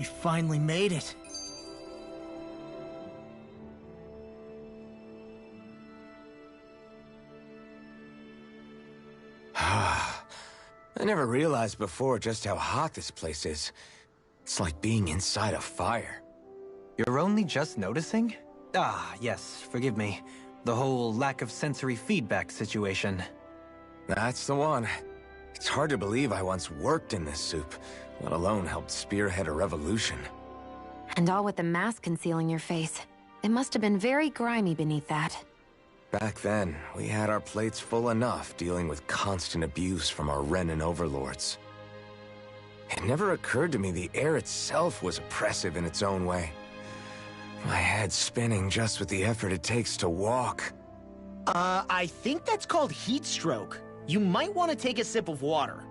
You finally made it. I never realized before just how hot this place is. It's like being inside a fire. You're only just noticing? Ah, yes, forgive me. The whole lack of sensory feedback situation. That's the one. It's hard to believe I once worked in this soup, let alone helped spearhead a revolution. And all with the mask concealing your face. It must have been very grimy beneath that. Back then, we had our plates full enough dealing with constant abuse from our Renan overlords. It never occurred to me the air itself was oppressive in its own way. My head's spinning just with the effort it takes to walk. I think that's called heat stroke. You might want to take a sip of water.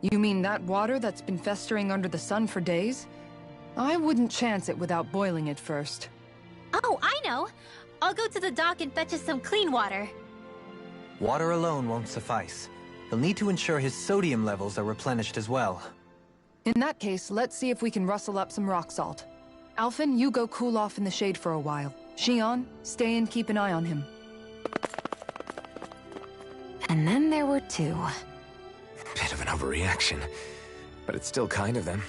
You mean that water that's been festering under the sun for days? I wouldn't chance it without boiling it first. Oh, I know! I'll go to the dock and fetch us some clean water. Water alone won't suffice. He'll need to ensure his sodium levels are replenished as well. In that case, let's see if we can rustle up some rock salt. Alphen, you go cool off in the shade for a while. Xion, stay and keep an eye on him. And then there were two. Bit of an overreaction, but it's still kind of them.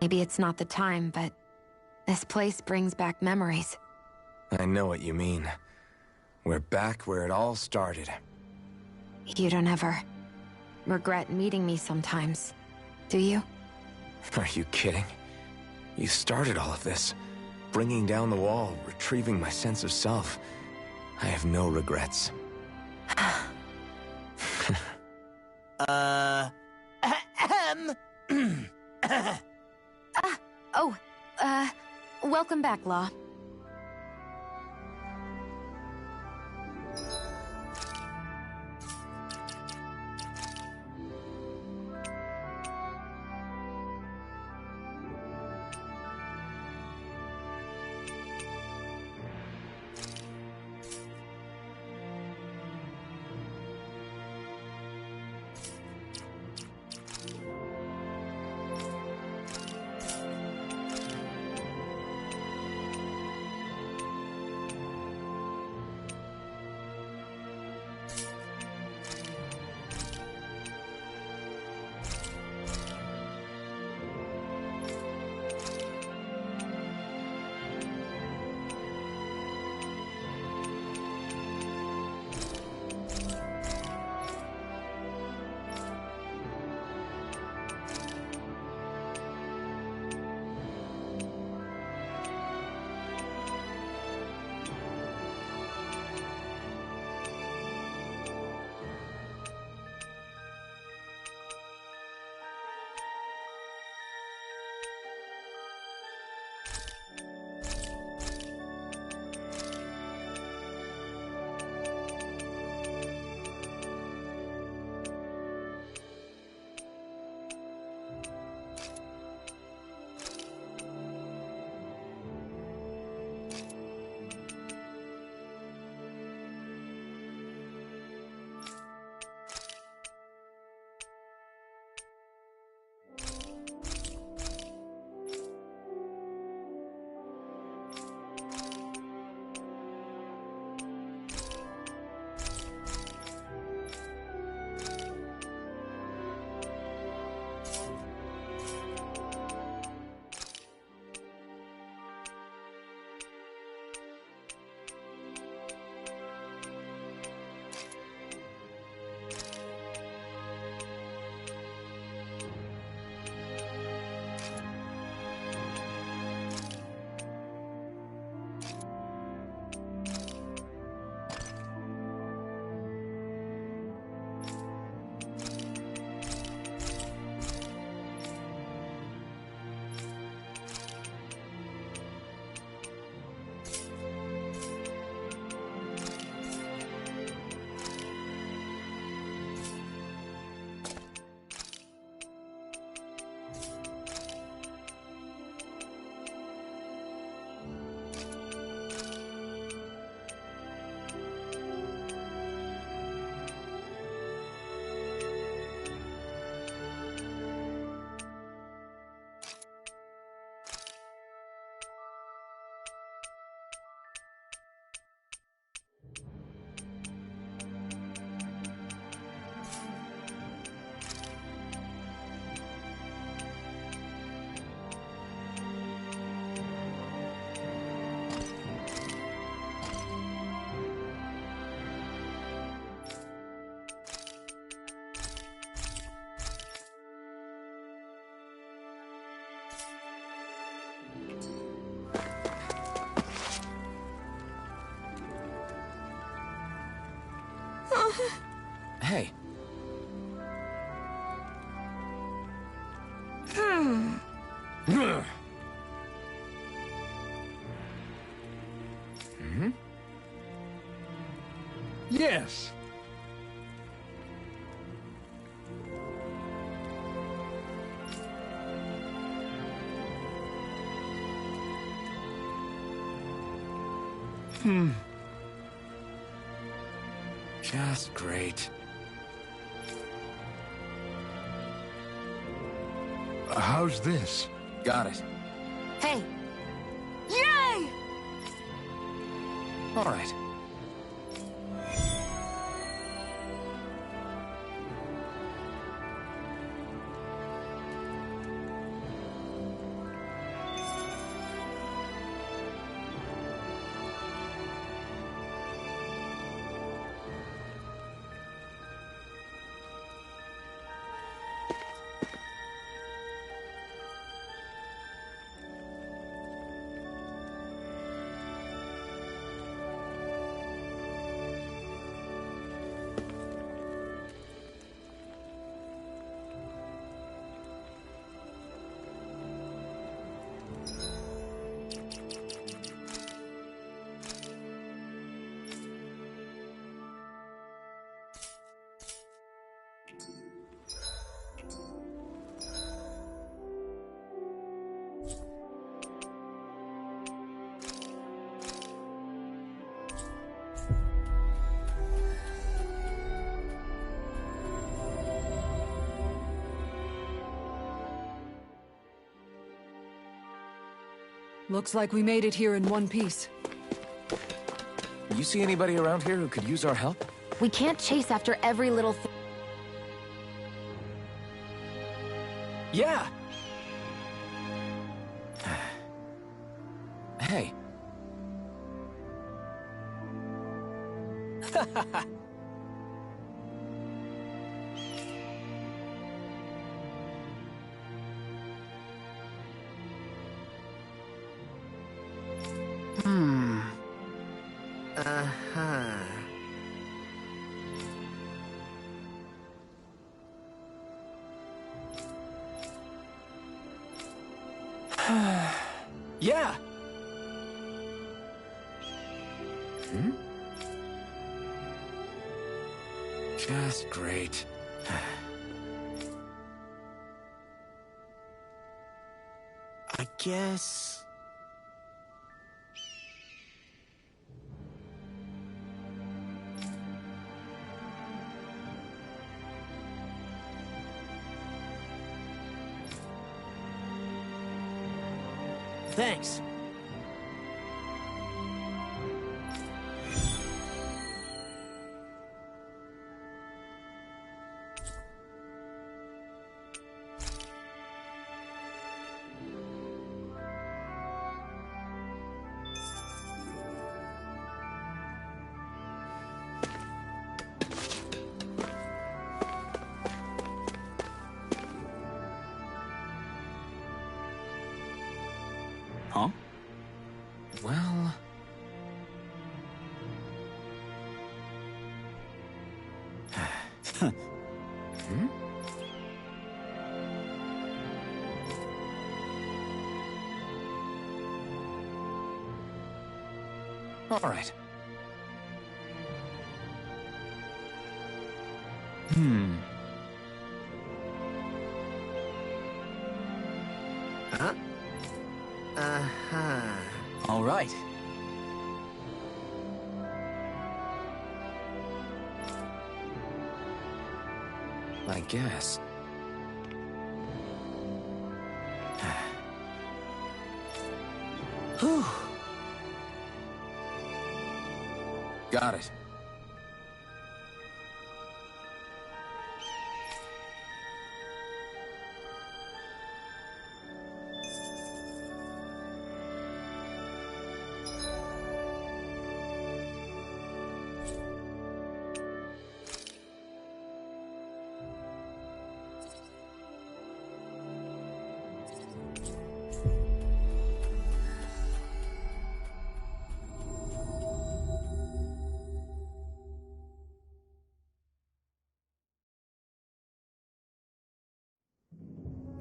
Maybe it's not the time, but this place brings back memories. I know what you mean. We're back where it all started. You don't ever regret meeting me sometimes, do you? Are you kidding? You started all of this. Bringing down the wall, retrieving my sense of self. I have no regrets. Welcome back, Law. Hey. Yes. Just great. How's this? Got it. Hey! Yay! All right. Looks like we made it here in one piece. You see anybody around here who could use our help? We can't chase after every little thing. Yeah! Hey. Yeah! Just great. I guess... Thanks. Huh? Well... All right. Huh? Uh-huh. All right. I guess. Whew. Got it.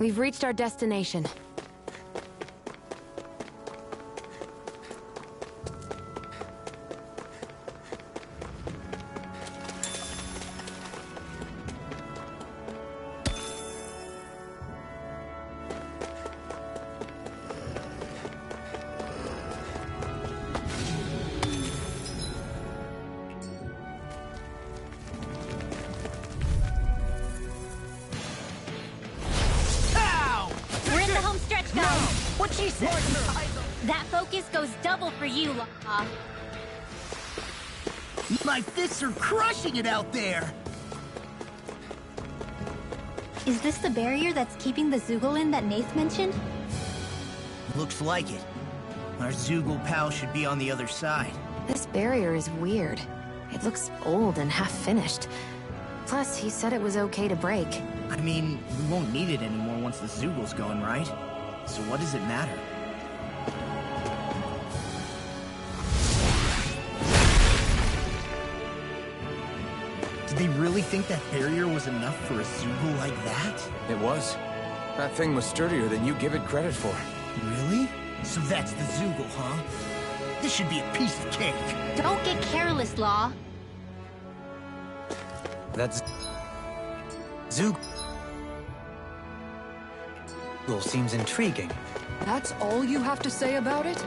We've reached our destination. What'd she say? That focus goes double for you, Law. My fists are crushing it out there! Is this the barrier that's keeping the Zoogle that Nath mentioned? Looks like it. Our Zoogle pal should be on the other side. This barrier is weird. It looks old and half-finished. Plus, he said it was okay to break. I mean, we won't need it anymore once the Zoogle's gone, right? So what does it matter? Did they really think that barrier was enough for a Zoogle like that? It was. That thing was sturdier than you give it credit for. Really? So that's the Zoogle, huh? This should be a piece of cake. Don't get careless, Law. That's... Zoogle seems intriguing. That's all you have to say about it?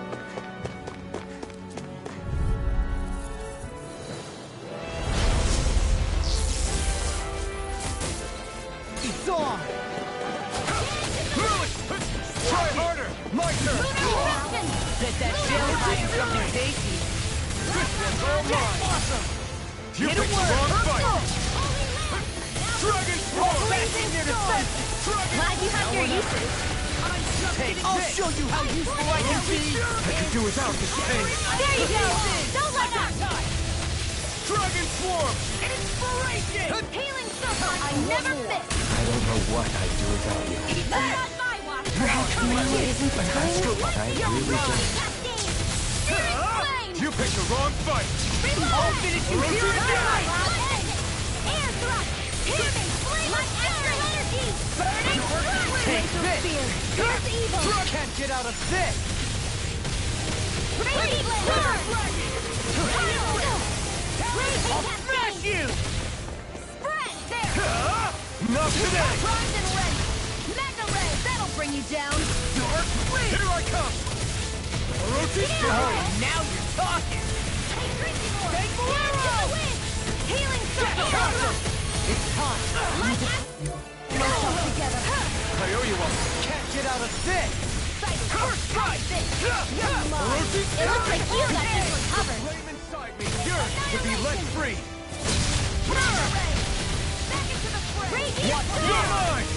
It's on! Try harder! My turn! Bet that shell high in something tasty. Awesome! You Hit it picked the work! wrong fight! Dragon Swarm! Back in there to sense it! Glad you have your uses. I'll show you how useful I can be! I could do without this pain! There you go! Don't let up! Dragon Swarm! Inspiration! Healing circle! I never miss! I don't know what I'd do without you. Not my watch! Now isn't the time. I really don't. Cascade! Searing flame! You picked the wrong fight! I'll finish you here and now! Air thrust! Piercing flame! My extra energy! Burning Take this! Here's evil! Can't get out of this! Raging Sword! Raging Smash Cascade! you! Spread! There! Not today! Primed and ready! Mega Ray! That'll bring you down! Dark Blade! Here I come! Oh, now you're talking! Take Bolero! Healing circle! It's time! Like myself together! I owe you one! Can't get out of this! First strike! It looks like you got this one covered! Flame inside me, yours to be let free! Mega Ray! Back into the fray! Raging You're mine!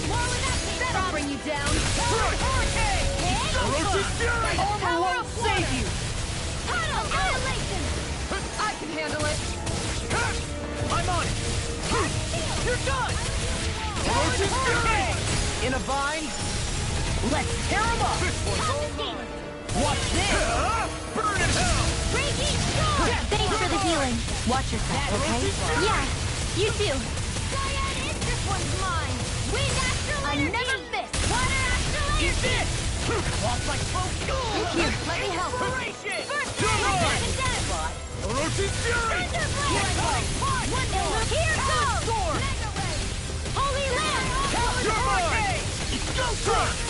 That'll bring you down! Orochi's Fury! Armor won't save you! Tunnel Annihilation! I can handle it. I'm on it! You're done! Orochi's Fury! In a vine? Let's tear him up! This one's all mine! Watch this! Burn in hell! Raging Storm! Thanks for the healing. Watch yourself, okay? Yeah, you too. Cyan this one's mine. Wind Astral Energy! I never miss! Water Astral Energy! Eat this! Walk like both Here, let me help. Inspiration! First You're strike! mine! Death! Orochi's Fury! One more! Here goes! Sword! Mega Ray! Holy Lamp! You're mine! It's go time!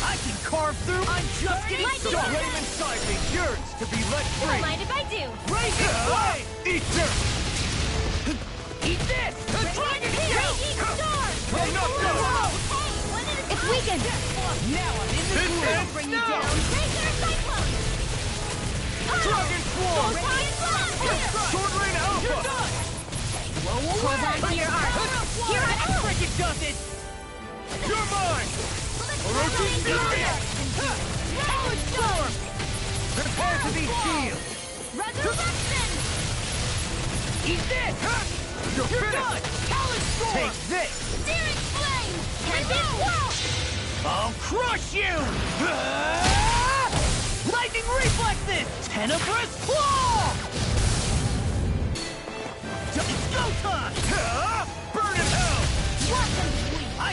I can carve through! I'm just getting Lightning started! Flame inside me, yours to be let Don't free! mind if I do. Raging Flame! Eat this! Eat this! Dragon Raging Storm! I'm not done! It's weakened! Now I'm in the This groove! ends Bring you now! down! Razor Cyclone! Dragon Swarm! Radiant Blast! Sword Rain Alpha! Hold on to your arm! Here I am! Frigid does it! You're mine! Orochi's Fury! Power Storm! Prepare to be sealed! Resurrection! Eat this! You're You're finished! done! Talon Storm! Take this! Searing Flame! Can this world! I'll crush you! Lightning Reflexes! Tenebrous Claw! It's go time! Burn in hell! Watch them sweep! I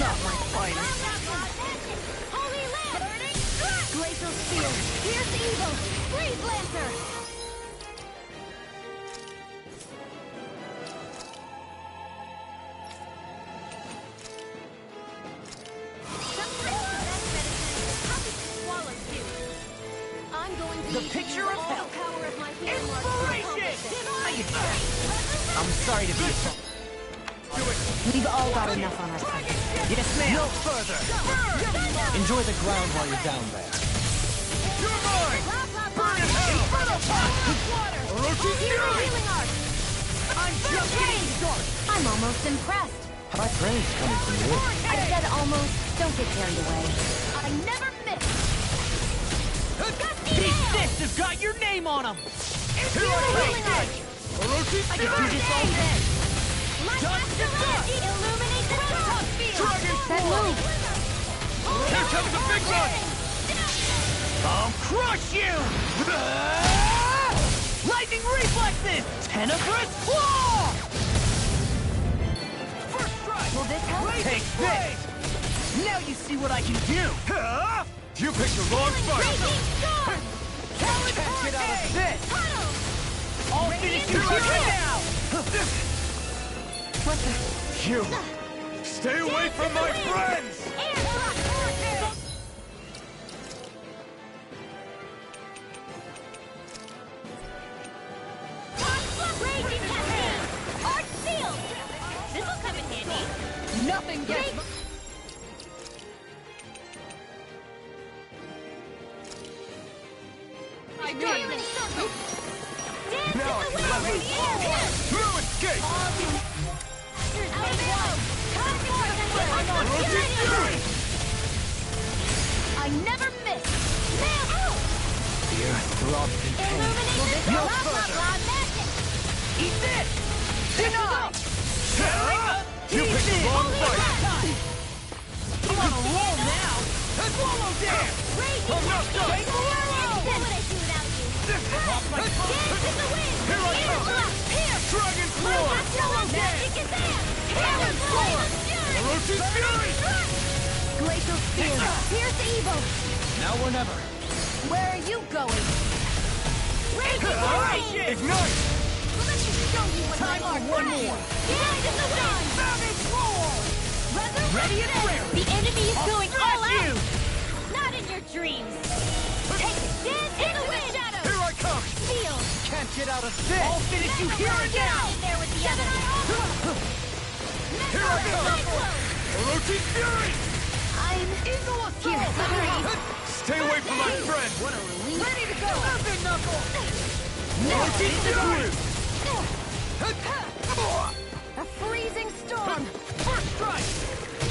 not my finest. Holy Land! Glacial Spear! Pierce Evil! Freeze Lancer! I'm going to The picture of all hell. the power of my healing Inspiration! I'm I'm sorry to be so... We've all got enough on our plate. Yes, ma'am. No further! Enjoy the ground while you're down there. You're mine! Burn in hell! Orochi's Fury! healing art! I'm just getting started. I'm almost impressed. High praise coming from you. I said almost. Don't get carried away. I never miss. These fists have got your name on them. Healing art! Orochi's I can do Fury! this all day. Dust to dust! Illuminate the top field! Dragon That move! Here comes the big one! I'll crush you! Lightning reflexes! Tenebrous claw! First strike! Will this help? Take this! Now you see what I can do! Huh? You picked the wrong fight! Raging storm! Can't get out of this! Tunnel! I'll finish you here now! What the? You! Stay away from my friends! Air block! Raging cascade! Art sealed! This'll come in handy. Nothing gets... I mean... Dance Now I in can the let wind! loose! No escape! Orochi's Fury! I never miss! Nail! The earth throbs in pain. Illuminate the magic! Eat this! Deny! You picked the wrong fight! You on a roll now! Swallow dance! Raging I'm not done! Take the arrow! What would I do without you? Dance in the wind! Here I come! Pierce! Dragon Swarm! Swallow magic is there! Healing Flame! Orochi's Fury! Glacial Spear! Pierce evil! Now or never. Where are you going? Raging Ignite! Let me show you what Time my for one art is. more. Dance in the wind! Savage roar! Ready and rare! The enemy is going all Crush you! out! Not in your dreams! Take it! Dance in the wind! Shadows! Here I come! Feel! Can't get out of this. I'll finish you here and now! In there with the others! Here I come! Orochi's Fury! I'm... Eagle Here, assault! breathe! Stay away from my friend! What a relief! Ready to go! Earthen knuckle! Orochi's Fury! A freezing storm! First strike!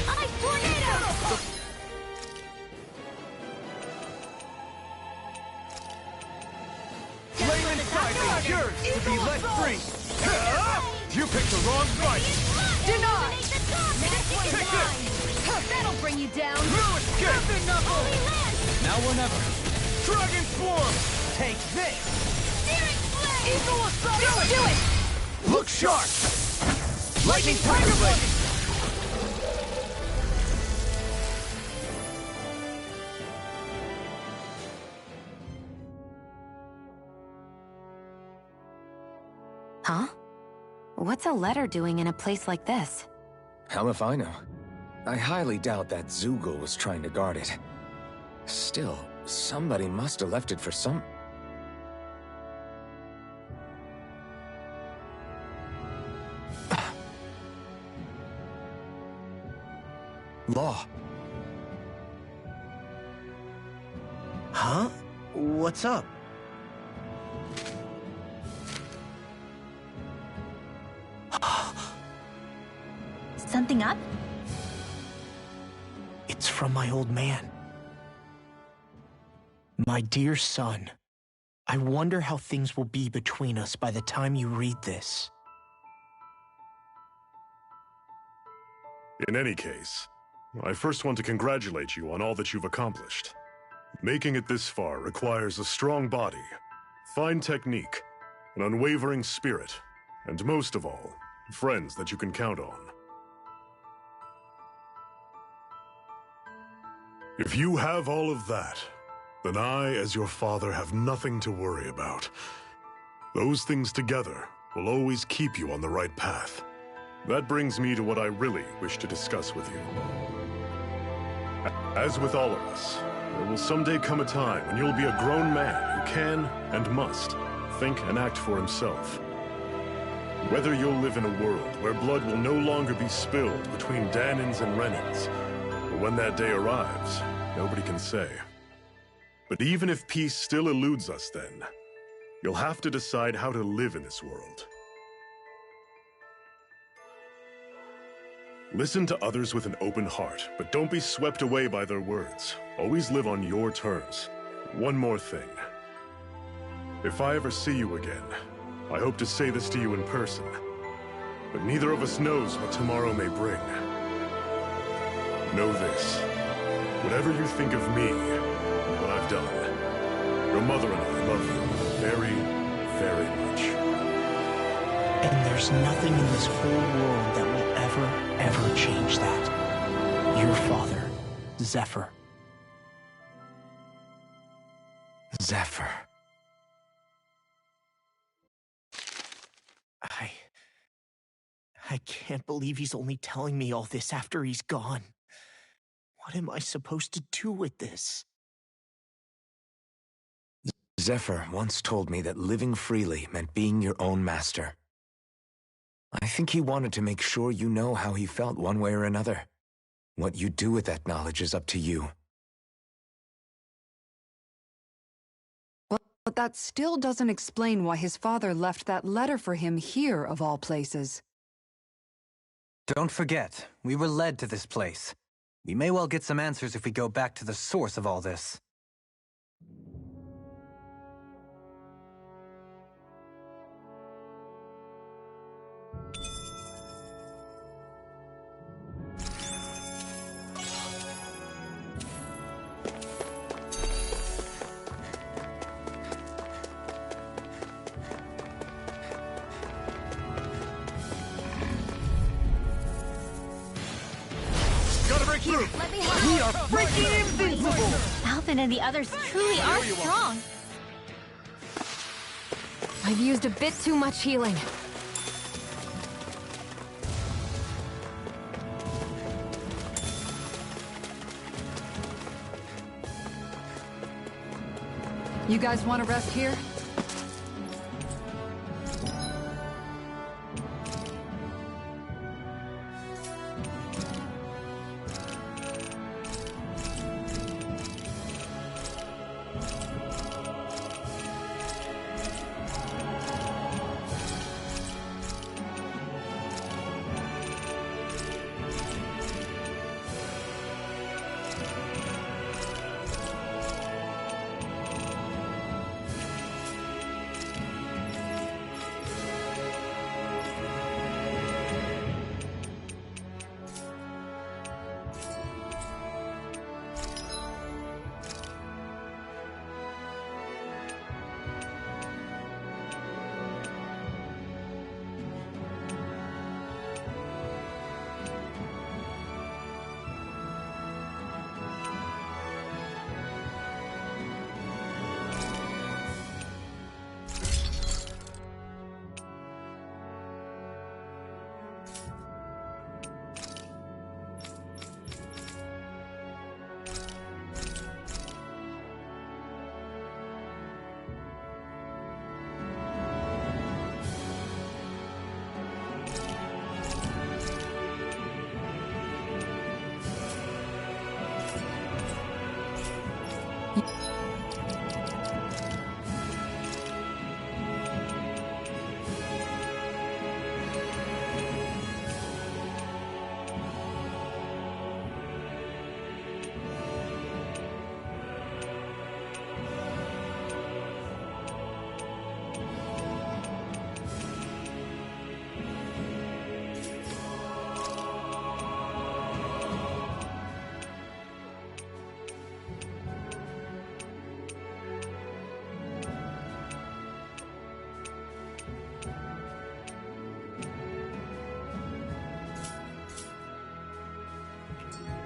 Ice tornado! Flame inside is yours to be let free! You picked the wrong fight! Deny! Take this! That'll bring you down! No escape! Earthen knuckle! Holy Land! Now or never. Dragon Swarm! Take this! Searing Flame! Eagle assault! Do it! Look sharp! Lightning Tiger Blade! Huh? What's a letter doing in a place like this? Hell if I know. I highly doubt that Zoogle was trying to guard it. Still, somebody must have left it for some... Law. Huh? What's up? Something up? It's from my old man. My dear son, I wonder how things will be between us by the time you read this. In any case, I first want to congratulate you on all that you've accomplished. Making it this far requires a strong body, fine technique, an unwavering spirit, and most of all, friends that you can count on. If you have all of that, then I, as your father, have nothing to worry about. Those things together will always keep you on the right path. That brings me to what I really wish to discuss with you. As with all of us, there will someday come a time when you'll be a grown man who can and must think and act for himself. Whether you'll live in a world where blood will no longer be spilled between Dahnans and Renans, or when that day arrives, nobody can say. But even if peace still eludes us then, you'll have to decide how to live in this world. Listen to others with an open heart, but don't be swept away by their words. Always live on your terms. One more thing. If I ever see you again, I hope to say this to you in person, but neither of us knows what tomorrow may bring. Know this. Whatever you think of me, and what I've done, your mother and I love you very, very much. And there's nothing in this whole world that will ever change that. Your father, Zephyr. Zephyr. I can't believe he's only telling me all this after he's gone. What am I supposed to do with this? Zephyr once told me that living freely meant being your own master. I think he wanted to make sure you know how he felt one way or another. What you do with that knowledge is up to you. But that still doesn't explain why his father left that letter for him here, of all places. Don't forget, we were led to this place. We may well get some answers if we go back to the source of all this. Let me help. We are freaking invincible! Alvin and the others truly are strong. I've used a bit too much healing. You guys want to rest here?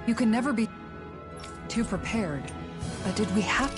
You can never be too prepared. But did we have...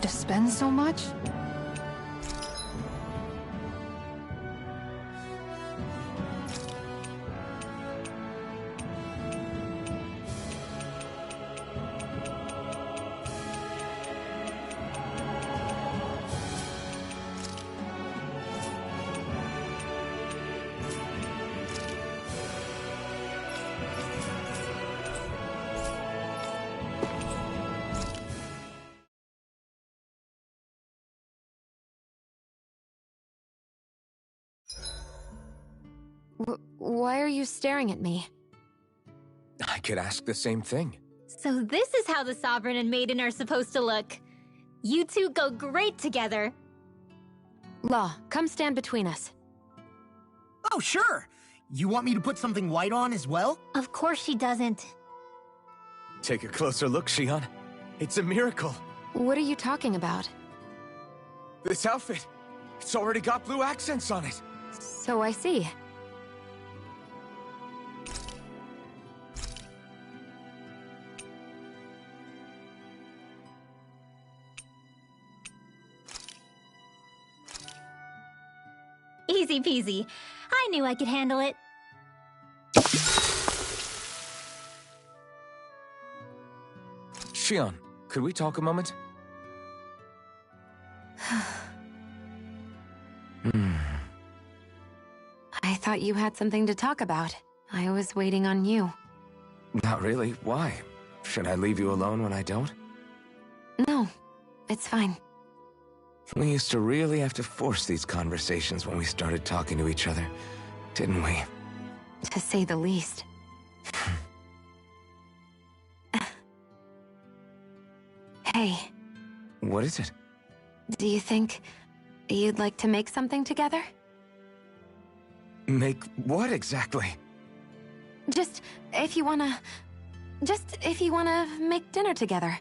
to spend so much? Why are you staring at me? I could ask the same thing. So this is how the Sovereign and Maiden are supposed to look. You two go great together. Law, come stand between us. Oh, sure. You want me to put something white on as well? Of course she doesn't. Take a closer look, Shion. It's a miracle. What are you talking about? This outfit, it's already got blue accents on it. So I see. Easy peasy. I knew I could handle it. Shion, could we talk a moment? I thought you had something to talk about. I was waiting on you. Not really. Why? Should I leave you alone when I don't? No, it's fine. We used to really have to force these conversations when we started talking to each other, didn't we? To say the least. Hey. What is it? Do you think you'd like to make something together? Make what exactly? Just if you wanna make dinner together.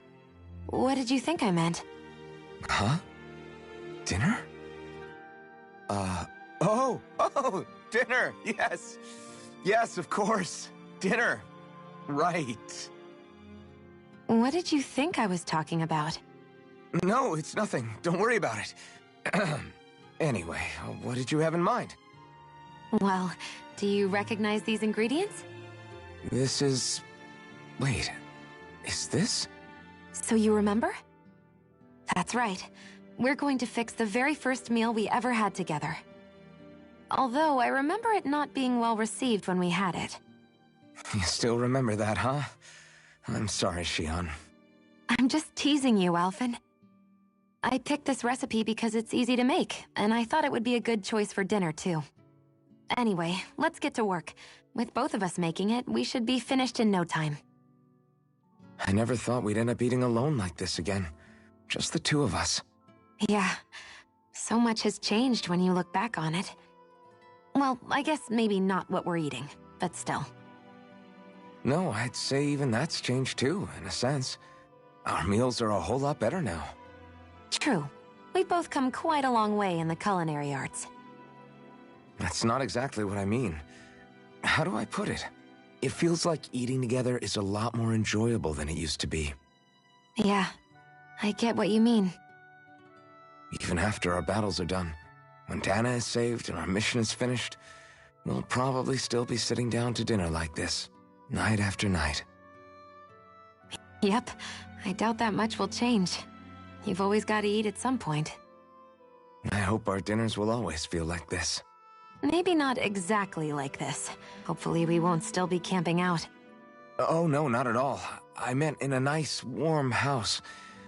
What did you think I meant? Huh? Dinner? Oh, dinner, yes. Yes, of course. Dinner. Right. What did you think I was talking about? No, it's nothing. Don't worry about it. Anyway, what did you have in mind? Well, do you recognize these ingredients? This is... Wait, is this? So you remember? That's right. We're going to fix the very first meal we ever had together. Although I remember it not being well received when we had it. You still remember that, huh? I'm sorry, Shion. I'm just teasing you, Alphen. I picked this recipe because it's easy to make, and I thought it would be a good choice for dinner, too. Anyway, let's get to work. With both of us making it, we should be finished in no time. I never thought we'd end up eating alone like this again. Just the two of us. Yeah. So much has changed when you look back on it. Well, I guess maybe not what we're eating, but still. No, I'd say even that's changed too, in a sense. Our meals are a whole lot better now. True. We've both come quite a long way in the culinary arts. That's not exactly what I mean. How do I put it? It feels like eating together is a lot more enjoyable than it used to be. Yeah, I get what you mean. Even after our battles are done, when Dana is saved and our mission is finished, we'll probably still be sitting down to dinner like this, night after night. Yep, I doubt that much will change. You've always got to eat at some point. I hope our dinners will always feel like this. Maybe not exactly like this. Hopefully we won't still be camping out. Oh, no, not at all. I meant in a nice, warm house.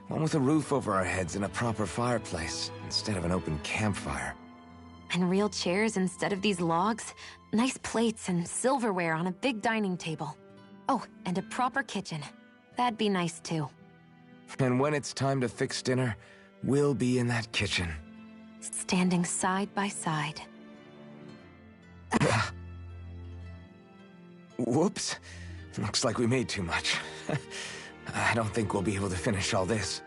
One with a roof over our heads and a proper fireplace, instead of an open campfire. And real chairs instead of these logs. Nice plates and silverware on a big dining table. Oh, and a proper kitchen. That'd be nice too. And when it's time to fix dinner, we'll be in that kitchen. Standing side by side. Whoops. Looks like we made too much. I don't think we'll be able to finish all this.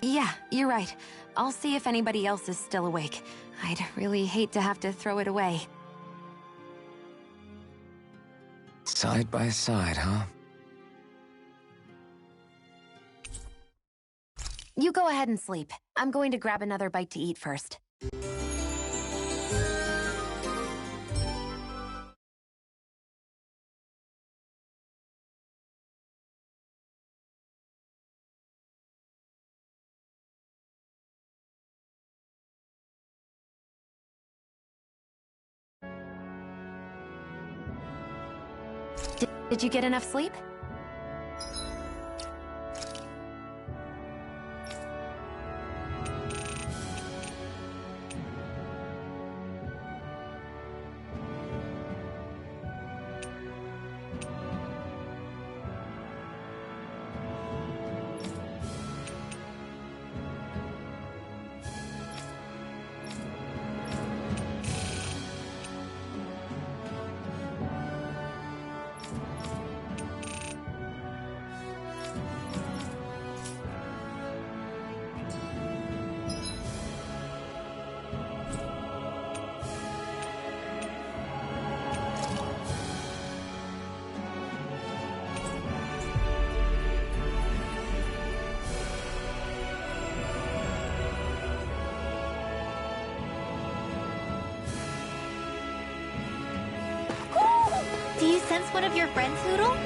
Yeah, you're right. I'll see if anybody else is still awake. I'd really hate to have to throw it away. Side by side, huh? You go ahead and sleep. I'm going to grab another bite to eat first. Did you get enough sleep? Do you sense one of your friends, Noodle?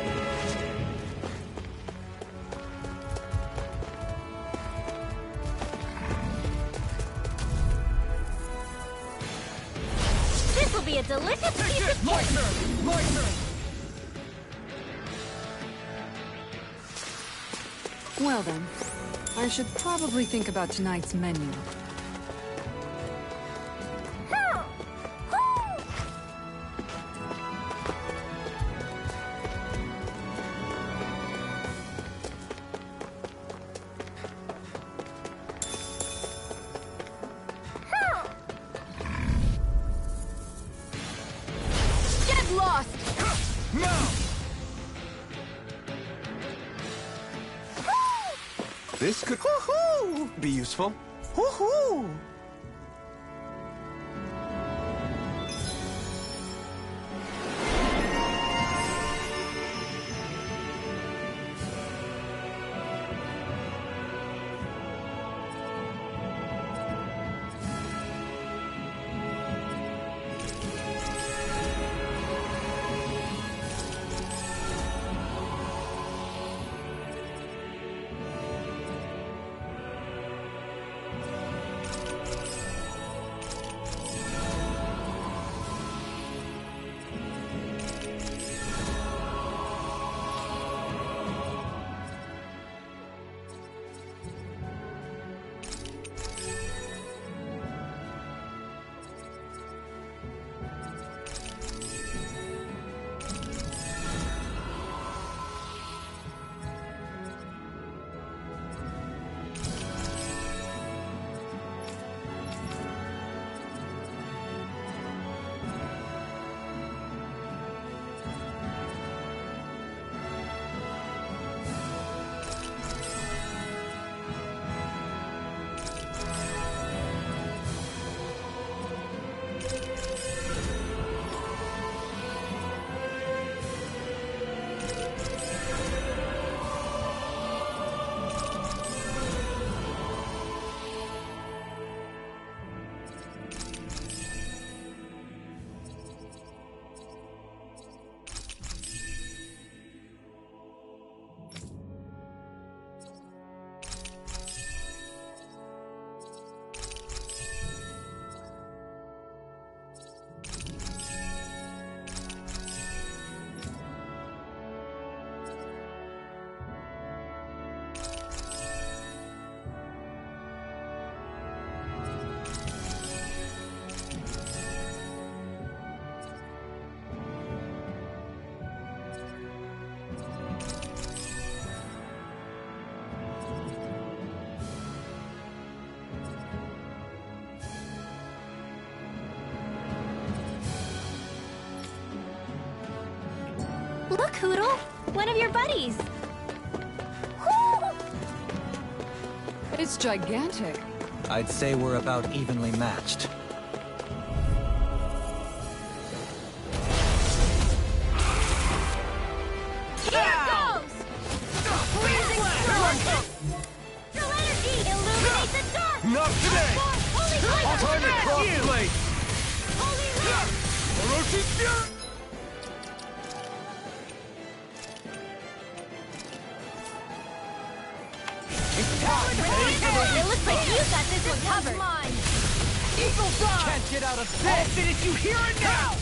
This will be a delicious piece of My turn! My turn! Well then, I should probably think about tonight's menu. Get lost! Now! This could be useful. Woohoo! Look, Hootle! One of your buddies! Woo! It's gigantic. I'd say we're about evenly matched. Here goes! Freezing storm! Astral energy! Illuminate the dark! Not today! Holy light! Time to cross blade! Holy light! Orochi Fury! It looks like you got this one covered. Eagle Dawn! Can't get out of bed! I'll finish you here and now!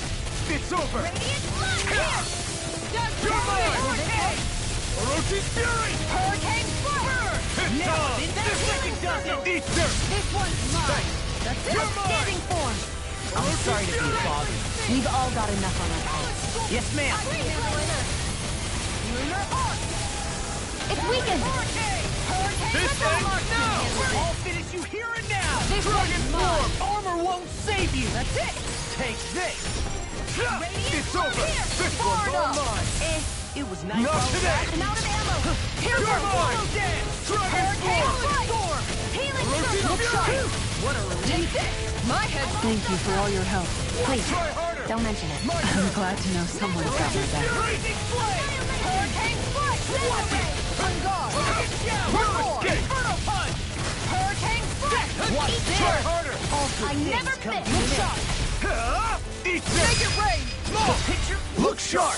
It's over! Radiant blood! Here! You're mine! Orochi Fury! Hurricane fire! It's on! This second does it! Ether! This one's mine! That's it! You're mine! Outstanding form! I'm sorry to be bothered. We've all got enough on our plates. Yes, ma'am. Lunar arc! It's weakened! Hurricane! This thing? No! I'll finish you here and now! Dragon form! Armor won't save you! That's it! Take this! It's over! This one's all mine! It was nice. Not today! I'm out of ammo! Here You're goes! mine! Dragon form! Healing Orochi circle! Fury! What a relief! Take this! My head. Thank you for all your help. Please, Try harder! don't mention it. I'm glad to know someone's got my back. Freezing flame! Hurricane foot! Watch it! On guard! One more! Inferno punch! Hurricane foot! Watch Eat this! Try this! harder! I never miss! Look sharp! Eat this! Make it rain! Small picture! Look sharp!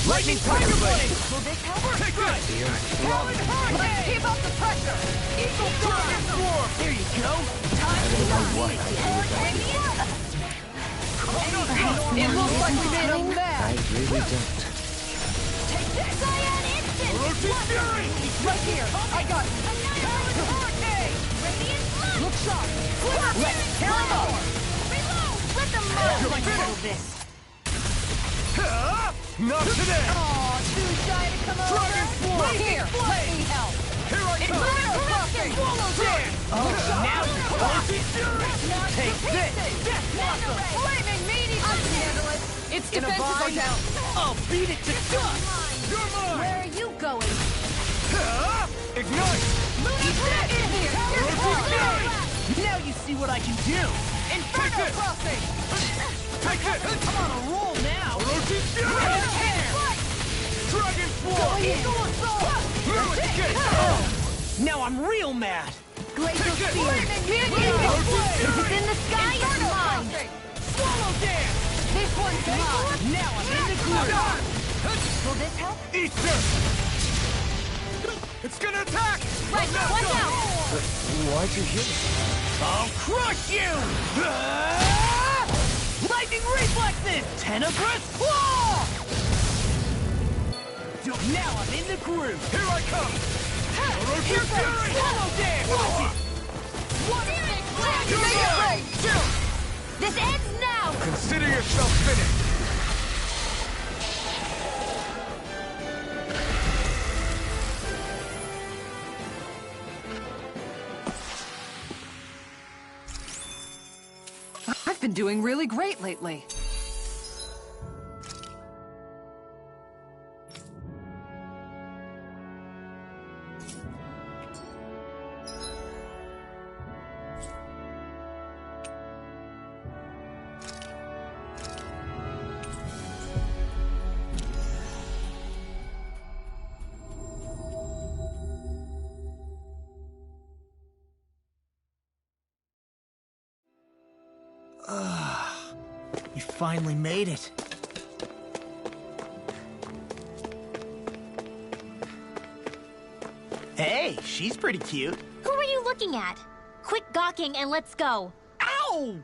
Lightning Tiger Blade! Will this help? Take this! Talon Hurricane! Let's keep up the pressure! Eagle Dragon Swarm! There you go! Time to shine! Hurricane foot! It looks like we made him mad. really don't. Take this! Cyan Instant! Orochi Fury! Right here. I got it. Talon Hurricane! Radiant blood! Look sharp! Let's tear him up! Reload! Let them move! You're Like finished. this! Not today! Aw, too shy to come over? Dragon Swarm! Here, let me help. Here I come! Inferno Crossing! Swallow dance! Now Orochi Fury! Take this! Death Blossom! Flaming meteor! I can handle it! Its In a defenses are bind? down. I'll beat it to dust! You're mine! Where are you going? Ignite! Lunar Blast in here! Orochi Fury! Now you see what I can do! Take this! Crossing! Take this! I'm on a roll now! Orochi Fury! Dragon Swarm! Eagle Assault! Through escape! Now I'm real mad! Glacial Take this! Spear! This is in the sky, it's mine! Swallow dance! This one's mine! Now I'm in the groove! Will this help? Eat this! It's gonna attack! Right, watch out! Why'd you hit me? I'll crush you! Lightning reflexes! Tenebrous claw! Now I'm in the groove! Here I come! Orochi Fury! Swallow dance! This ends now! Consider yourself finished! I've been doing really great lately. You finally made it. Hey, she's pretty cute. Who are you looking at? Quit gawking and let's go. Ow!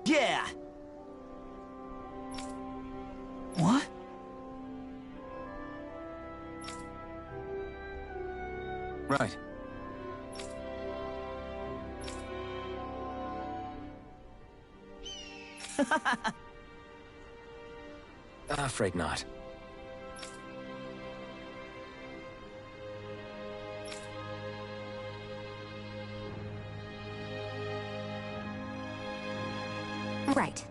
Yeah! What? Right. Afraid not. Right.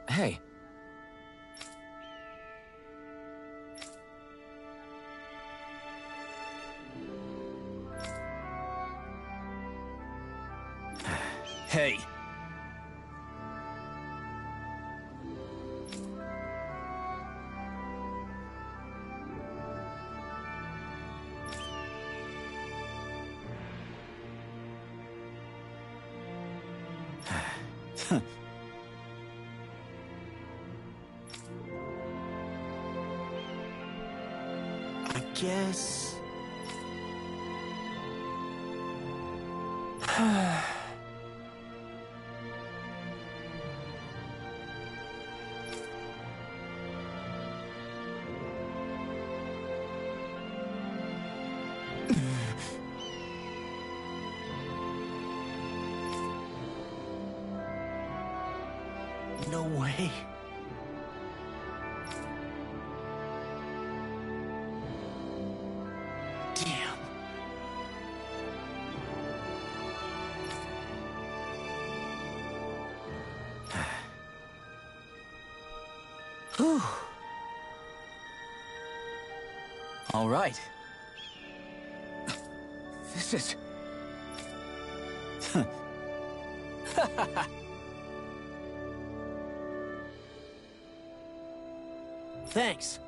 Hey. Hey. I guess... No way. Damn. Whew. All right. This is... Thanks.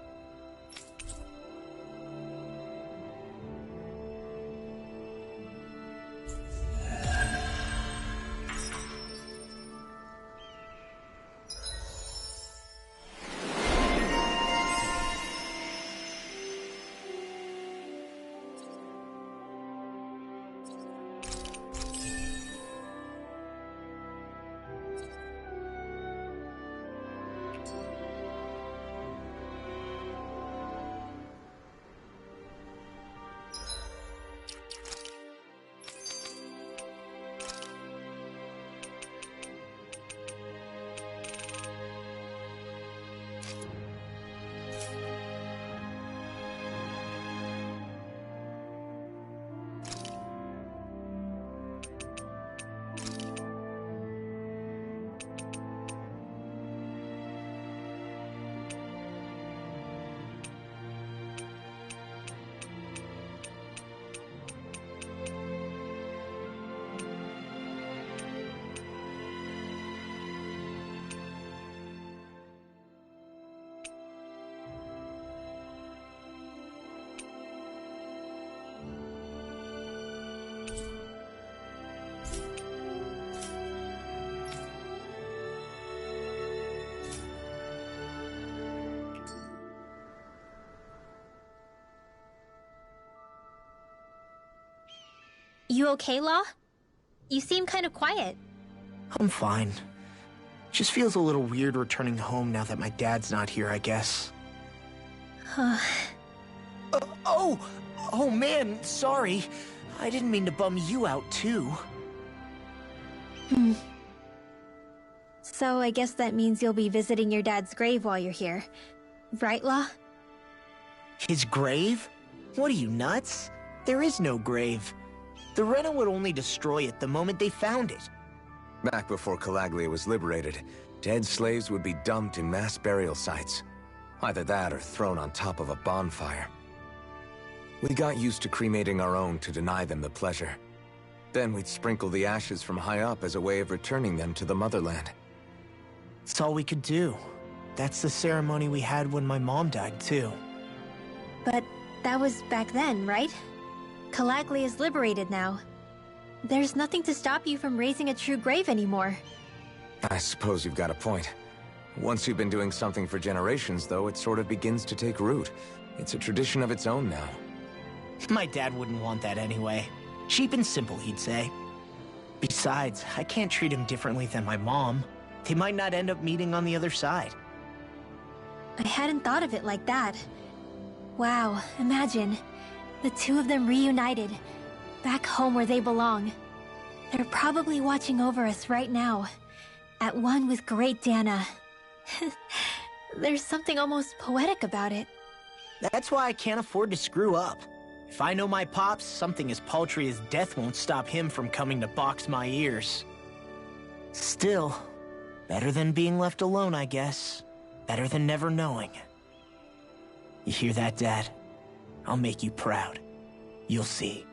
You okay, Law? You seem kind of quiet. I'm fine. Just feels a little weird returning home now that my dad's not here, I guess. Oh man, sorry. I didn't mean to bum you out too. So I guess that means you'll be visiting your dad's grave while you're here. Right, Law? His grave? What are you, nuts? There is no grave. The Rena would only destroy it the moment they found it. Back before Calaglia was liberated, dead slaves would be dumped in mass burial sites. Either that or thrown on top of a bonfire. We got used to cremating our own to deny them the pleasure. Then we'd sprinkle the ashes from high up as a way of returning them to the motherland. It's all we could do. That's the ceremony we had when my mom died, too. But that was back then, right? Calaglia is liberated now. There's nothing to stop you from raising a true grave anymore. I suppose you've got a point. Once you've been doing something for generations, though, it sort of begins to take root. It's a tradition of its own now. My dad wouldn't want that anyway. Cheap and simple, he'd say. Besides, I can't treat him differently than my mom. They might not end up meeting on the other side. I hadn't thought of it like that. Wow, imagine. The two of them reunited, back home where they belong. They're probably watching over us right now, at one with Great Dana. There's something almost poetic about it. That's why I can't afford to screw up. If I know my pops, something as paltry as death won't stop him from coming to box my ears. Still, better than being left alone, I guess. Better than never knowing. You hear that, Dad? I'll make you proud. You'll see.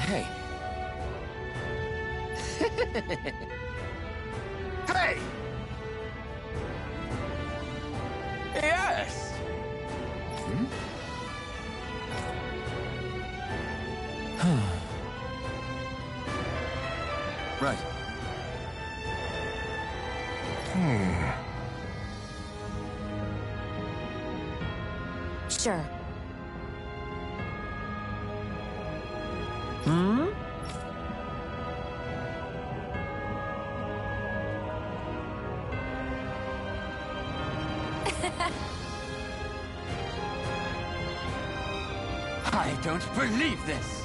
Hey. Hey! Yes! Right. Sure. I don't believe this!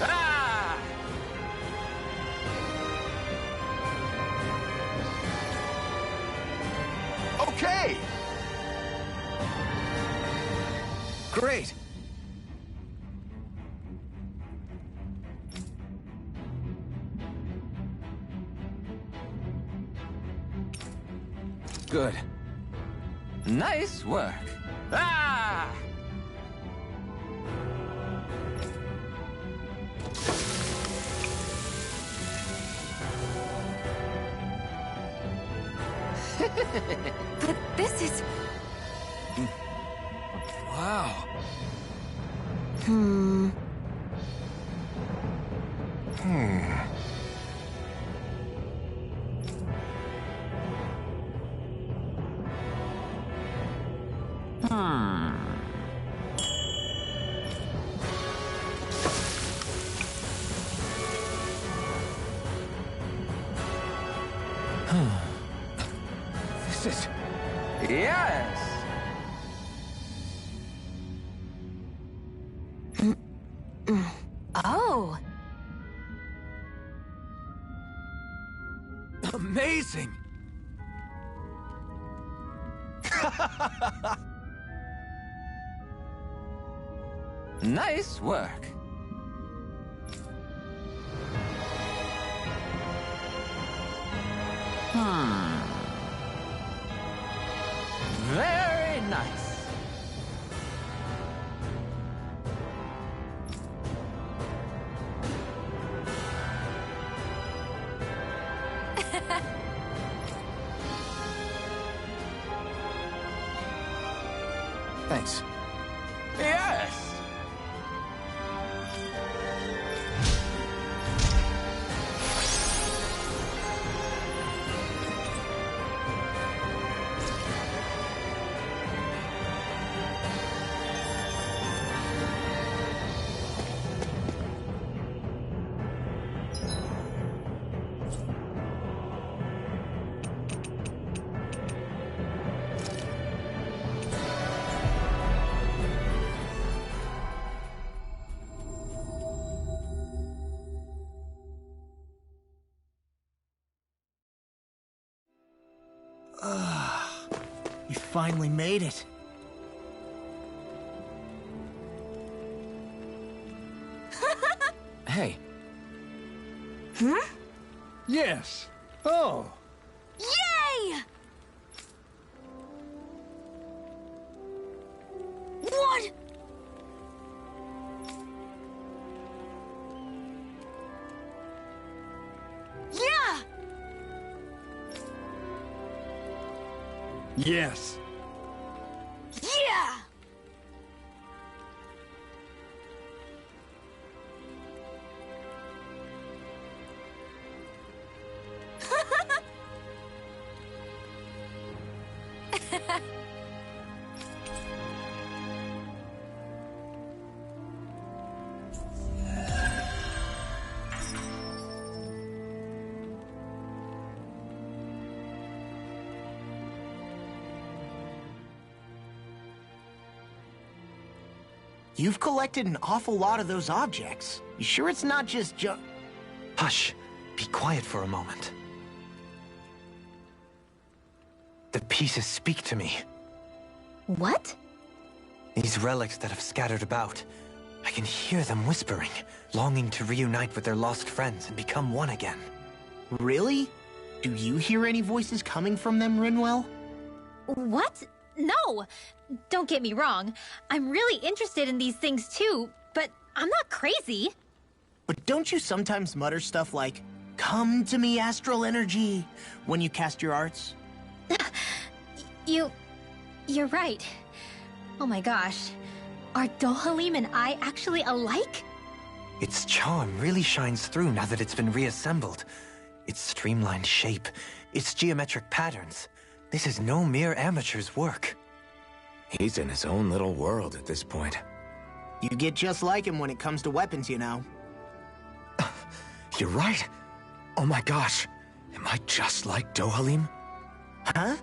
Ah! Okay! Great! Good. Nice work. Ah! But this is... Wow. Oh! Amazing! Nice work. Very nice. Thanks. Yes! We finally made it. Hey, Yes. Oh. Yay! What? Yeah! Yes. Yeah! You've collected an awful lot of those objects. You sure it's not just Hush. Be quiet for a moment. The pieces speak to me. What? These relics that have scattered about. I can hear them whispering, longing to reunite with their lost friends and become one again. Really? Do you hear any voices coming from them, Rinwell? What? No! Don't get me wrong. I'm really interested in these things too, but I'm not crazy. But don't you sometimes mutter stuff like, "Come to me, astral energy," when you cast your arts? You're right. Oh my gosh. Are Dohalim and I actually alike? Its charm really shines through now that it's been reassembled. Its streamlined shape, its geometric patterns. This is no mere amateur's work. he's in his own little world at this point. You get just like him when it comes to weapons, you know. You're right. Oh my gosh. Am I just like Dohalim? Huh?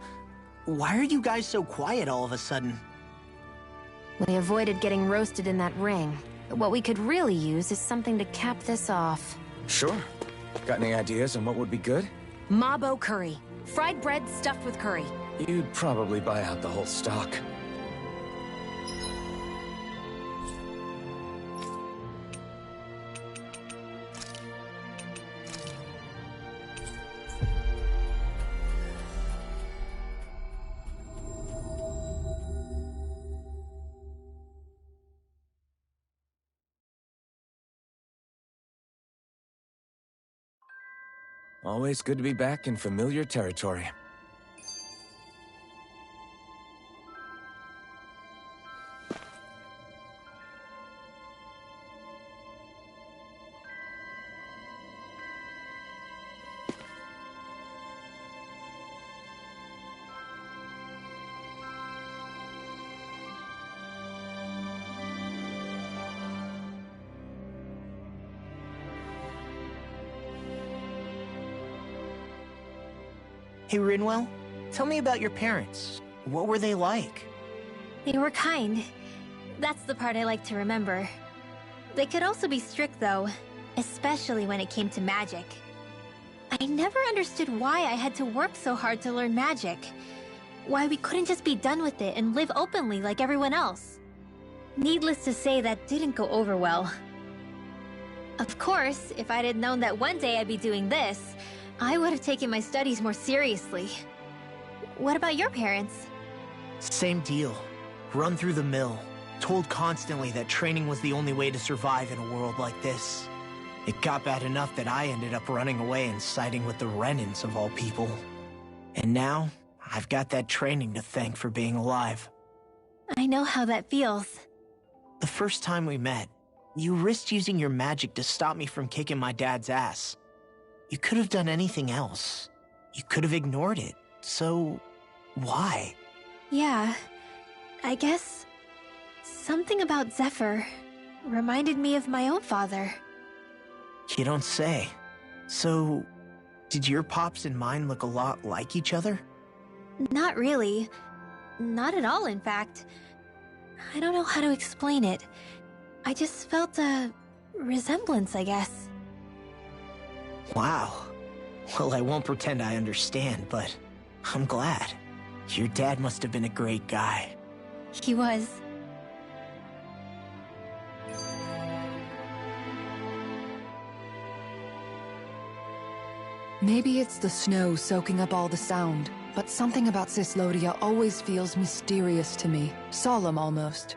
Why are you guys so quiet all of a sudden? We avoided getting roasted in that ring. But what we could really use is something to cap this off. Sure. Got any ideas on what would be good? Mabo curry. Fried bread stuffed with curry. You'd probably buy out the whole stock. Always good to be back in familiar territory. Hey, Rinwell, tell me about your parents. What were they like? They were kind. That's the part I like to remember. They could also be strict, though, especially when it came to magic. I never understood why I had to work so hard to learn magic. Why we couldn't just be done with it and live openly like everyone else. Needless to say, that didn't go over well. Of course, if I'd known that one day I'd be doing this, I would have taken my studies more seriously. What about your parents? Same deal. Run through the mill. Told constantly that training was the only way to survive in a world like this. It got bad enough that I ended up running away and siding with the Renans of all people. And now, I've got that training to thank for being alive. I know how that feels. The first time we met, you risked using your magic to stop me from kicking my dad's ass. You could have done anything else. You could have ignored it. So, why? Yeah, I guess something about Zephyr reminded me of my own father. You don't say. So, did your pops and mine look a lot like each other? Not really. Not at all, in fact. I don't know how to explain it. I just felt a resemblance, I guess. Wow. Well, I won't pretend I understand, but I'm glad. Your dad must have been a great guy. He was. Maybe it's the snow soaking up all the sound, but something about Cyslodia always feels mysterious to me. Solemn, almost.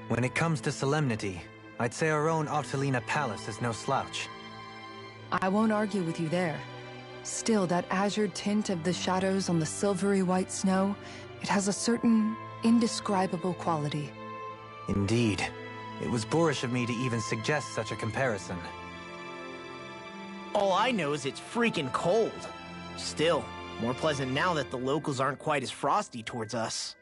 When it comes to solemnity, I'd say our own Octolina Palace is no slouch. I won't argue with you there. Still, that azure tint of the shadows on the silvery white snow, it has a certain indescribable quality. Indeed. It was boorish of me to even suggest such a comparison. All I know is it's freaking cold. Still, more pleasant now that the locals aren't quite as frosty towards us.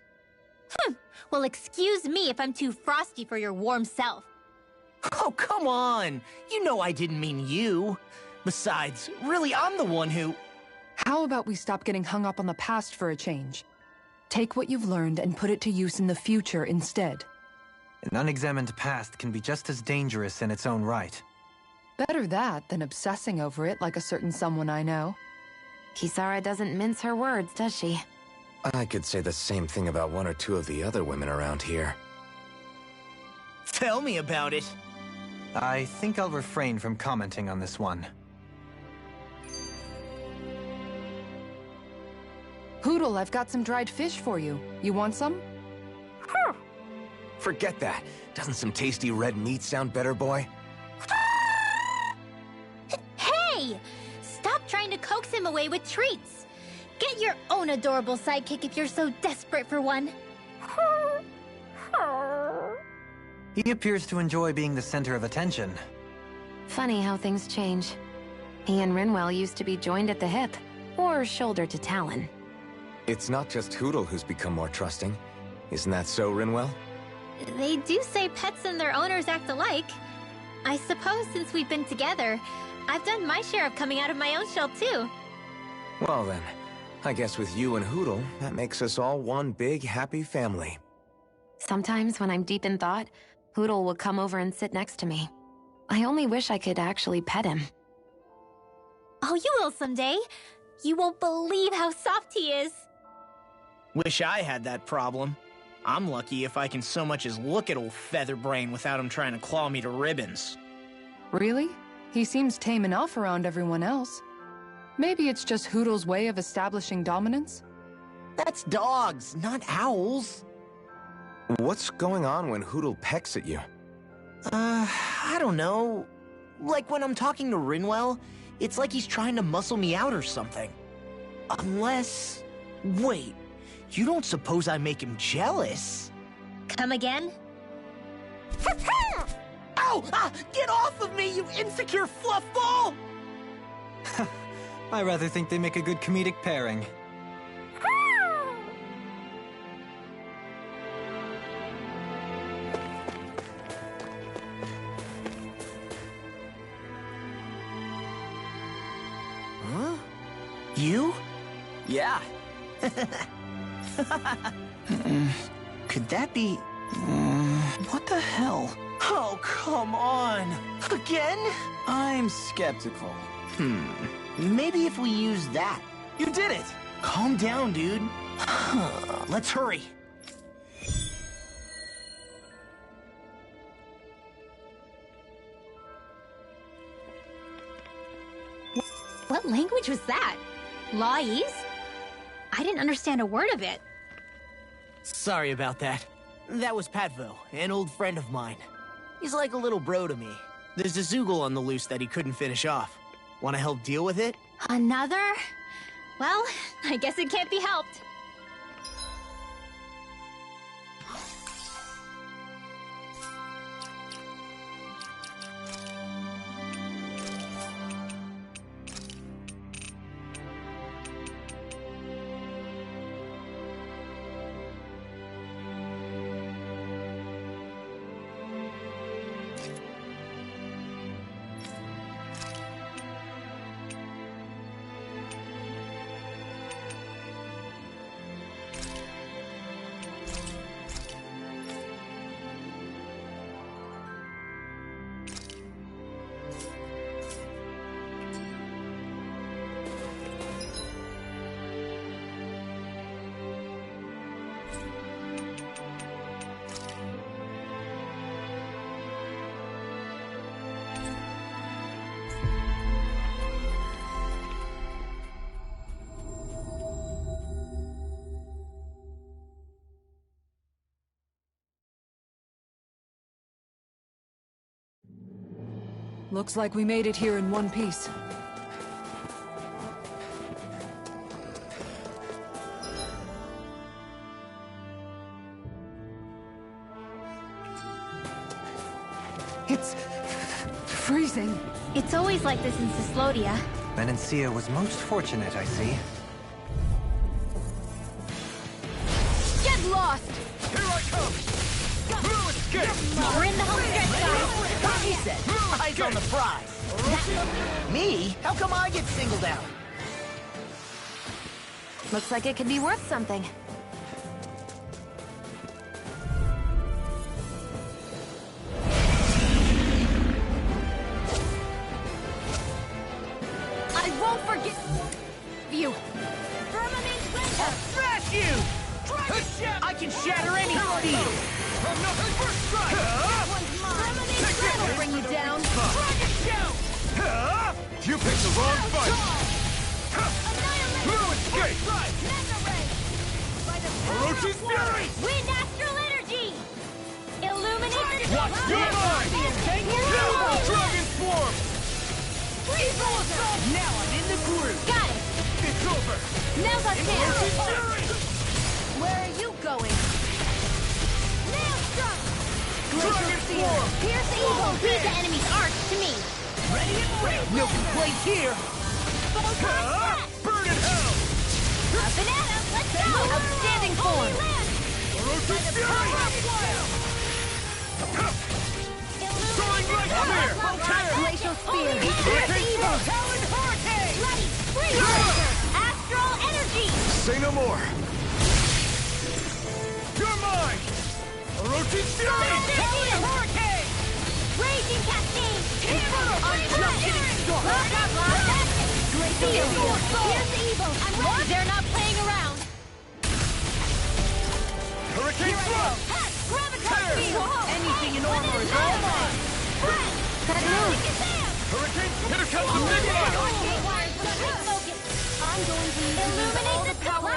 Well, excuse me if I'm too frosty for your warm self. Oh, come on! You know I didn't mean you. Besides, really, I'm the one who... How about we stop getting hung up on the past for a change? Take what you've learned and put it to use in the future instead. An unexamined past can be just as dangerous in its own right. Better that than obsessing over it like a certain someone I know. Kisara doesn't mince her words, does she? I could say the same thing about one or two of the other women around here. Tell me about it. I think I'll refrain from commenting on this one. Hootle, I've got some dried fish for you. You want some? Forget that. Doesn't some tasty red meat sound better, boy? Hey! Stop trying to coax him away with treats. Get your own adorable sidekick if you're so desperate for one. He appears to enjoy being the center of attention. Funny how things change. He and Rinwell used to be joined at the hip, or shoulder to talon. It's not just Hootle who's become more trusting. Isn't that so, Rinwell? They do say pets and their owners act alike. I suppose since we've been together, I've done my share of coming out of my own shell too. Well then, I guess with you and Hootle, that makes us all one big happy family. Sometimes when I'm deep in thought, Hootle will come over and sit next to me. I only wish I could actually pet him. Oh, you will someday. You won't believe how soft he is. Wish I had that problem. I'm lucky if I can so much as look at old Featherbrain without him trying to claw me to ribbons. Really? He seems tame enough around everyone else. Maybe it's just Hootle's way of establishing dominance? That's dogs, not owls. What's going on when Hootle pecks at you? I don't know. Like when I'm talking to Rinwell, it's like he's trying to muscle me out or something. Unless... Wait, you don't suppose I make him jealous? Come again? Ow! Ah, get off of me, you insecure fluffball! I rather think they make a good comedic pairing. Huh? You? Yeah. Could that be... What the hell? Oh, come on. Again? I'm skeptical. Maybe if we use that. You did it! Calm down, dude. Let's hurry. What language was that? Lawese? I didn't understand a word of it. Sorry about that. That was Patvo, an old friend of mine. He's like a little bro to me. There's a Zoogle on the loose that he couldn't finish off. Want to help deal with it? Another? Well, I guess it can't be helped. Looks like we made it here in one piece. It's freezing. It's always like this in Cyslodia. Menancia was most fortunate, I see. Get lost! Here I come! No escape! We're in the home stretch, guys. He said, eyes on the prize. Me? How come I get singled out? Looks like it could be worth something. I won't forget you. Smash you! I can shatter any steel. First strike! That'll bring you down. You picked the wrong fight! No escape! Orochi's Fury! Wind Astral Energy! Illuminate the Watch your mind! Dragon Swarm! Now I'm in the groove. Got it! It's over! Now's our chance! Orochi's Fury! Where are you going? Nail strike! Dragon Swarm! Pierce the evil! Lead the enemy's arch to me! Ready and ready. Milky plate here. Burn in hell! Up and at 'em! Let's go! Outstanding form. Orochi's Fury! Soaring right spear! Glacial spear. Pierce the evil! Talon Hurricane! Bloody spree! Astral Energy! Say no more. You're mine! Orochi's Fury! Talon Hurricane! Raging Cascade! I'm just getting started. Great deal! Here's the evil! I'm ready! They're not playing around! Hurricane Thrust! Graviton Field! Anything in armor is all mine. That move! Hurricane! Here comes the big one! I'm going to illuminate the power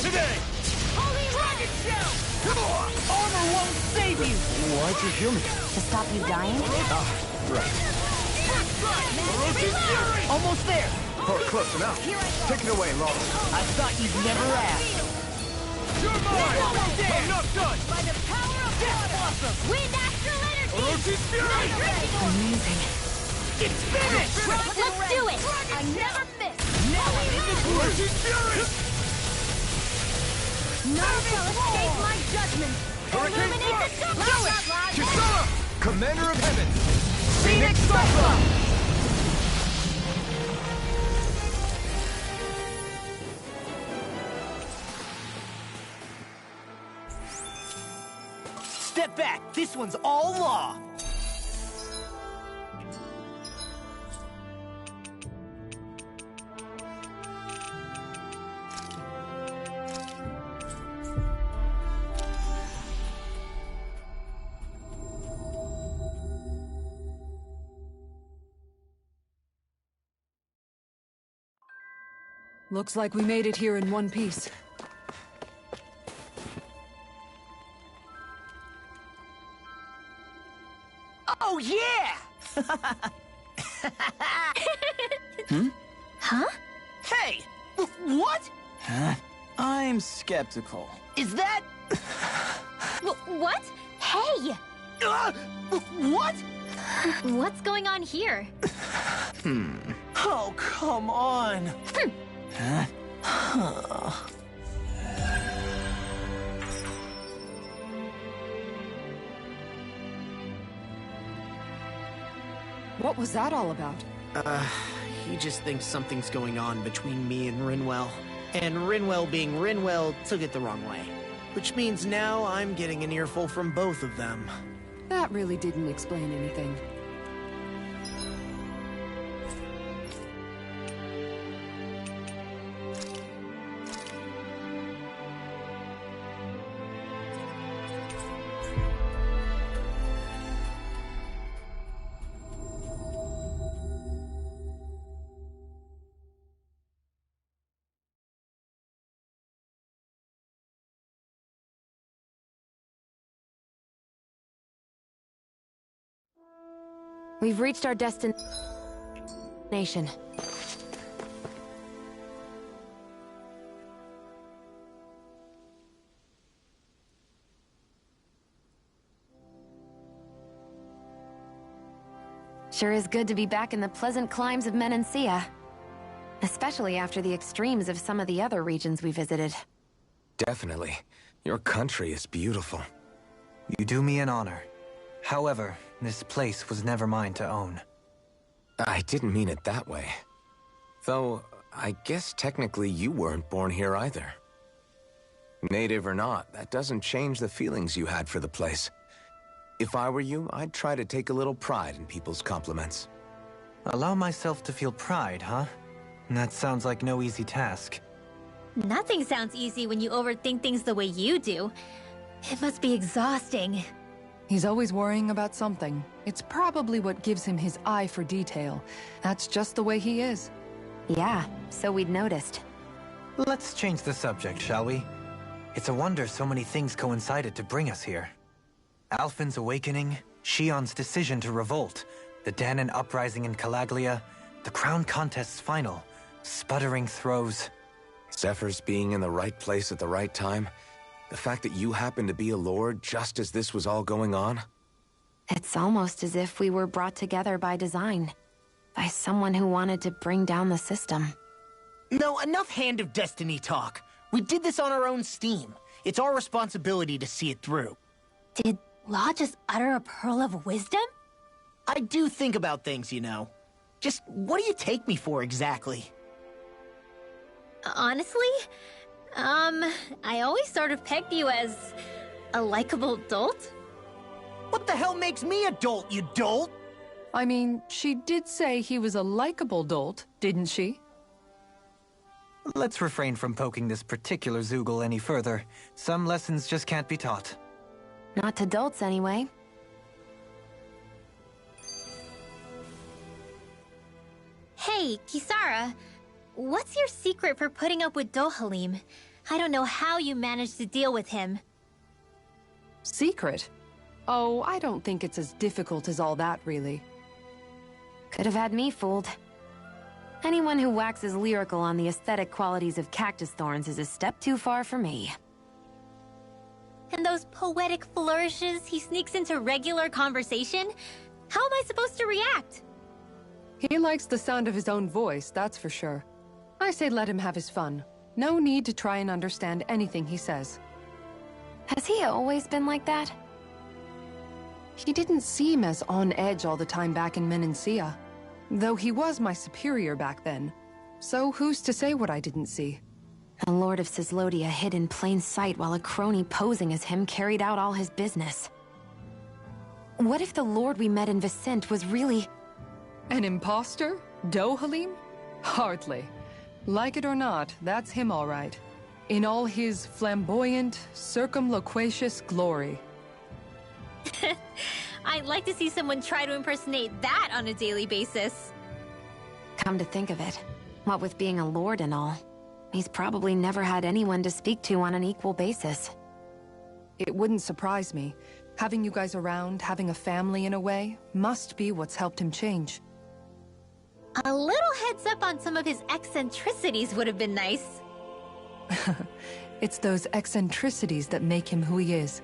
Today! Holy Dragon Shell! Armor won't save you. Why'd you heal me? To stop you dying? Orochi's Fury! Almost there. Oh, close enough. Take it away, Law. I thought you'd never ask. You're mine! I'm not done! By the power of water! Wind Astral Energy! Orochi's Fury! Amazing. It's finished. Let's do it! I never miss! Now I'm in the groove. Orochi's Fury! None shall escape my judgment! Hurricane Illuminate the Thrust! Do it! Kisara! Commander of Heaven. Phoenix Cyclone. Step back. This one's all law. Looks like we made it here in one piece. Oh, yeah! Huh? Hey! What? Huh? I'm skeptical. Is that... What? Hey! What? What's going on here? Oh, come on. What was that all about? He just thinks something's going on between me and Rinwell. And Rinwell being Rinwell took it the wrong way. Which means now I'm getting an earful from both of them. That really didn't explain anything. We've reached our destination. Sure is good to be back in the pleasant climes of Menancia. Especially after the extremes of some of the other regions we visited. Definitely. Your country is beautiful. You do me an honor. However, this place was never mine to own. I didn't mean it that way. Though, I guess technically you weren't born here either. Native or not, that doesn't change the feelings you had for the place. If I were you, I'd try to take a little pride in people's compliments. Allow myself to feel pride, huh? That sounds like no easy task. Nothing sounds easy when you overthink things the way you do. It must be exhausting. He's always worrying about something. It's probably what gives him his eye for detail. That's just the way he is. Yeah, so we'd noticed. Let's change the subject, shall we? It's a wonder so many things coincided to bring us here. Alphen's awakening, Shion's decision to revolt, the Dahnan uprising in Calaglia, the crown contest's final, sputtering throws. Zephyr's being in the right place at the right time. The fact that you happened to be a lord just as this was all going on? It's almost as if we were brought together by design. By someone who wanted to bring down the system. No, enough Hand of Destiny talk. We did this on our own steam. It's our responsibility to see it through. Did Law just utter a pearl of wisdom? I do think about things, you know. Just what do you take me for exactly? Honestly? I always sort of pegged you as a likable dolt. What the hell makes me a dolt, you dolt? I mean, she did say he was a likable dolt, didn't she? Let's refrain from poking this particular Zoogle any further. Some lessons just can't be taught. Not to dolts, anyway. Hey, Kisara. What's your secret for putting up with Dohalim? I don't know how you managed to deal with him. Secret? Oh, I don't think it's as difficult as all that, really. Could have had me fooled. Anyone who waxes lyrical on the aesthetic qualities of cactus thorns is a step too far for me. And those poetic flourishes he sneaks into regular conversation? How am I supposed to react? He likes the sound of his own voice, that's for sure. I say let him have his fun. No need to try and understand anything he says. Has he always been like that? He didn't seem as on edge all the time back in Menancia. Though he was my superior back then. So who's to say what I didn't see? The Lord of Cislodia hid in plain sight while a crony posing as him carried out all his business. What if the lord we met in Vicente was really... An imposter? Dohalim? Hardly. Like it or not, that's him all right. In all his flamboyant, circumloquacious glory. I'd like to see someone try to impersonate that on a daily basis. Come to think of it, what with being a lord and all, he's probably never had anyone to speak to on an equal basis. It wouldn't surprise me. Having you guys around, having a family in a way, must be what's helped him change. A little heads up on some of his eccentricities would have been nice. It's those eccentricities that make him who he is.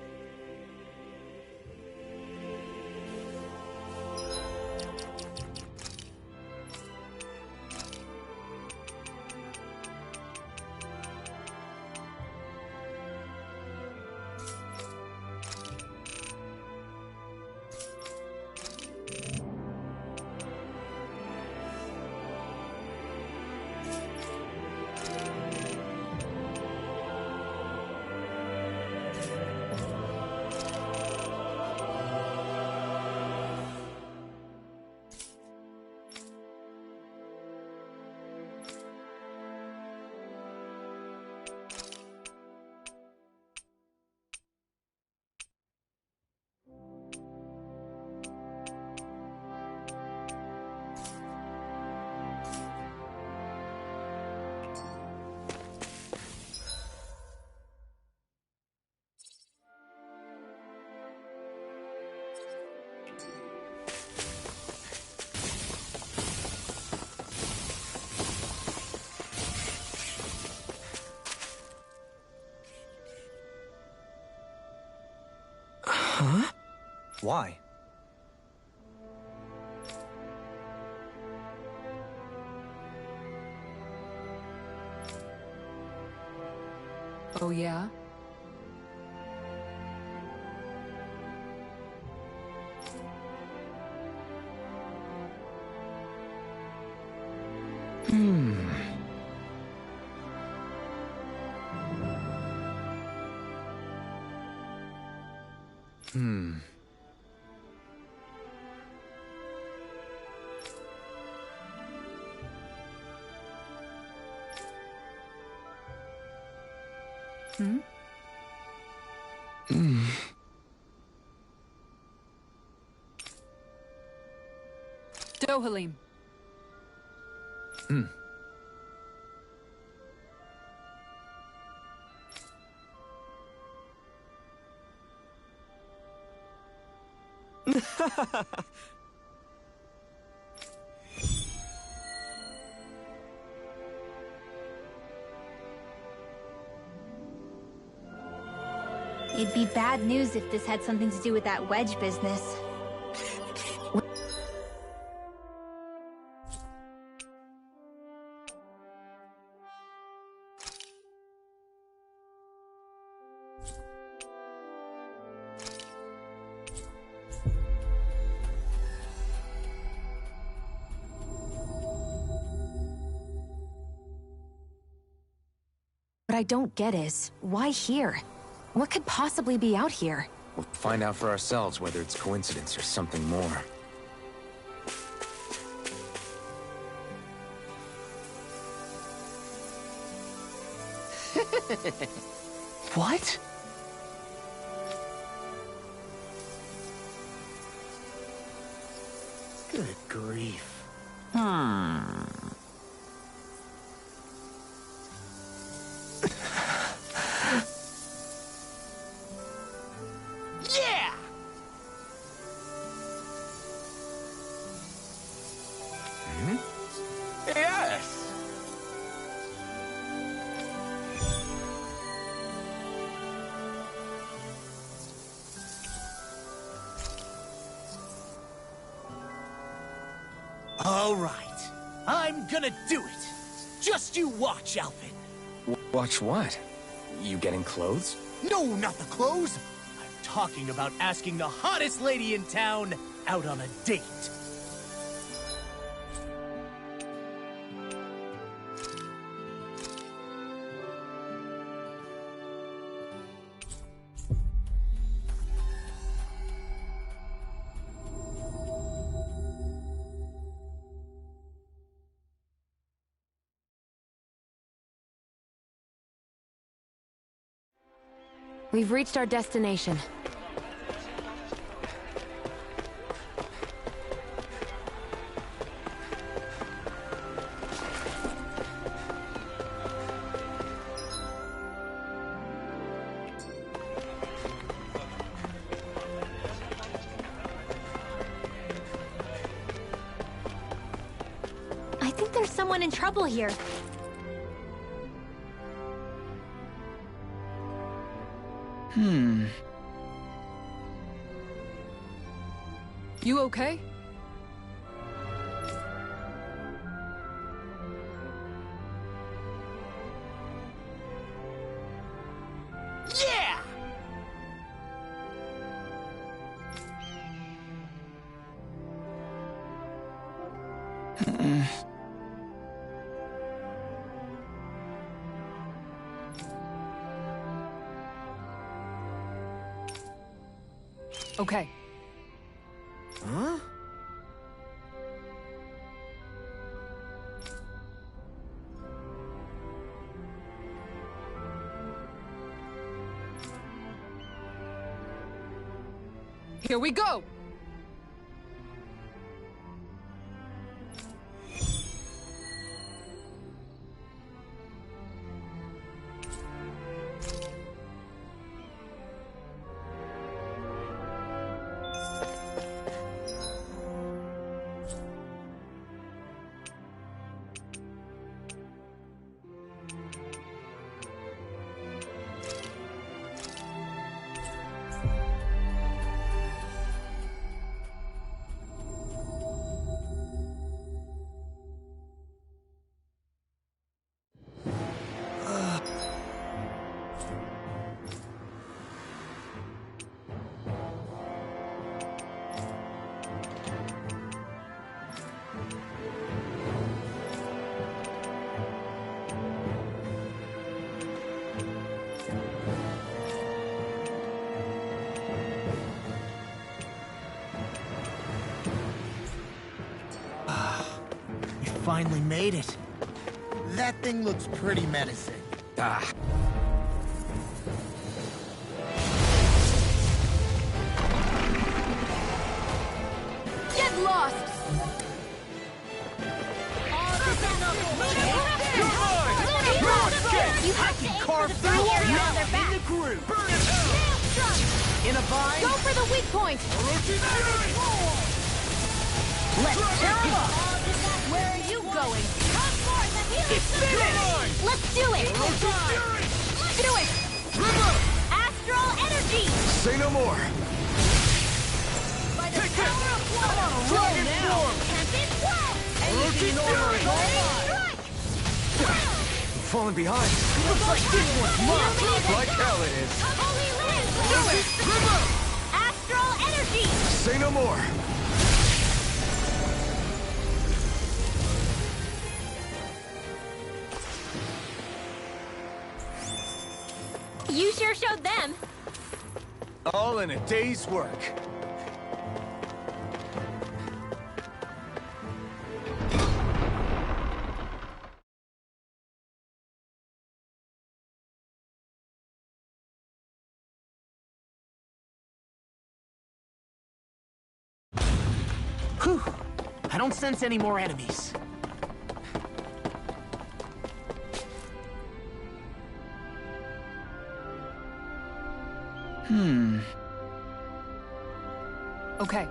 Huh? Why? Oh yeah? Dohalim. It'd be bad news if this had something to do with that wedge business. What I don't get is, why here? What could possibly be out here? We'll find out for ourselves whether it's coincidence or something more. What? Good grief. Yeah! Yes! All right. I'm gonna do it. Just you watch, Alvin. Watch what? You getting clothes? No, not the clothes. I'm talking about asking the hottest lady in town out on a date. We've reached our destination. I think there's someone in trouble here. You okay? Yeah! Okay. Huh? Here we go! Finally made it. That thing looks pretty menacing. Get lost! You have to aim for the front area on their back. In a bind. Go for the weak point! Let's tear him up. Where are you going? Come forth, the healing It's finished. Let's do it! Let's do it! Astral energy! Say no more! By the power of water! Dragon form. Tempest well! Orochi Fury. Strike! Falling behind. Looks like this one's mine. Like hell it is. Holy Land! Do it. Astral energy! Say no more! You sure showed them. All in a day's work. Whew. I don't sense any more enemies. Okay.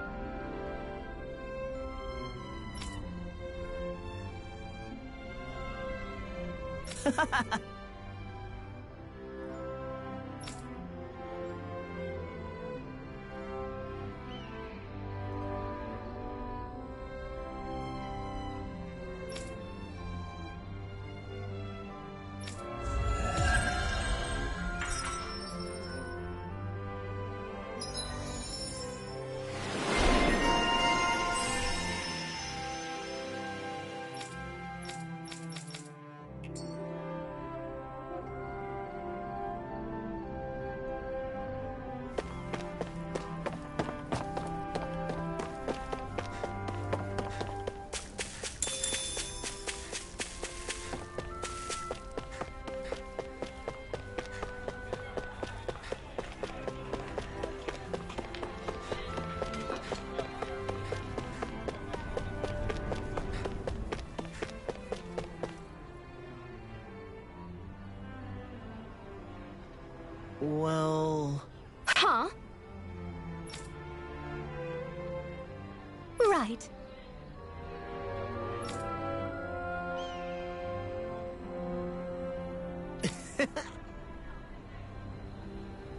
Right.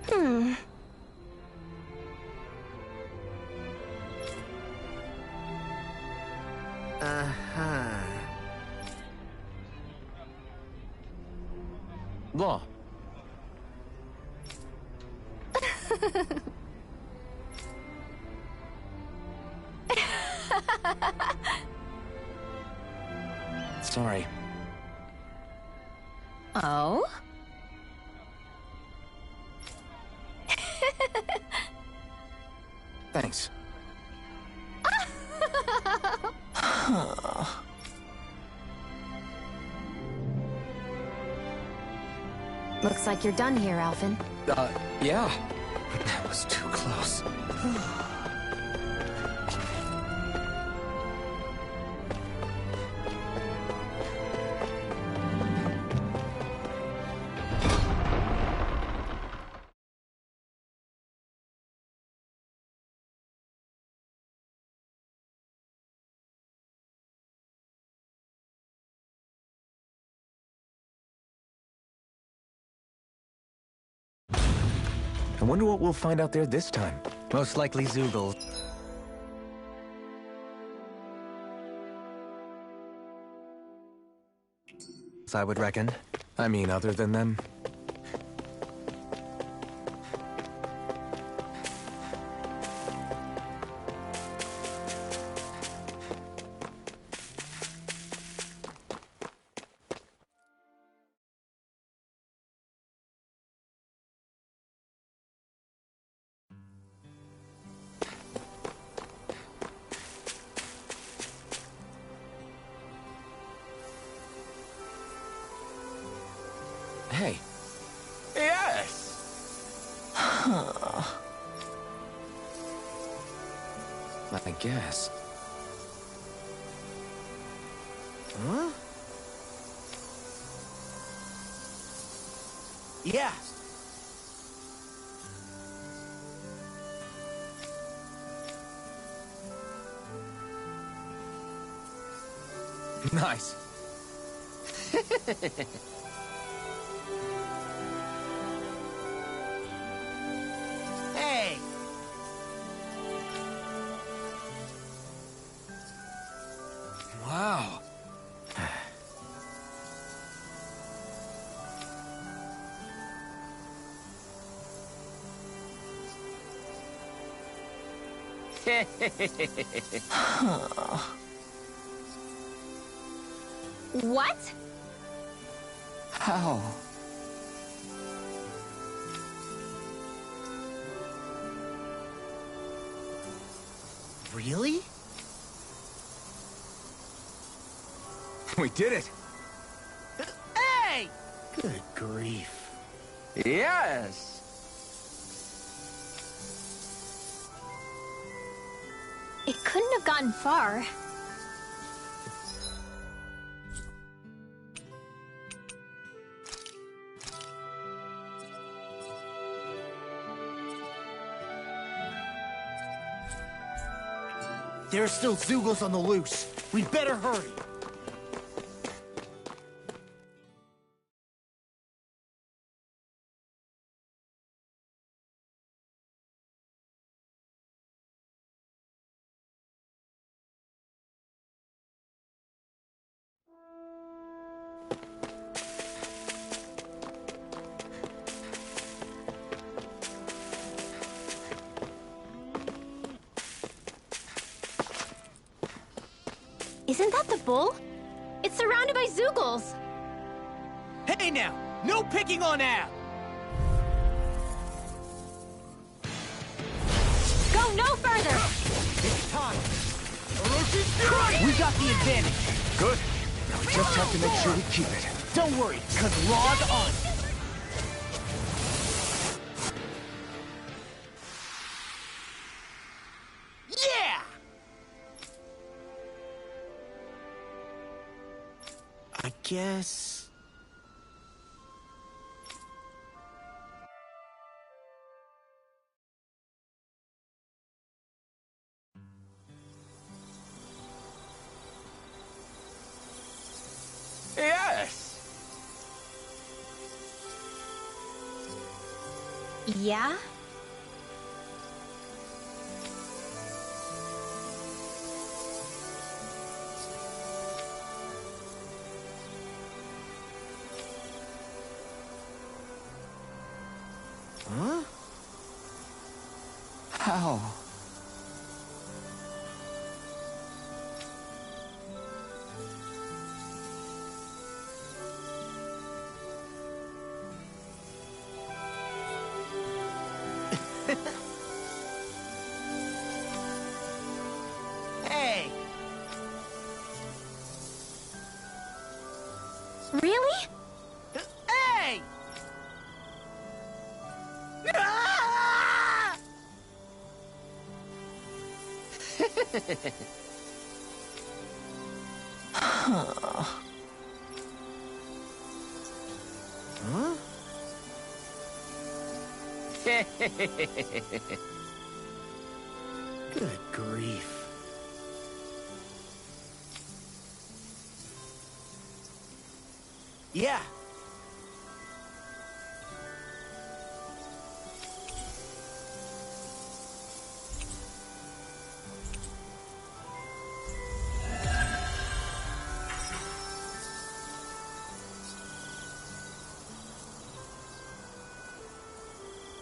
Hmm. Uh-huh. Law. Sorry. Oh? Thanks. Looks like you're done here, Alphen. Yeah. That was too close. I wonder what we'll find out there this time. Most likely Zeugles. I would reckon. I mean, other than them. Hey. Yes! I guess. Huh? Yeah. Nice. Hey! Wow. What? How? Really? We did it! Hey! Good grief. Yes! It couldn't have gotten far. There are still Zeugles on the loose. We'd better hurry. Isn't that the bull? It's surrounded by Zeugles. Hey now! No picking on Ab! Go no further! It's time! We got the advantage! Good. Now we just have to make sure we keep it. Don't worry, cause Rod on. Yeah! I guess... Yeah? Huh? How? Hey! Really? Hey! Ah! Huh? Good grief. Yeah.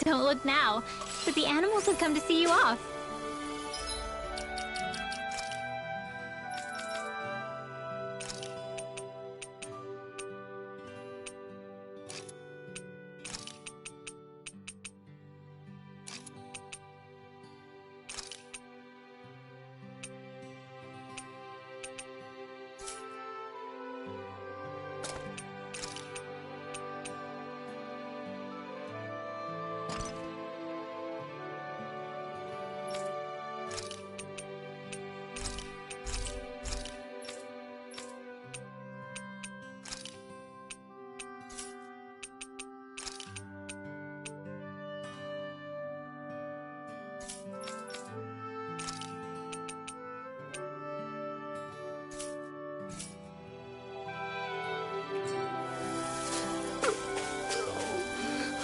Don't look now, but the animals have come to see you off.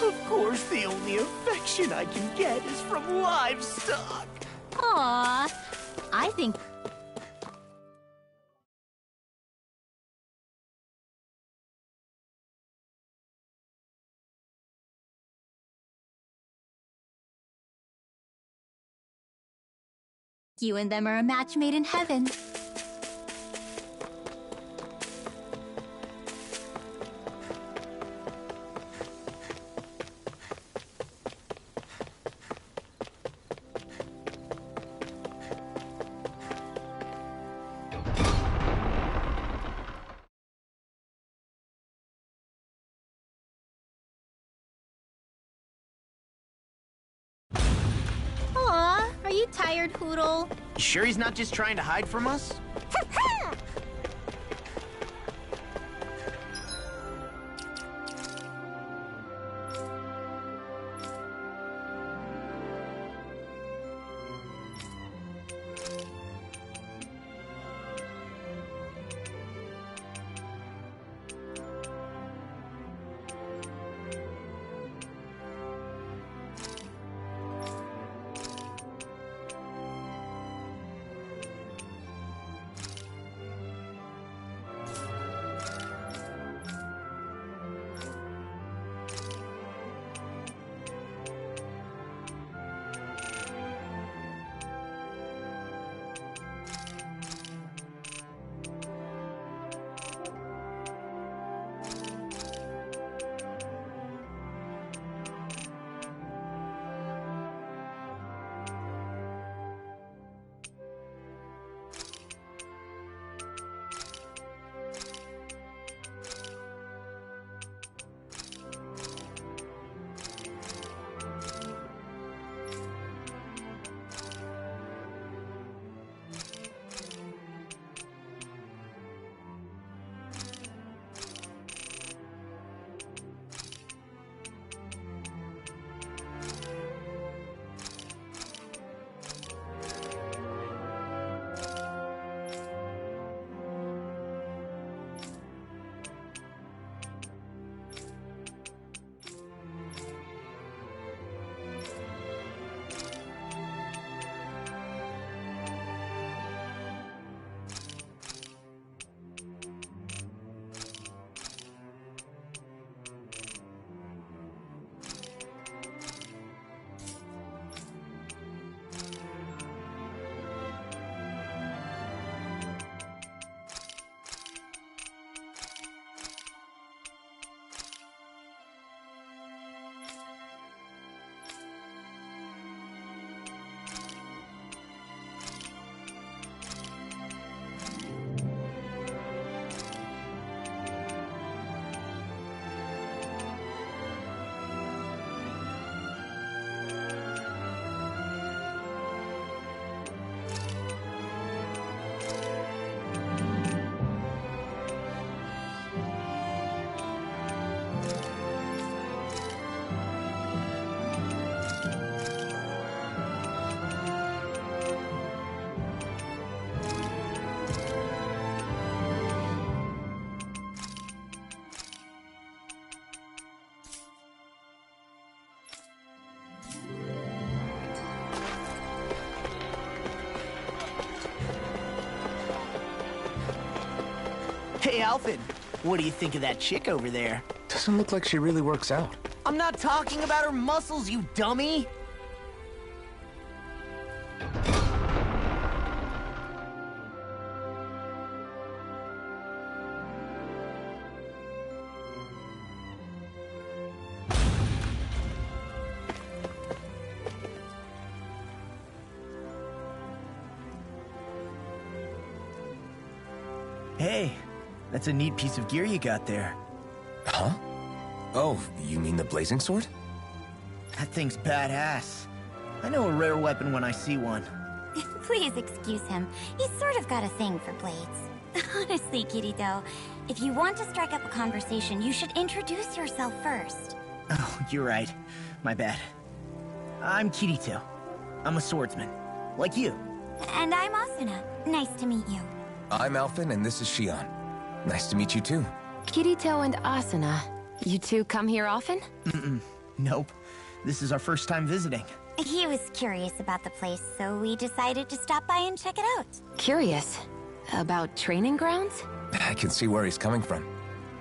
Of course, the only affection I can get is from livestock. Aww. I think you and them are a match made in heaven. Aw, are you tired, Hootle? You sure he's not just trying to hide from us? Hey, Alphen, what do you think of that chick over there? Doesn't look like she really works out. I'm not talking about her muscles, you dummy! Hey, that's a neat piece of gear you got there. Huh? Oh, you mean the blazing sword? That thing's badass. I know a rare weapon when I see one. Please excuse him. He's sort of got a thing for blades. Honestly, Kirito, if you want to strike up a conversation, you should introduce yourself first. Oh, you're right. My bad. I'm Kirito. I'm a swordsman. Like you. And I'm Asuna. Nice to meet you. I'm Alphen, and this is Shion. Nice to meet you too. Kirito and Asuna, you two come here often? Nope. This is our first time visiting. He was curious about the place, so we decided to stop by and check it out. Curious? About training grounds? I can see where he's coming from.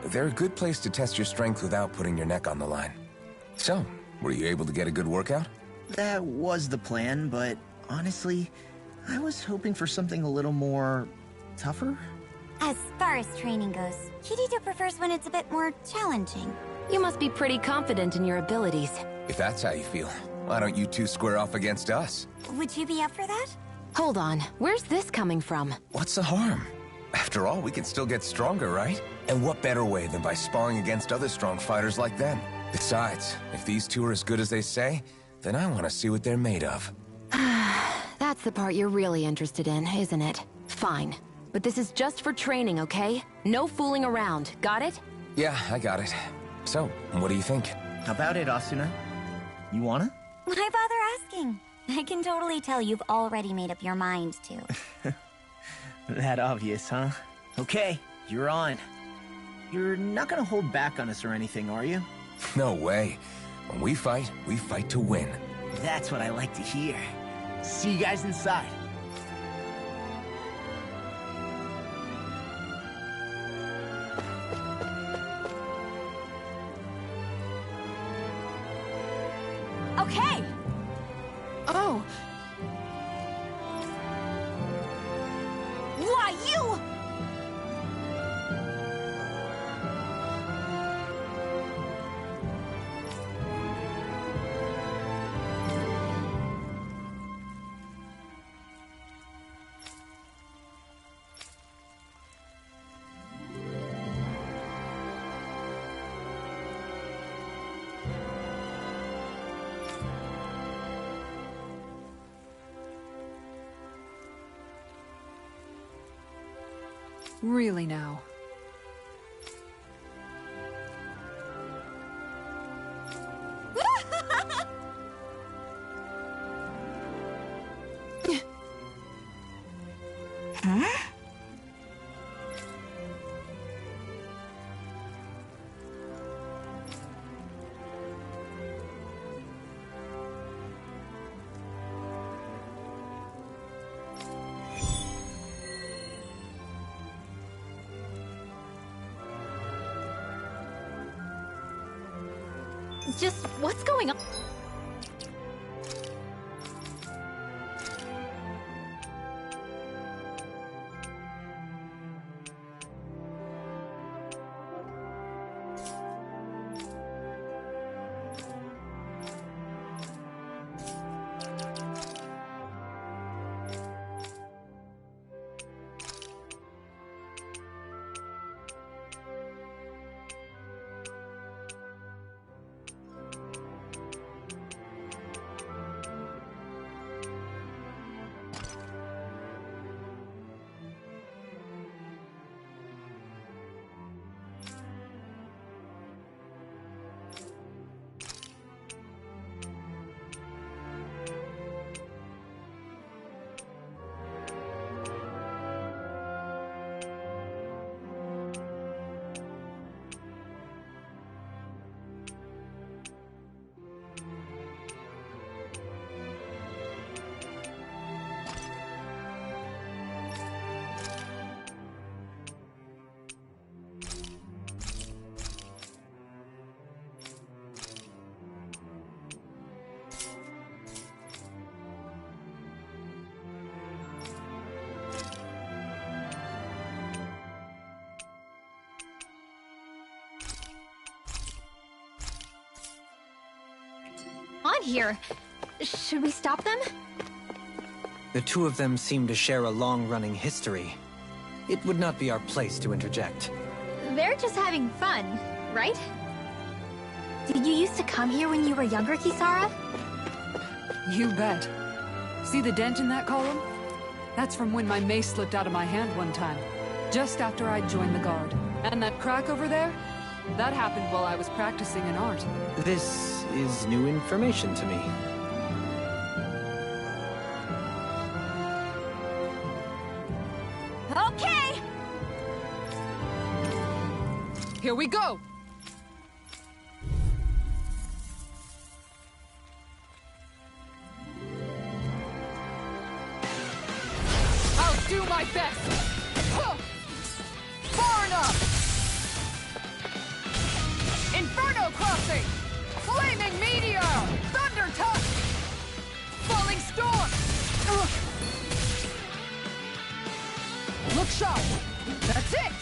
They're a good place to test your strength without putting your neck on the line. So, were you able to get a good workout? That was the plan, but honestly, I was hoping for something a little more... tougher? As far as training goes, Kirito prefers when it's a bit more challenging. You must be pretty confident in your abilities. If that's how you feel, why don't you two square off against us? Would you be up for that? Hold on, where's this coming from? What's the harm? After all, we can still get stronger, right? And what better way than by sparring against other strong fighters like them? Besides, if these two are as good as they say, then I want to see what they're made of. That's the part you're really interested in, isn't it? Fine. But this is just for training, okay? No fooling around, got it? Yeah, I got it. So, what do you think? How about it, Asuna? You wanna? Why bother asking? I can totally tell you've already made up your mind to. That obvious, huh? Okay, you're on. You're not gonna hold back on us or anything, are you? No way. When we fight to win. That's what I like to hear. See you guys inside. Okay! Oh! Why, you... Really now. Huh? Just what's going on? on here? Should we stop them? The two of them seem to share a long-running history. It would not be our place to interject. They're just having fun, right? Did you used to come here when you were younger, Kisara? You bet. See the dent in that column? That's from when my mace slipped out of my hand one time, just after I joined the Guard. And that crack over there? That happened while I was practicing an art. This is new information to me. Okay! Here we go! I'll do my best! Huh. Far enough! Inferno Crossing! Flaming Meteor! Thunder Touch! Falling Storm! Look sharp! That's it!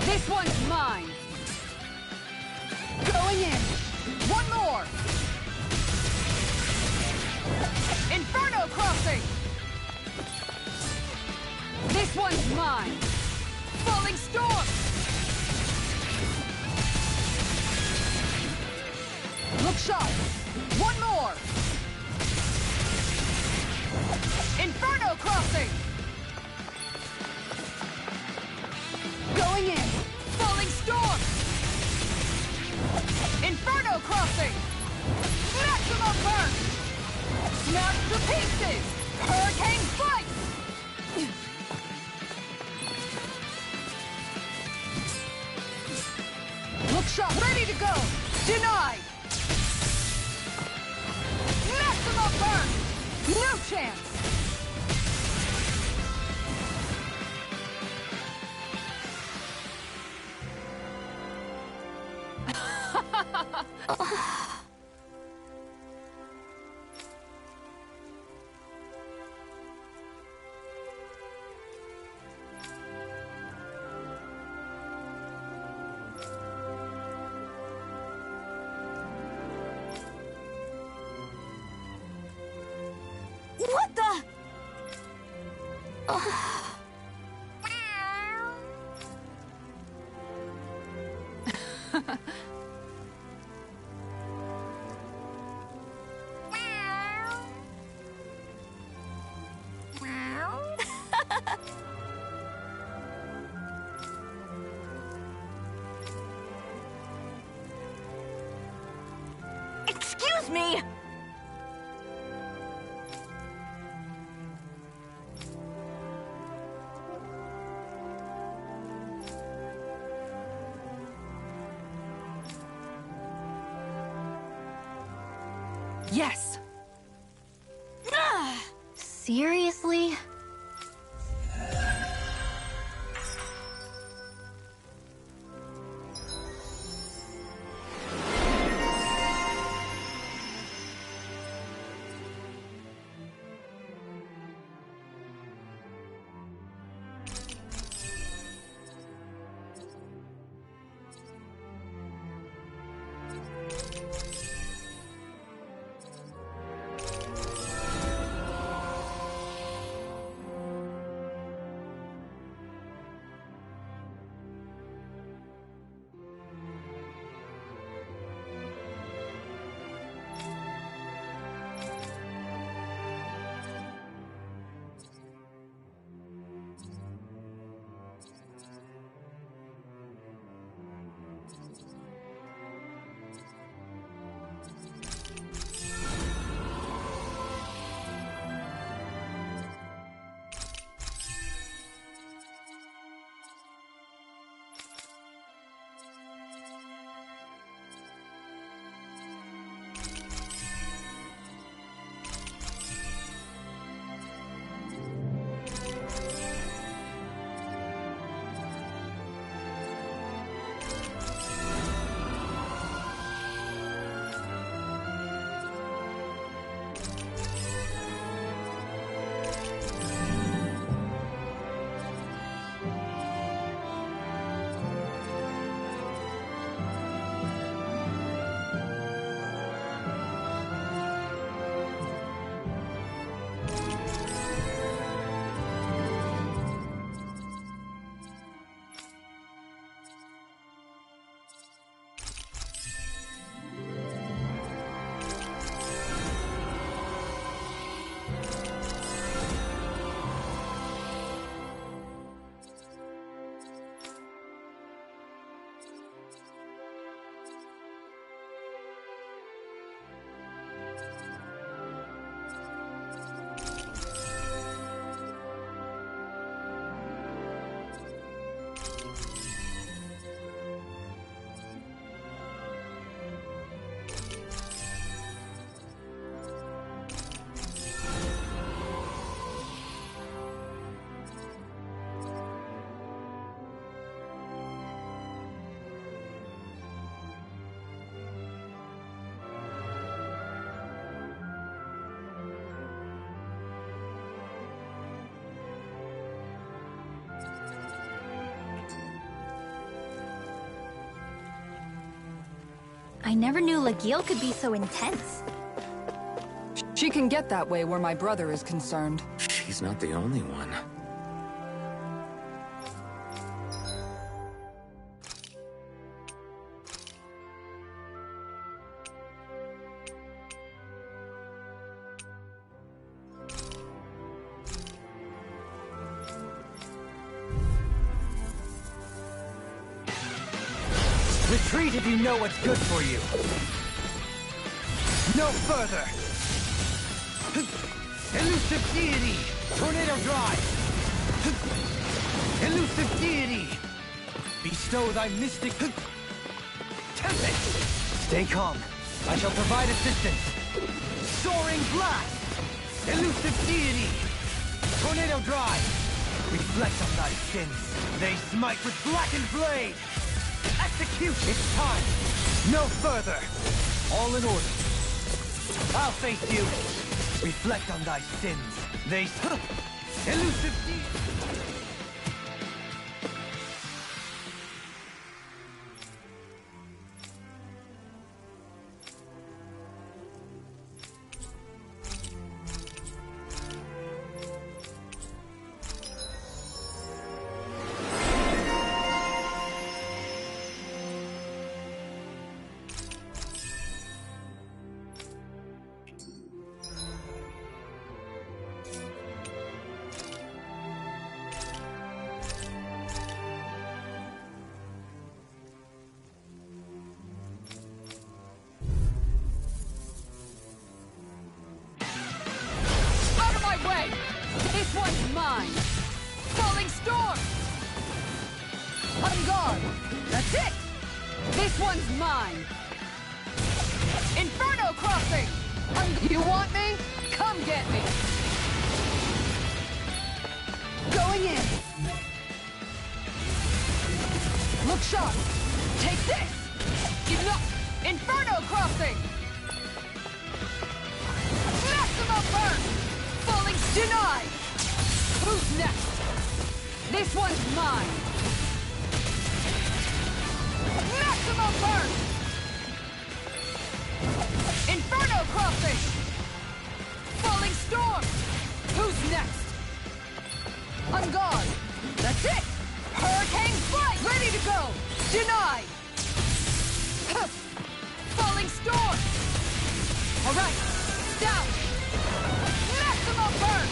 This one's mine! Going in! One more! Inferno Crossing! This one's mine! Falling Storm! Look sharp! One more! Inferno Crossing! Going in! Falling Storm! Inferno Crossing! Maximum Burn! Smash to pieces! Hurricane Slice! Look sharp! Ready to go! Denied! Maximum Burn! No chance! What the? Excuse me! Yes! Seriously? I never knew Lagiel could be so intense. She can get that way where my brother is concerned. She's not the only one. Retreat if you know what's good for you. No further! Elusive deity! Tornado drive! Elusive deity! Bestow thy mystic... Tempest! Stay calm. I shall provide assistance. Soaring blast! Elusive deity! Tornado drive! Reflect on thy sins. They smite with blackened blade! Execute! It's time! No further! All in order. I'll face you! Reflect on thy sins. They... Elusive This one's mine! Falling storm! On guard! That's it! This one's mine! Inferno crossing! You want me? Come get me! Going in! Look sharp! Take this! Give not! Inferno crossing! Maximum burn! Falling denied! Who's next? This one's mine! Maximum burn! Inferno crossing! Falling storm! Who's next? On guard! That's it! Hurricane flight! Ready to go! Denied! Falling storm! Alright! Down! Maximum burn!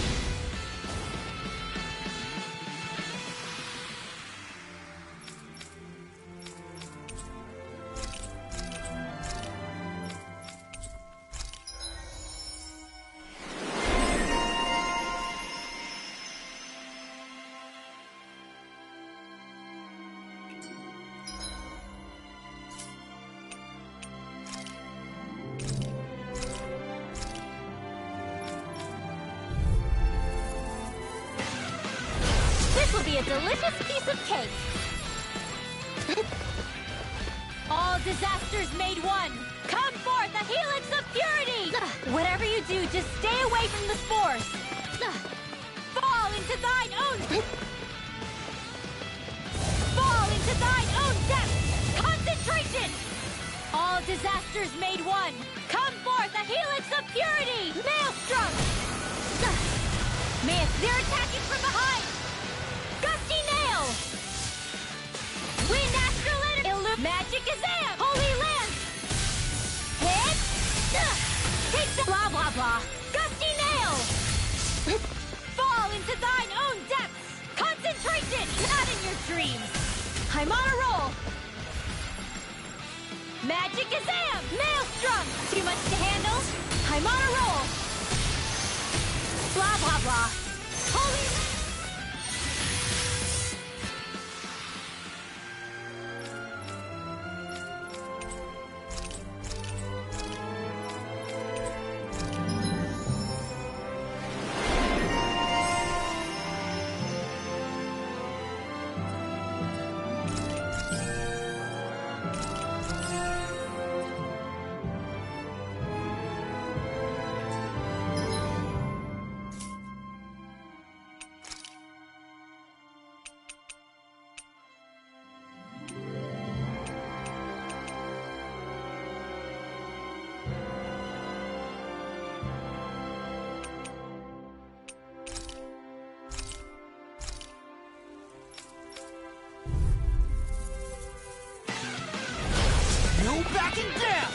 This will be a delicious piece of cake. All disasters made one. Come forth, a helix of purity! Whatever you do, just stay away from the spores. Fall into thine own... Fall into thine own depth! Concentration! All disasters made one. Come forth, a helix of purity! Maelstrom! They're attacking from behind! Gusty Nail! Wind Astral Energy! Magic Azam! Holy Lance! Hit! Take the blah blah blah! Gusty Nail! Fall into thine own depths! Concentration! Not in your dreams! I'm on a roll! Magic Azam! Maelstrom! Too much to handle? I'm on a roll! Blah blah blah! Holy... Backing down!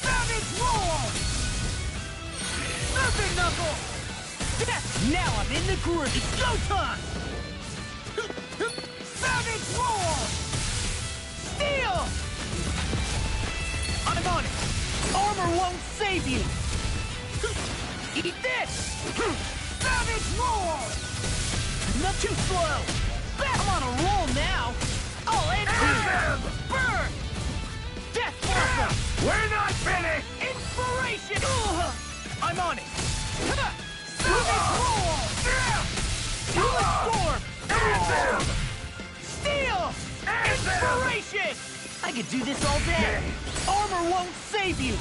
Savage roar! Serpent knuckle! Now I'm in the groove! It's go time! Savage roar! Steel! I'm on it! Armor won't save you! Eat this! Savage roar! Not too slow! I'm on a roll now! I'll end him! Burn! Death blossom! We're not finished! Inspiration! I'm on it! Savage roar! Human storm! Steel! Inspiration! I could do this all day! Armor won't save you!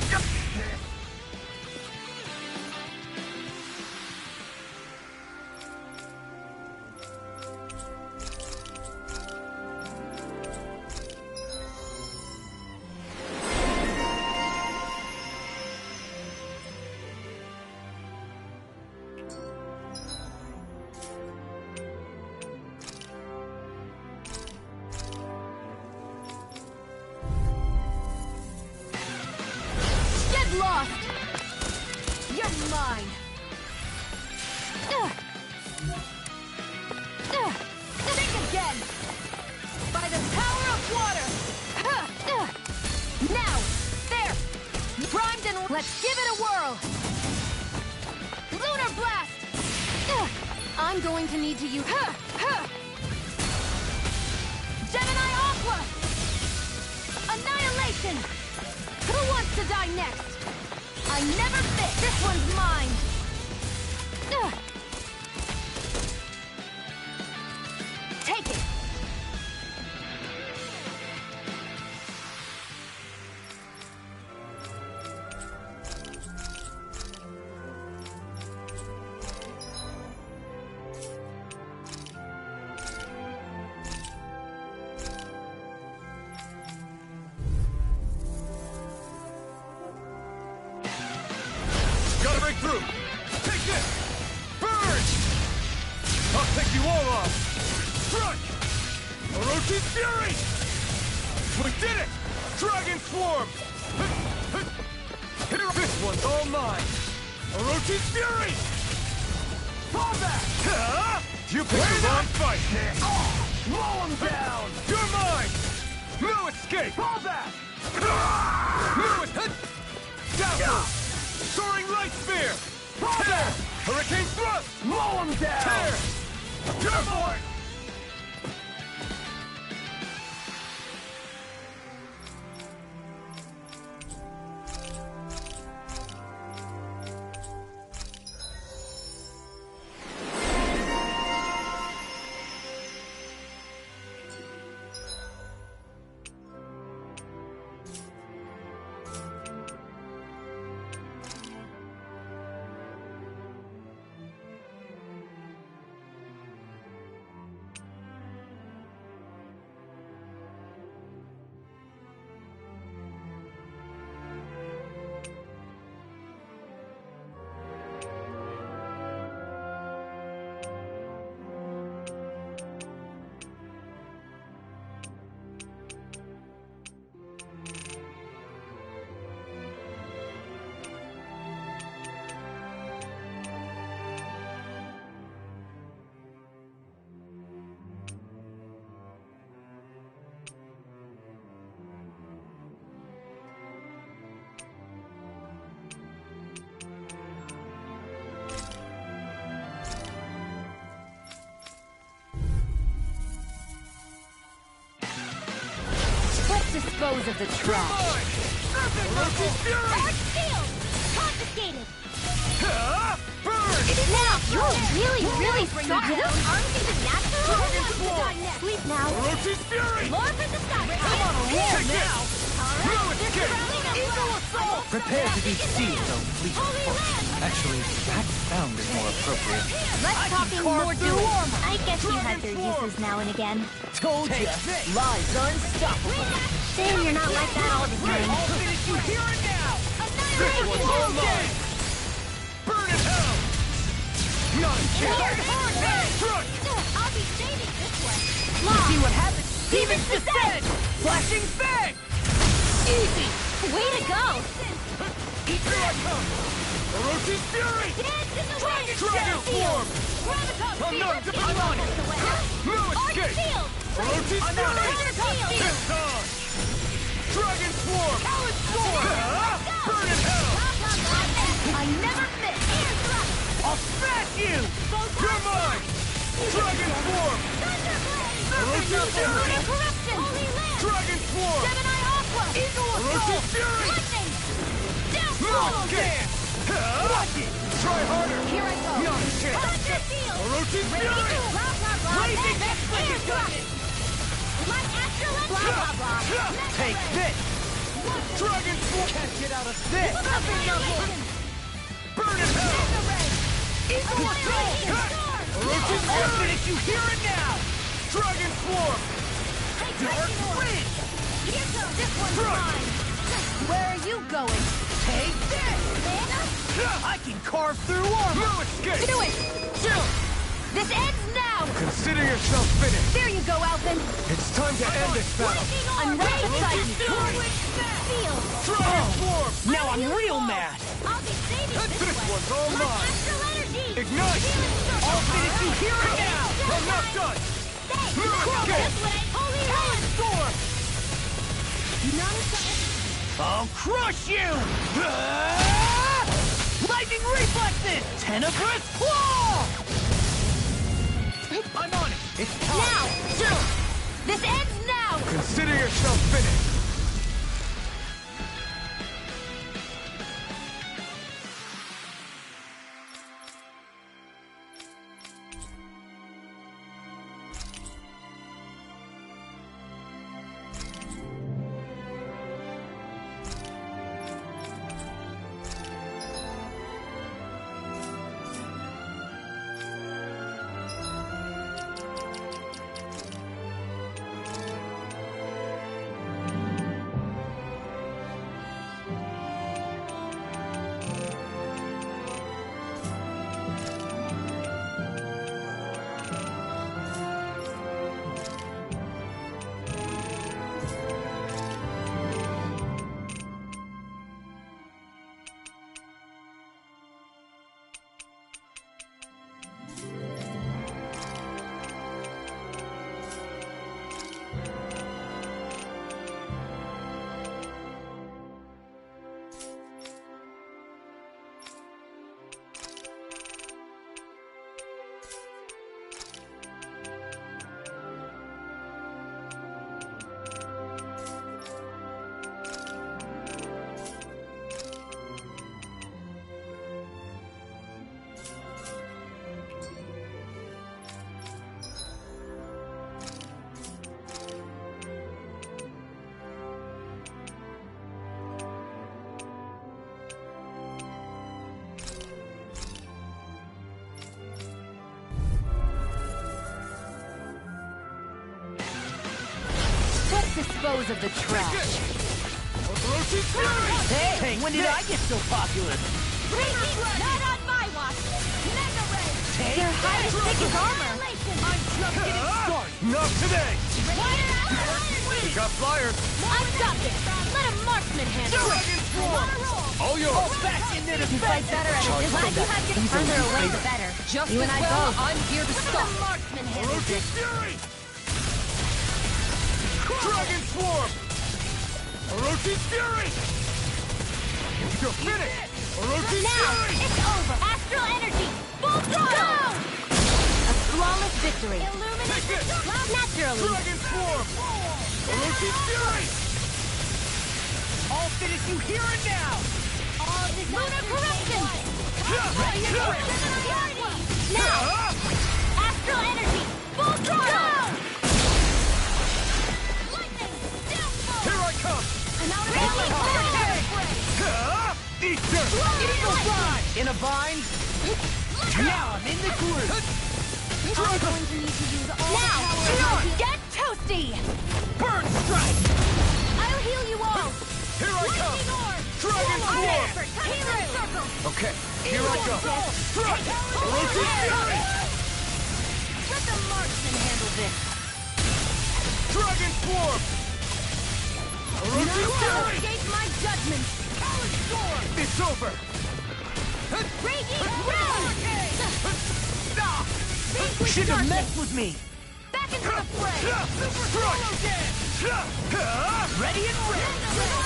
Lost! You're mine! Think again! By the power of water! Now! There! Primed and let's give it a whirl! Lunar blast! I'm going to need to use... Gemini Aqua! Annihilation! Who wants to die next? I never fit! This one's mine! Take it! Gotta break through! Take this! Burn! I'll take you all off! Strike! Orochi's Fury! We did it! Dragon Swarm! Here, this one's all mine! Orochi's Fury! Fall back! You picked the wrong fight! Blow him down! You're mine! No escape! Fall back! No escape! Down! Soaring Light Spear! Tear! Hurricane Thrust! Blow him down! Tear! Turboard! Dispose of the trash. Orochi's Fury! Arch Shield! Confiscated! Burn! Now, you're really strong. Those arms even natural? Sleep now. Orochi's Fury! Lord for the sky! I'm on a roll now! No escape! Eagle Assault! Prepare to be sealed, oh fleet of foot. Actually, that sound is more appropriate. Let's talk in more doing. I guess you had their uses now and again. Told ya! Lies are unstoppable! Shame you're not like that all the time. I'll finish you here and now! This one's all mine! Burn in hell! Not a chance! I'll be saving this one. See what happens? Demon's Descent! Flashing Fang! Easy! Way to go! Here I come! Orochi's Fury! Dance in the wind! Dragon Form! Graviton I'm not Fever! done on it! No Arc escape! Shield! Orochi's I'm Fury! Graviton Shield! It's on! Dragon Swarm! Talon Storm! Burn in hell! I never miss! Eardrop! I'll smash you! You're mine! Dragon Swarm! Orochi's Fury! Corruption! Holy Land! Dragon Swarm! Gemini Aqua! Eagle Orochi's Fury! Lightning! No Downfall! escape! Watch it! Try harder! Here I go! No chance! Thunder Field! Orochi's Fury! Blazing Earthquake! My astral blah blah blah! Take this! Dragon Swarm! Can't get out of this! Burn in hell! Eagle Orochi's Fury! I'll finish you here and now! Dragon Swarm! Dark Wind! This one's mine! Where are you going? Take this! I can carve through armor! No escape! Do it! Chill! This ends now! Consider yourself finished! There you go, Alphen! It's time to end this battle! I'm ready to fight you! Feel! Dragon Swarm! Now I'm real mad! I'll be saving This one's all mine! astral energy! Ignite! I'll finish you here and now! I'm not done! No escape! Holy Land! Storm! I'll crush you! Lightning reflexes! Tenebrous claw! I'm on it! It's time! Now! Chill! This ends now! Consider yourself finished! Dispose of the trash. Hey, when did I get so popular? Not on my watch! Mega Ray! Their hide as thick as armor! I'm just getting started! Not today! You got flyers! I've got this! Let a marksman handle it! Dragon Swarm! All yours! Back in there to You fight better at a distance. The further away, the better. Just You as and I well, both. I'm here to stop. Let a marksman handle Orochi's this! Fury! Dragon Swarm! Orochi's Fury! You're finished! Orochi's Now! Fury! It's over! Astral energy! Full throttle! A flawless victory. Take this! Naturally. Dragon Swarm! Orochi's Fury! I'll finish you here and now! Lunar corruption! Now! Astral energy! Full throttle! Here I come! Eat dirt! Eagle Fly! In a bind? Now I'm in the groove! Now! Get toasty! Burn Strike! I'll heal you all! Here I come! Dragon Swarm! Okay, here I go! Strike! Orochi's Fury! Let the marksman handle this! Dragon Swarm! Escape my judgment! It's over! Raging Round! You shouldn't have messed with me! Back into the fray! Ready and ready!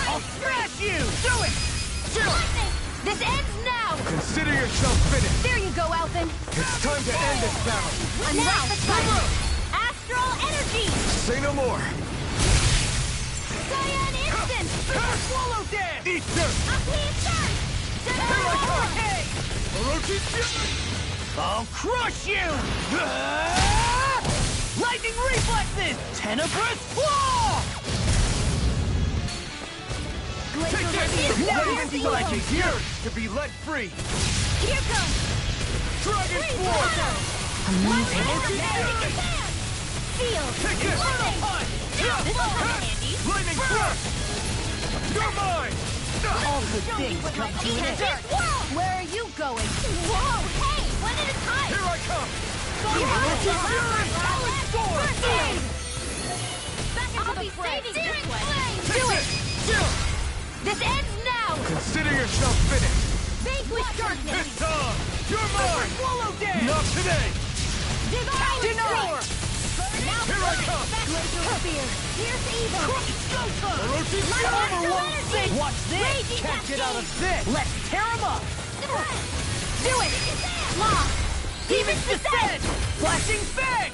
I'll smash you! Do it! This ends now! Consider yourself finished! There you go, Alphen! It's time to end this battle! I'm right beside you! Astral Energy! Say no more! Cyan Instant! Swallow Dance! Eat dirt! Unclean Surge! Here I come! Orochi Fury! I'll crush you! Lightning reflexes! Tenebrous Claw! Flaming Strike is yours to be let free! Here comes! Dragon Swarm! Steel! Take it! Lightning Thrust! You're mine! All good things come to an end. Where are you going? Whoa! Hey! One at a time! Here I come! Orochi Fury! Back into the fray! Searing Flame! Do it! This ends now! Consider yourself finished! Vanquish darkness! It's time! You're mine! Swallow Dance! Not today! Divine Roar! Now Here I come! Glacial Spear! Here's evil! Orochi Astral Fury! Energy! Watch this! Raging Can't get out of Cascade! this! Let's tear him up! Do it! Lock! Demon's Descent! Flashing Fang!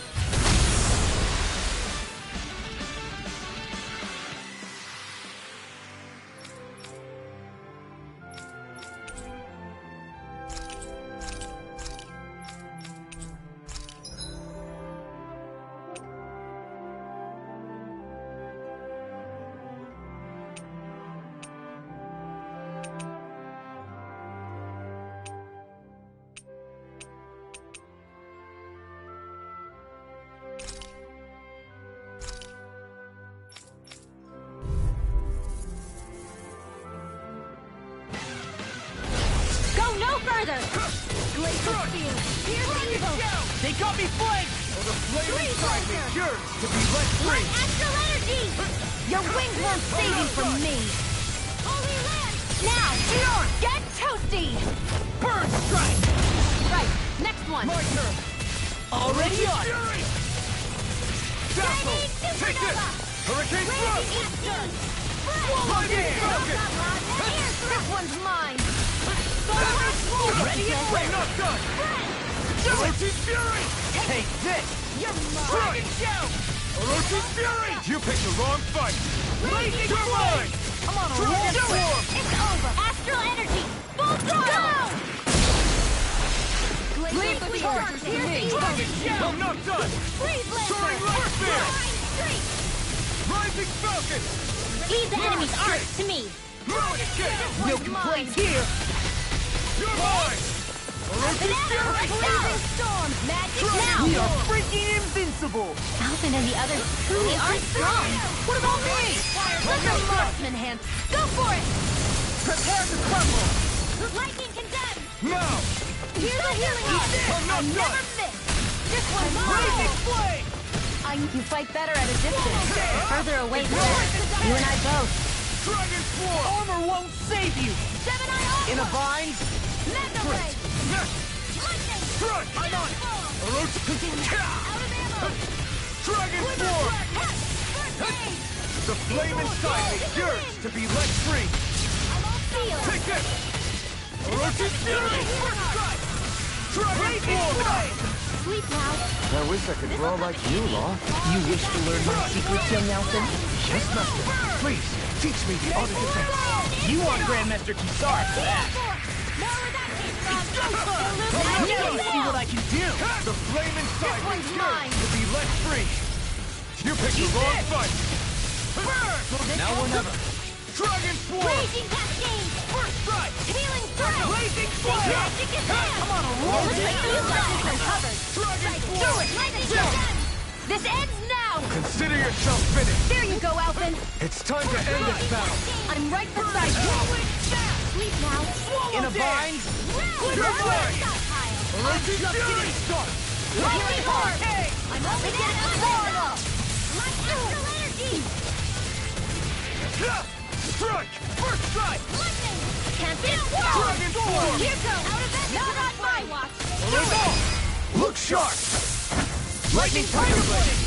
Further! Glacial Spear! Here's evil! They got me flanked! The flame inside me yearns to be let free! Astral Energy! Your wings won't save you from me! Holy Land! Now! Get toasty! Burn Strike! Right, next one! My turn! Already on! Fury! Dazzle! Take this! Hurricane Thrust! Lightning Falcon! This one's mine! Ready and ready! Not done! Orochi Fury! Take this! You're Strike! Orochi Fury! You picked the wrong fight! Blazing You're mine! I'm on a Dragon roll! Swarm! It's over! Astral Energy! Full throttle! Leave the charges to me! I'm not done! Freeze Soaring Light Spear! Rising Falcon! Leave the enemy's art to me! Rocket Kick! No complaints here! You're mine! Orochi Fury! Blazing Storm! Magic now! We are freaking invincible! Alphen and the others truly are strong! What about me? Let the marksman hand! Go for it! Prepare to crumble! Lightning condemned! Now! Here's a healing art! I'm not Never done! miss! This one's Blazing mine! Flame! You fight better at a distance. Further away, the better. You and I both. Dragon Swarm! Armor won't save you! Gemini Alpha! In a bind? Mega Ray! Lightning! Strike! I'm on it! Orochi! Out of ammo! Dragon Swarm! First aid! The flame inside me yearns to be let free! I'm all sealed! Take this! Orochi Fury! First strike! Dragon Swarm! Sleep now. I wish I could roll like you, Law. You wish to learn my secrets, young Alphen? Yes, Master. Please, teach me the art of defense. You want Grandmaster Kisar for that! More where that came from! Let me see what I can do! The flame inside me one's mine. yearns to be let free! You picked the wrong fight! Burn! Now or never! Dragon Swarm! Raging Cascade! First strike! Healing Strike! Blazing Flame! Magic is there! I'm on a roll! Looks like you got this one covered. Dragon Do Swarm! it! Lightning condemned! This ends now! Consider yourself finished! There you go, Alphen! It's time to end this battle! I'm right beside you! Sleep now! In a bind? You're mine! Orochi Fury! Lightning Horn! I'm only getting started! Astral energy! Strike! First strike! Lightning! Can't get it! Dragon Form! Here goes! Out of it! Not on my watch! Look sharp! Lightning Tiger Blade!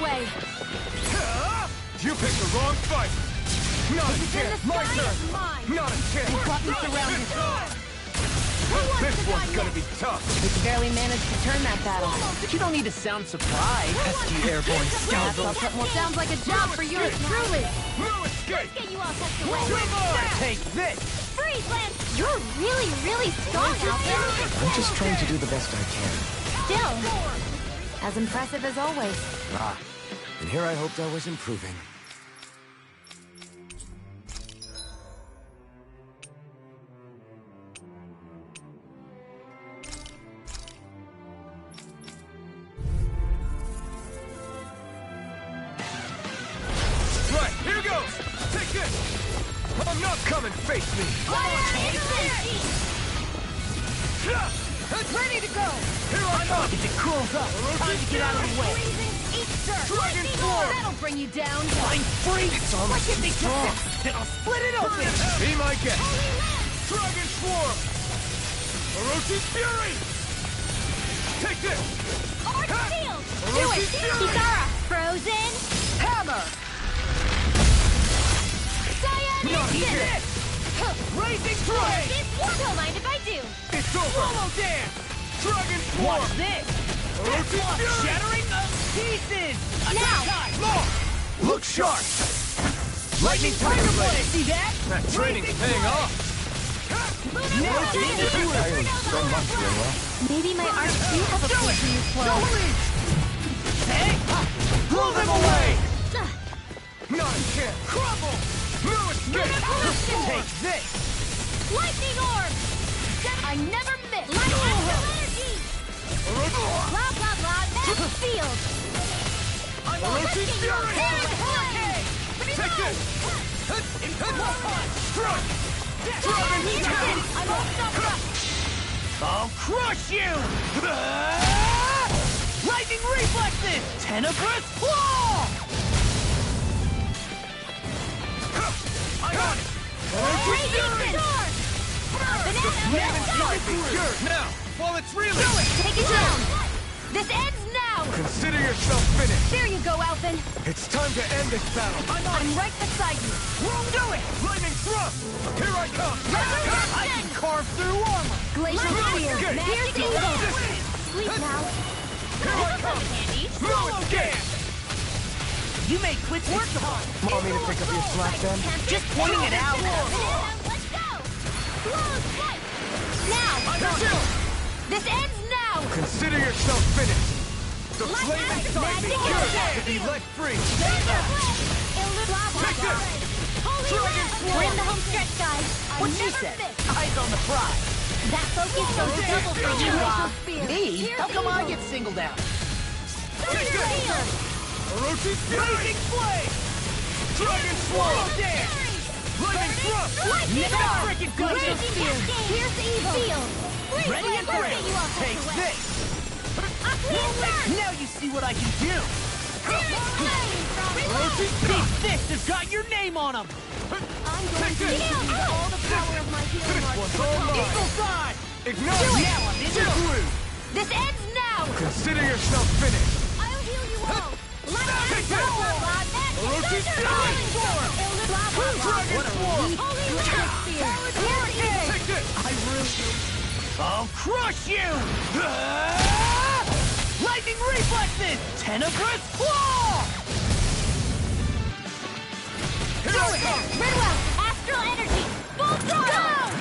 Way. You picked the wrong fight! Not a chance! My turn! Not a chance! You got me surrounded. This one's gonna be tough! We barely managed to turn that battle. You don't need to sound surprised. Pesky airborne scoundrel. Sounds like a job for yours truly. No escape! Get you all tucked away. Take this! Freeze, Lance! You're really, really strong out there. I'm just trying to do the best I can. Still, As impressive as always. Ah, and here I hoped I was improving. Right, here goes! Take this! I'm not coming, face me! ready to go! Here I come! If it cools up, time to get out of the way. Dragon Form! That'll bring you down! I'm free! It's almost Like if they strong. just then I'll split it open! Be my guest! Dragon Swarm! Oroshi's Fury! Take this! Arch Shield! Oroshi's Fury! Kisara! Frozen! Hammer! Cyan Not Instant! yet! Raising Flame! Don't mind if I do! It's over! Solo dance! Dragon Swarm! What's this? Oroshi's Fury! Shattering the pieces! Now! Look sharp! Lightning Tiger Blade! See that? That training's paying off! So much, Rinwell. Maybe my arts do have a place to use for us. Hey! Blow them away! Not a chance! Crumble! No escape! Take this! Lightning Orb! I never miss! Astral Energy! Blah, blah, blah, that's field! Oroshi's Fury! Take this! Strike! Dragon Fury! I'm all stopped up! I'll crush you! Lightning reflexes! Tenebrous claw! I got it! Oroshi's Fury! Now, while it's reeling! Take it down! This ends now! Consider yourself finished! There you go, Alphen! It's time to end this battle! I'm right beside you! Do it! Lightning thrust! Here I come! I can carve through armor! Glacial Spear! Okay. Here's Evo! Sleep now! Here I come! No escape! You made quick work of it! Want me to pick up your slack then? Just pointing it out! Let's go! Close fight! Now! This ends now! Consider yourself finished! The flame inside me yearns to be let free! Take this! Dragon We're in the home stretch, guys! What she said? Eyes on the prize! That focus goes double for you, Rob! Me? How come I get singled out? Oroshi's Fury! Flame! Dragon Swallow Dance! Lightning Thrust! Never freaking good to fear! Here's Evo! Ready and ready! Take this! Now you see what I can do! Oroshi's Big Fist has got your name on him! I'm going to use all the power of my healing arts. one's all mine! Equal side! Ignite! Now I'm in the groove! This ends now! Consider yourself finished! I'll heal you all! Take this! Oroshi's Fury! Dragon Swarm! Take this! I'll crush you! Lightning reflexes! Tenebrous claw! Here I come! Ridwell, Astral Energy! Full throttle!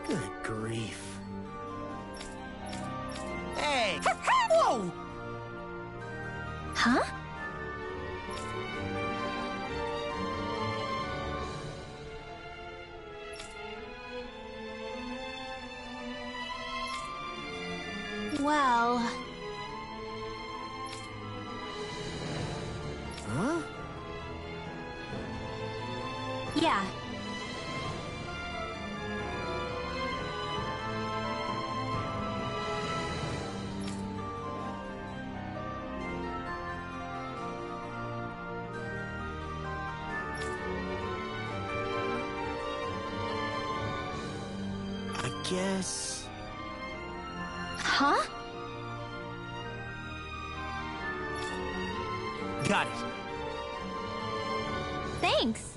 Good grief. Hey! Whoa! Huh? Well... Huh? Yeah. I guess... Huh? Got it. Thanks.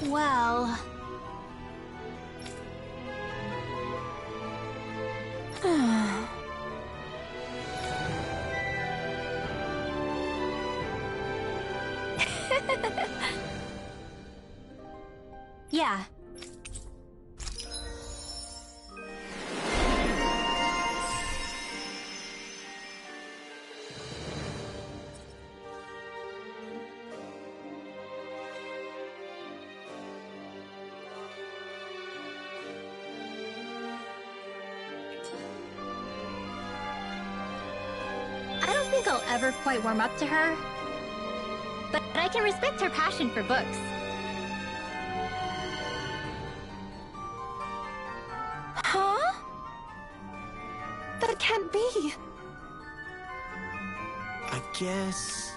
Well... yeah. I don't think I'll ever quite warm up to her, but I can respect her passion for books. Huh? That can't be. I guess...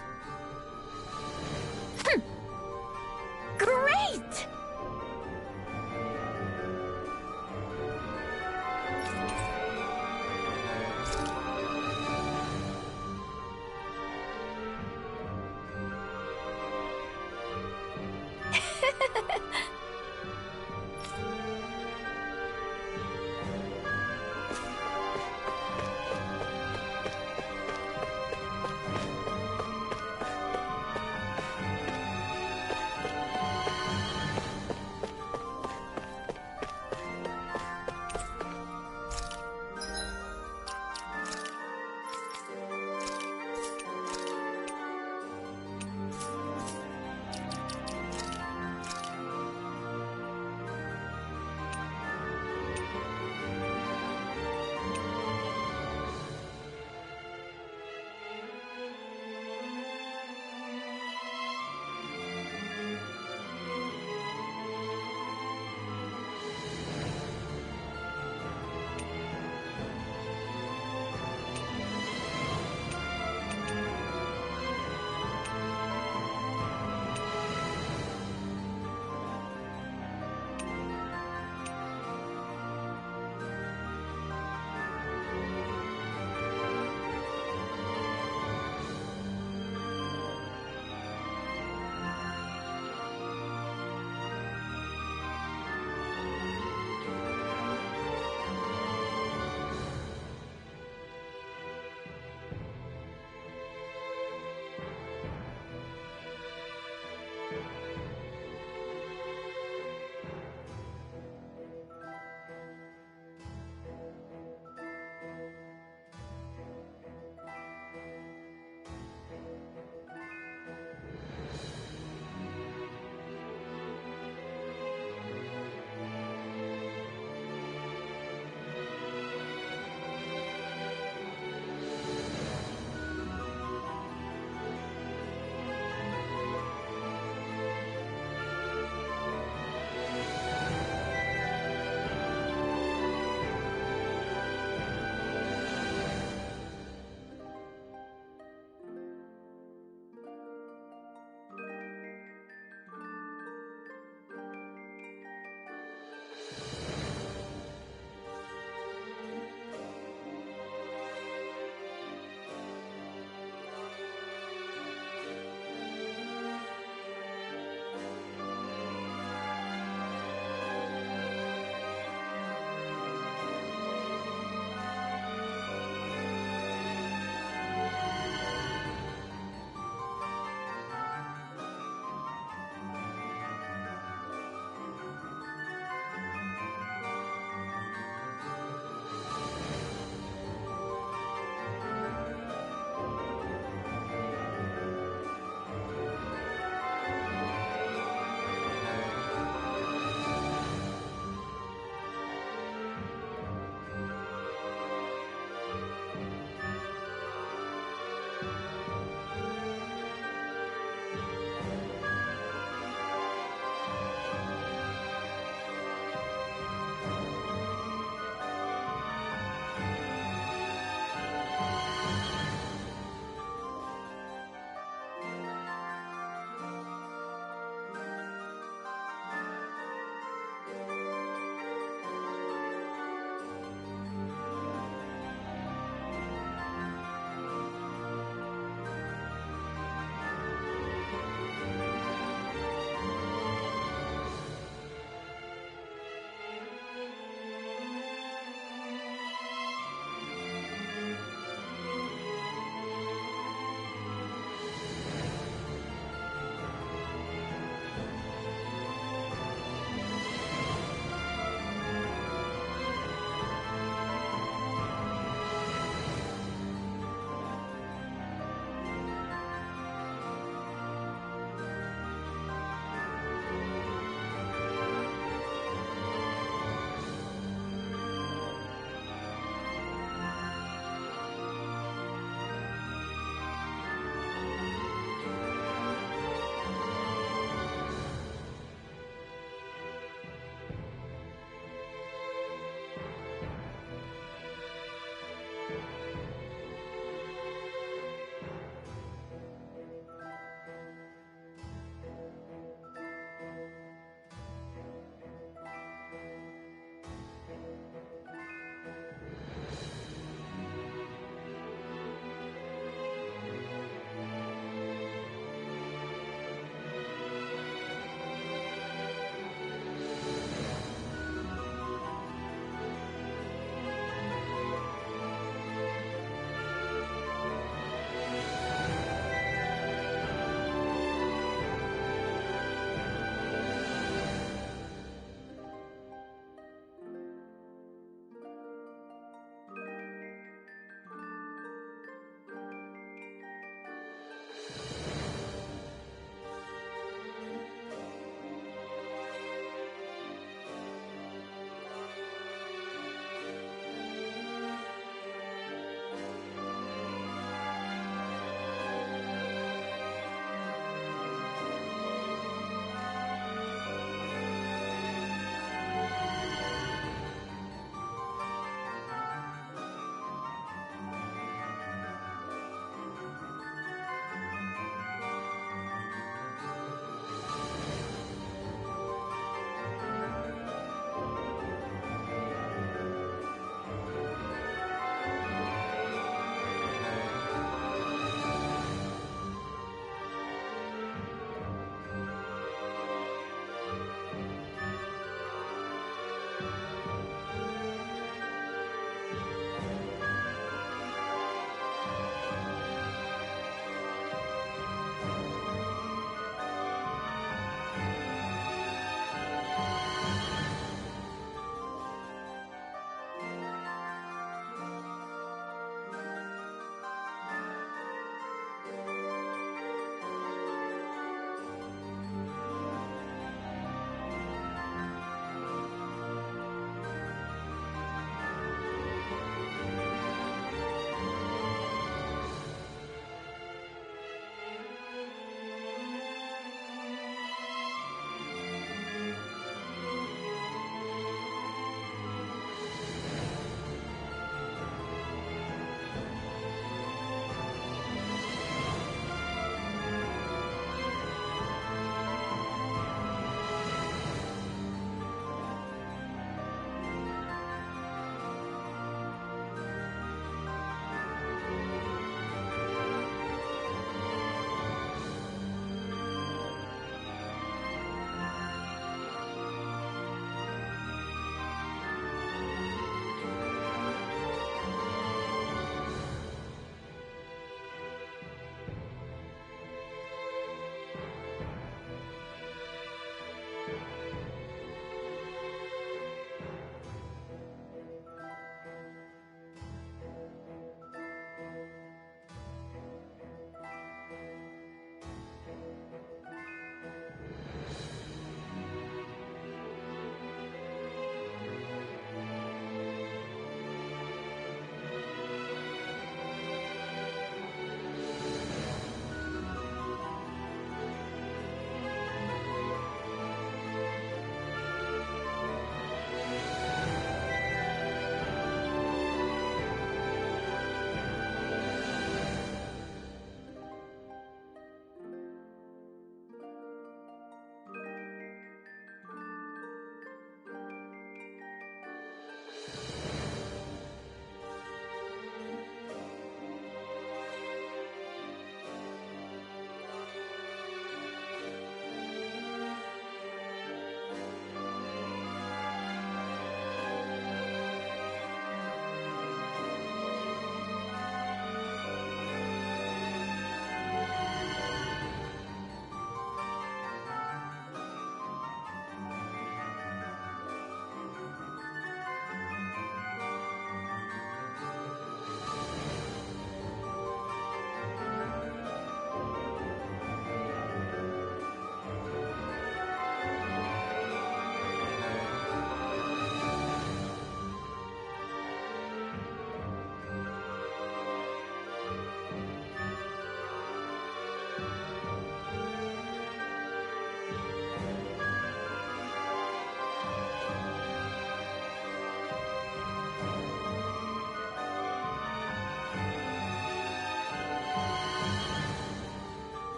Great!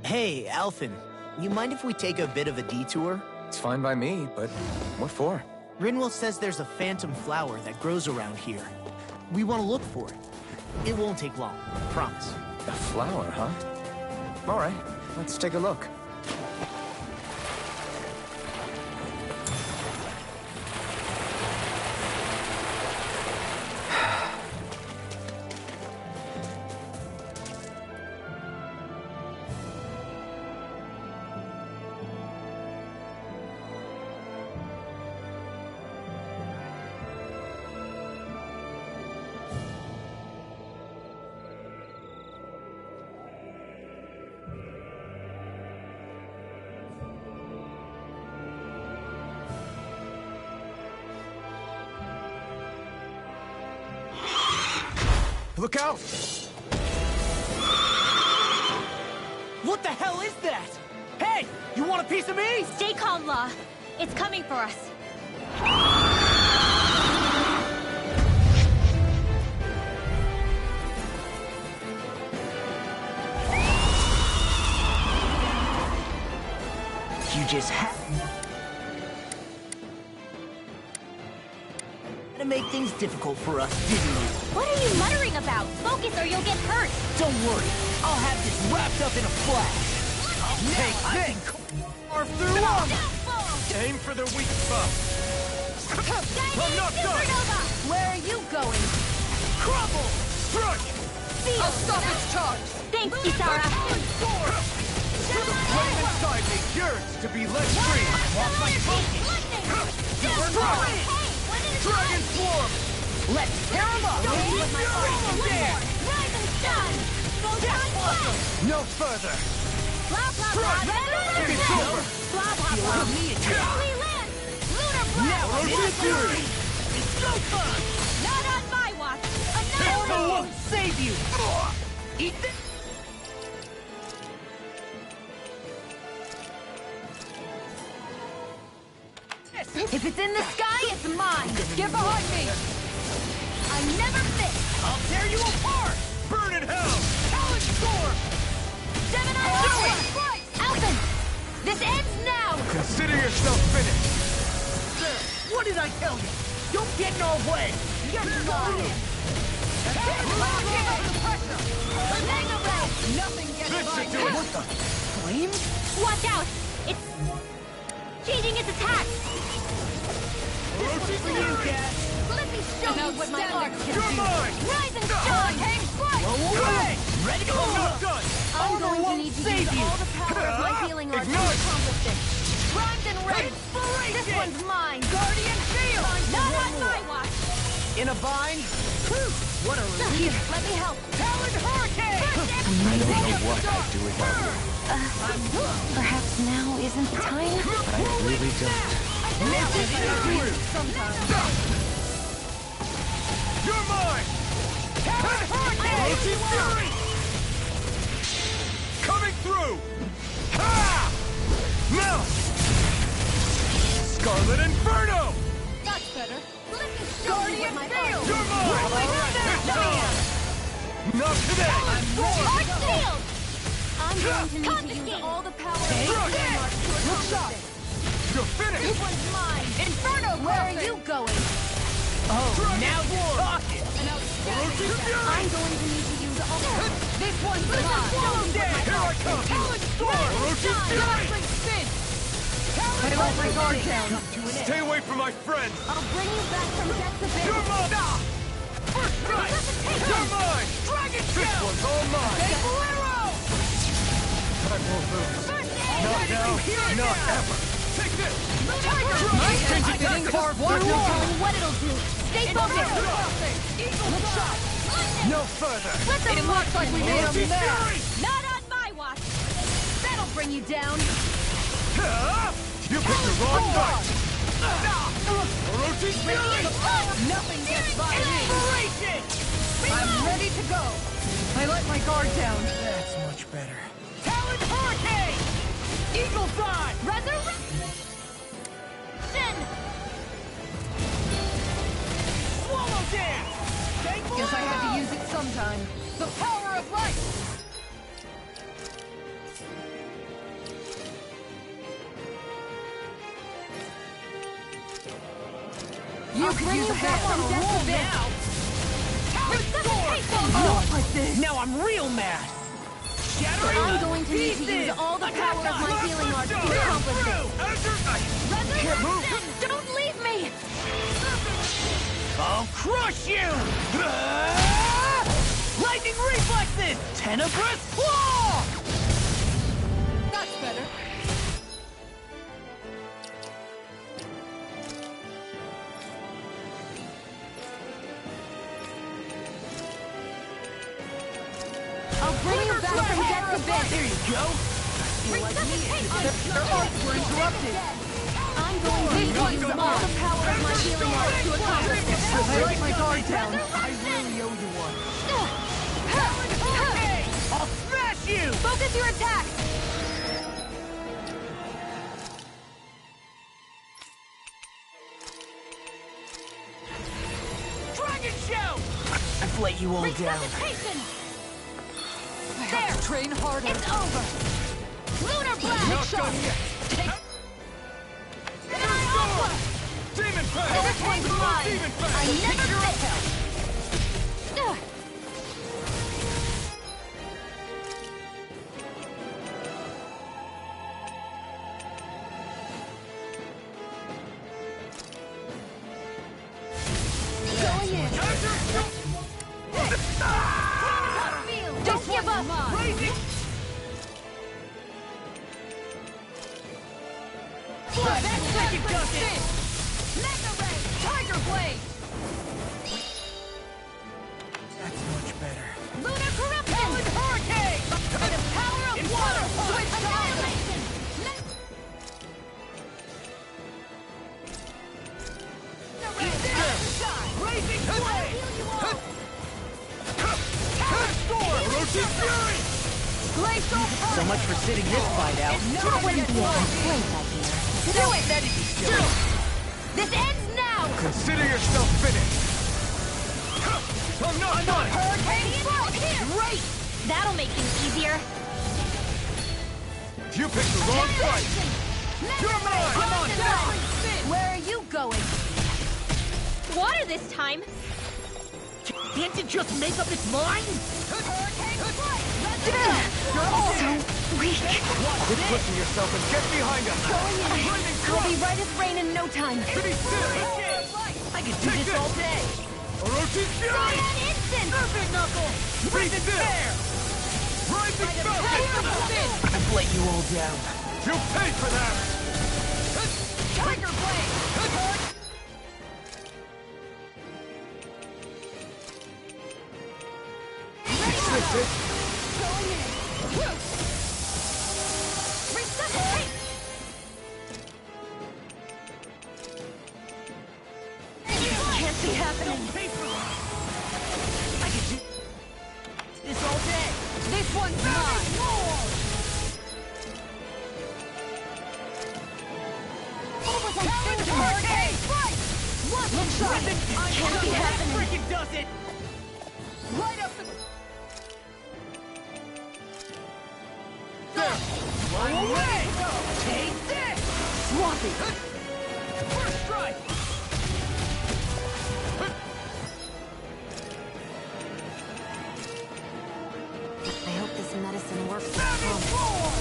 Hey, Alphen, you mind if we take a bit of a detour? It's fine by me, but what for? Rinwell says there's a phantom flower that grows around here. We want to look for it. It won't take long, promise. A flower, huh? All right, let's take a look. Look out! What the hell is that? Hey, you want a piece of me? Stay calm, Law. It's coming for us. You just had to make things difficult for us, didn't you? What are you muttering about? Focus or you'll get hurt. Don't worry, I'll have this wrapped up in a flash. Take this! Carve through them! Aim for the weak spot. I'm not done! Where are you going? Crumble! Strike! I'll stop its charge! Thanks, Kisara. The flame inside me yearns to be let free! Lost my focus! Strike! Dragon Swarm! Let's tear him up! No further! Blah, blah, blah. It's over! Blah, blah, blah. Holy Land! Lunar Blast! Fury! Not on my watch! Order won't save you! Eat this! If it's in the sky, it's mine! Get behind me! I never miss! I'll tear you apart! Burn in hell! Talon Storm! 7 on 1! Alphen! This ends now! Consider yourself finished! What did I tell you? Don't get in our way! You're mine! Mega Ray! Nothing gets This by should do me! it! What the? Flames? Watch out! It's changing its attack! For you, Cat! Let me show you what my art can You're do! mine! Rise and shine! Hang flight! Away! Ready to I'm go! not done! I'm Order going to won't need to save use you. all the power of my healing art to Ignite! accomplish this! Primed and ready! This one's mine! Guardian Field! Not on my watch! In a bind? What a relief! Here, let me help! Talon Hurricane! I don't know what I'd do without you, Perhaps now isn't the time? but I really don't. You're mine! Talon Hurricane! Fury! Coming through! Ha! Now! Scarlet Inferno! That's better! Let me show you what my art You're mine! It's time! Not today! Art Shield! I'm going to need to use all the power of my Strike! healing art to accomplish this! You're finished! This one's mine! Inferno Where are crossing! you going? Oh, now you're talking! An outstanding attack. I'm going to need to use all This one's mine! Here I come! Talon Storm! Dazzling Spin! I let my guard down! Stay away from my friends! I'll bring you back from death's abyss. You're mine! First strike! You're mine! Dragon This Shell! one's all mine! Hey, Bolero! I won't lose. Not now, not ever! Take this! Tiger! Changing Getting tactics! carved One through more wall! on what it'll do. Stay focused. Eagle shot! No further! It looks like we made a Orochi's mess! Fury! Not on my watch! That'll bring you down. You picked the wrong fight! Orochi's Fury! Nothing gets by me! I'm ready to go! I let my guard down. That's much better. Talon Hurricane! Eagle Fly! Resurrection! Swallow Dance! Guess I had to use it sometime. The power of light! could use a hand. Not like this. Now I'm real mad. I'm going to need to use all the power of my healing arts to accomplish this. Resurrection! Don't leave me! I'll crush you! Lightning reflexes! Tenebrous claw! That's better. I'll bring you back from death abyss! There you go! Their arts were interrupted! I'm going to use all the power of my healing arts to accomplish this! I like my guard down! I really owe you one. I'll smash you! Focus your attack! Dragon show! I've let you all down. Resuscitation! I have to train harder. It's over! Lunar blast! Not done yet. Demon Fang! This one's mine! Demon Fang! I never fail! Going in! Don't give up! Tiger Blade! That's much better. Lunar Corruption! Hurricane! The power of water! Switch annihilation! Raising flame! Orochi Fury! So much for sitting this fight out. That wouldn't be a complaint, I hear. Do it! This ends now! Consider yourself finished! I'm not done! Hurricane Spark! Great! That'll make things easier. You picked the wrong fight! You're mine! Come on, down! Where are you going? Water this time! Can't it just make up its mind? So weak. Quit pushing yourself and get behind us! I'll be right as rain in no time. I could do this all day. Orochi Fury! Cyan Instant! Perfect knuckle! Breathe it down! Rising Falcon! I've let you all down. You pay for that! Tiger Blade! Resuscitate! Can't be happening. I could do this all day. This one's mine. Looks like it can't be happening. Freaking does it! Right up the... Away! Take this! Swampy! First strike! I hope this medicine works. Savage roar!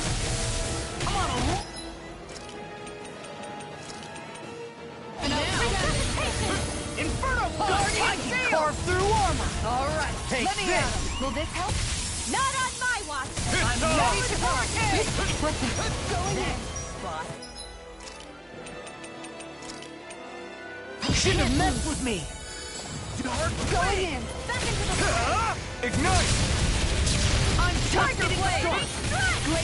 Come on, Inferno Punch! I can carve through armor! Alright, Take let me this. at him! Will this help? Not on my watch! I'm ready to hurricane! Going in! Spot. Shouldn't have messed with me! Dark Going in! Back into the fray! Ignite! I'm Tiger Blade!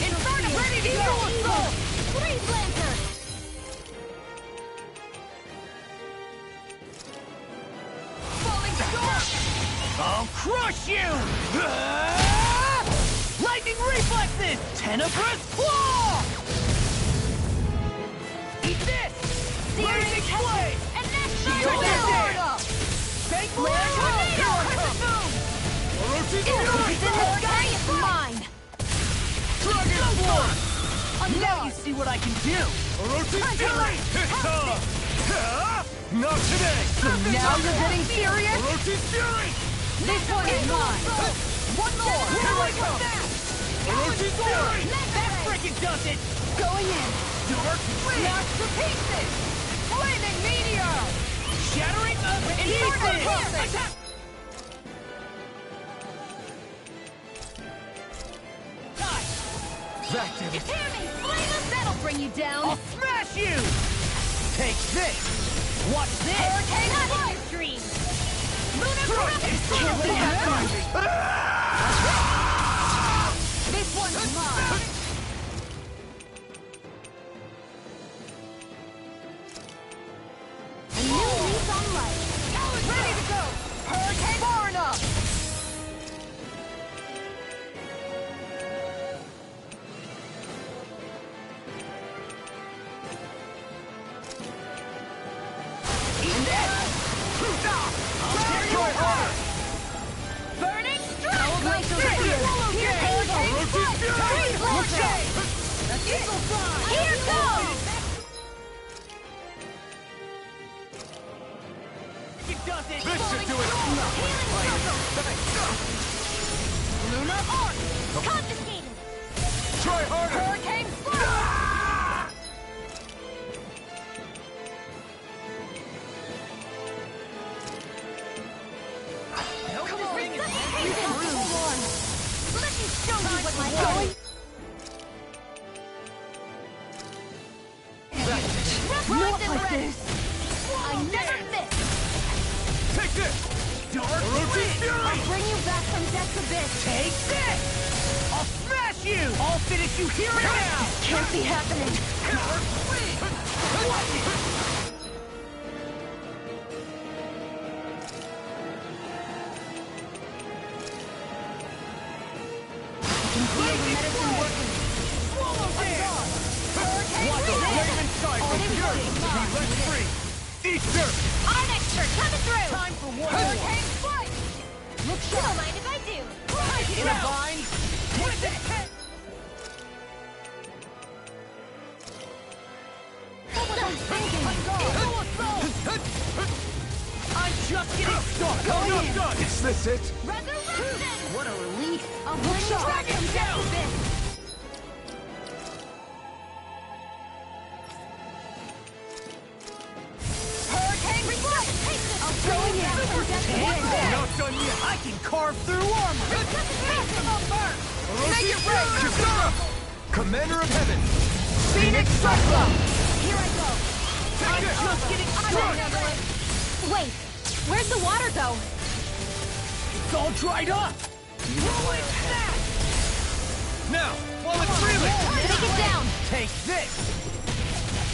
Inferno ready to go! Assault! Freeze Lancer! Falling Storm! I'll crush you! Lightning reflexes! Tenebrous claw! Eat this! Blazing blade! And that's Shield my sword up! Fake blade! Tornado! Crescent moon! Orochi It's in Fury! the sky, it's mine! Dragon Force! Now you see what I can do! Orochi Fury! It's time! Not today! Now you're getting serious? Orochi's Fury! This one is mine! One more! Here I come! Orochi's Fury! That freaking does it! Going in! Dark Flame! Smash to pieces! Flaming Meteor! Shattering of Inferno Pulse! Back to You hear me? Flame! That'll bring you down! I'll smash you! Take this! Watch this! Hurricane not in your dreams! Lunar This one's mine! A new lease on life! Ready to go! Hurricane far enough! Burning strike! Here goes! This should do it! Lunar Arc! Confiscated! Try harder! Hurricane Flash! Come on! Hold on! Let me show you what my going! Not like this! I never miss! Take this! Dark Orochi's Fury! I'll bring you back from death's abyss! Take this! I'll smash you! I'll finish you here and now! Can't be happening! Dark Flame! Watch it! Medicine working! Swallow dance! Watch the Raven side from Fury to be let free! Easter! Our next turn coming through! Time for one Hurricane more! Strike! Look, don't mind if I do! Divine! With it! What was I thinking? I'm just getting started! I'm not done! Is this it? Resurrection! What a relief! I'll bring you back from death's abyss! Hurricane Strike! I'll bring you back from death's abyss! Not done yet! I can carve through armor! Make it rain! Kisara! Commander of Heaven! Phoenix Cyclone! Here I go! I'm just getting started! Wait, where's the water go? It's all dried up! Roll it back! Now, while it's reeling! Take it down! Take this!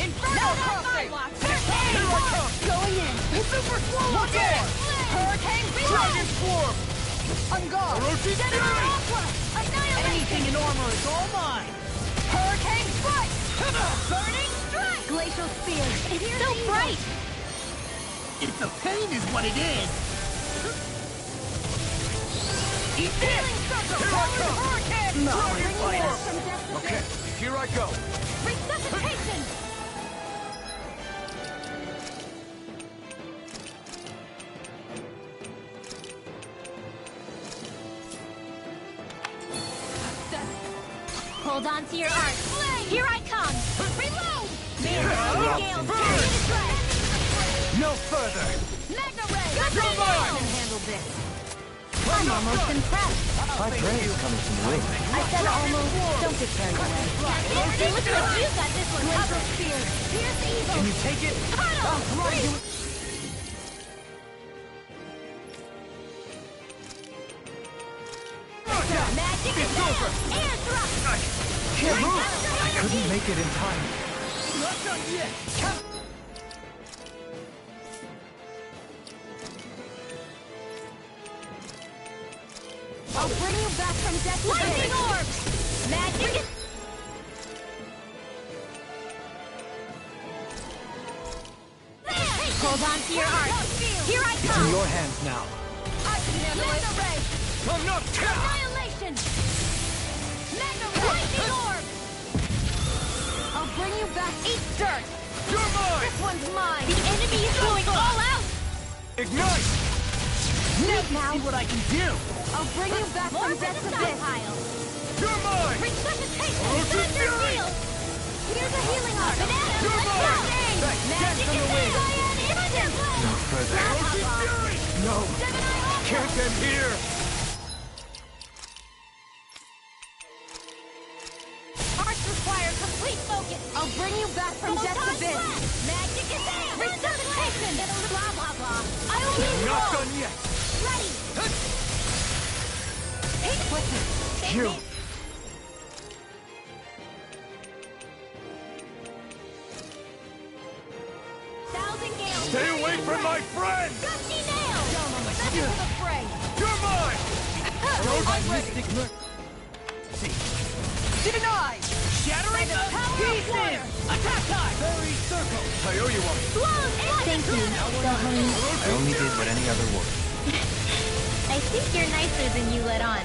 Inferno Crossing! Here I come! Going in! Super Swallow Look Dance! at Hurricane Dragon Swarm! On guard! Orochi's Fury! Anything in armor is all mine! Hurricane Strike! Burning Strike! Glacial Spear! It's so bright! It's a pain is what it is! Eat this! Here I come! Hurricane! Now Bring you you fight back us! from death's abyss! Okay, here I go! Resuscitation! Hold on to your art. Here I come! Reload! Gales, No further! Magna Ray! You're mine! Can handle this. I'm almost impressed. My praise coming from you. I said almost. Don't get carried away. It looks like you got this one covered. Here's evil. Can you take it? Come on, do it. Magic is over. And drop. Can't move! I couldn't make it in time. Not done yet! I'll bring you back from death. Lightning orb. Magic. Hold on to your art. Here I It's in come. your hands now. I can handle it. Ray. I'm not Annihilation. Magna Ray. Lightning orb. I'll bring you back. Eat dirt. You're mine! This one's mine! The enemy is going all out! Ignite! Now See what I can do! I'll bring you back from death's abyss! You're mine! Resuscitation! Ocean Fury! Here's a healing art! Banana! You're Let's mine! go! Back, Magic dance on is the wing! Cyan instant! No further. Ocean Fury! No! Can't end here! Arts require complete focus! I'll bring you back from death's abyss! Magic is there! Resuscitation! Blah blah blah! I will be Not done yet! ready! You! Thousand gales! Stay away from my friend! Gusty nail! Ready for the fray! You're mine! I'm ready! Denied! Shattering By the power of water! Attack time! Fairy Circle! I owe you one. Thank you, Dohoney. I only did what any other would. I think you're nicer than you let on.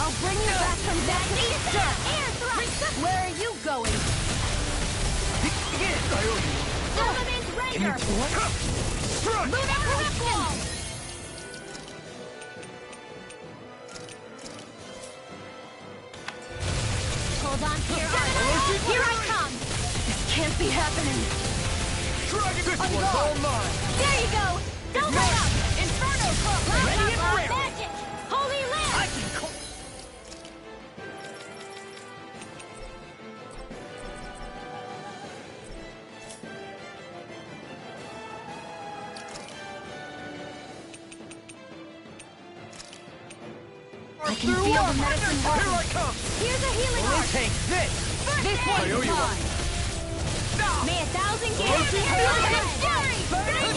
I'll bring you back from death's abyss! Air thrust! Where are you going? I owe you one. Element Raider! Strike! Lunar Corruption! Hold on to your arms. Here I come! This can't be happening. Dragon, this On one's guard. all mine! There you go! Don't let up! Inferno Club! Ready and ready. Magic! Holy Land! I can call... I can feel the medicine Here I working. come! Here's a healing We'll art. take this! This I owe one's you one. mine. May 1,000 gales Ocean be Fury! fury!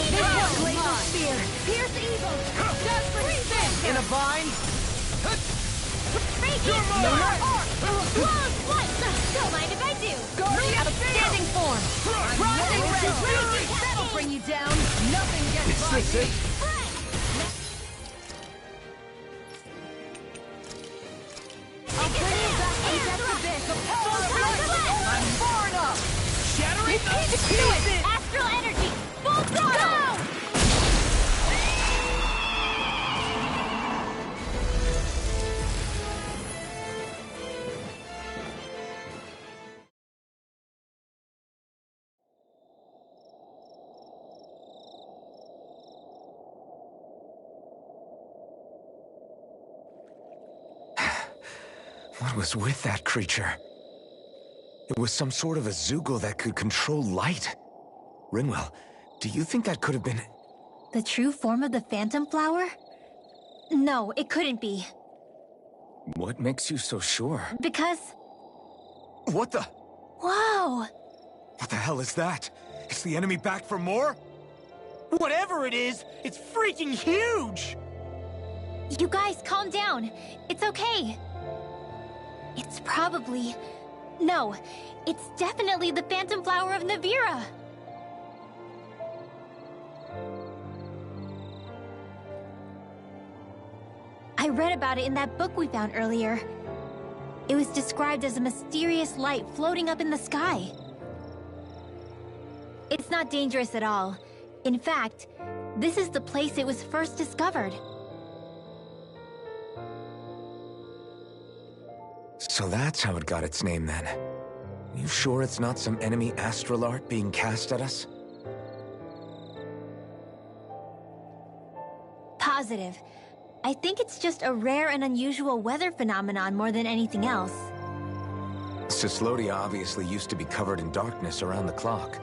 This one's laser spear. Pierce evil. Just for spin. In a bind? You're mine. Lunar arc. Close flight. Don't mind if I do. Guardian outstanding form. Rising red. That'll bring you down. Nothing gets by me. I'll bring you back from death's abyss. The power of light. I'm far enough! Shattering the pieces! Astral energy. Full throttle. What was with that creature? It was some sort of a Zoogle that could control light. Rinwell, do you think that could have been... The true form of the Phantom Flower? No, it couldn't be. What makes you so sure? Because... What the... Whoa! What the hell is that? Is the enemy back for more? Whatever it is, it's freaking huge! You guys, calm down. It's okay. It's probably... No, it's definitely the Phantom Flower of Navira. I read about it in that book we found earlier. It was described as a mysterious light floating up in the sky. It's not dangerous at all. In fact, this is the place it was first discovered. So that's how it got its name then. You sure it's not some enemy astral art being cast at us? Positive. I think it's just a rare and unusual weather phenomenon more than anything else. Cyslodia obviously used to be covered in darkness around the clock.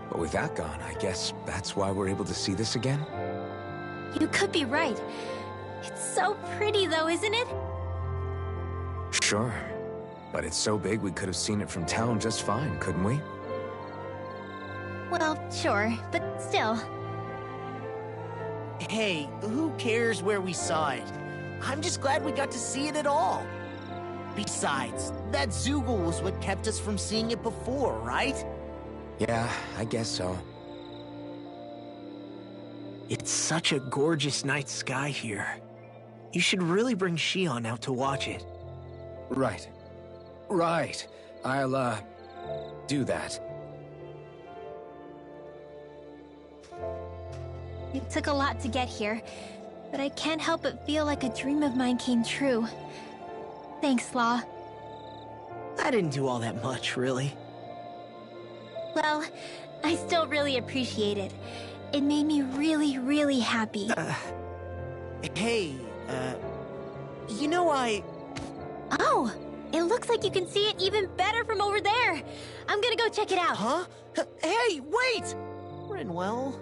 But with that gone, I guess that's why we're able to see this again? You could be right. It's so pretty though, isn't it? Sure. But it's so big we could have seen it from town just fine, couldn't we? Well, sure, but still. Hey, who cares where we saw it? I'm just glad we got to see it at all. Besides, that Zoogle was what kept us from seeing it before, right? Yeah, I guess so. It's such a gorgeous night sky here. You should really bring Shion out to watch it. Right. Right. I'll, do that. It took a lot to get here, but I can't help but feel like a dream of mine came true. Thanks, Law. I didn't do all that much, really. Well, I still really appreciate it. It made me really, really happy. Hey, you know Oh! It looks like you can see it even better from over there! I'm gonna go check it out! Huh? Hey, wait! Rinwell?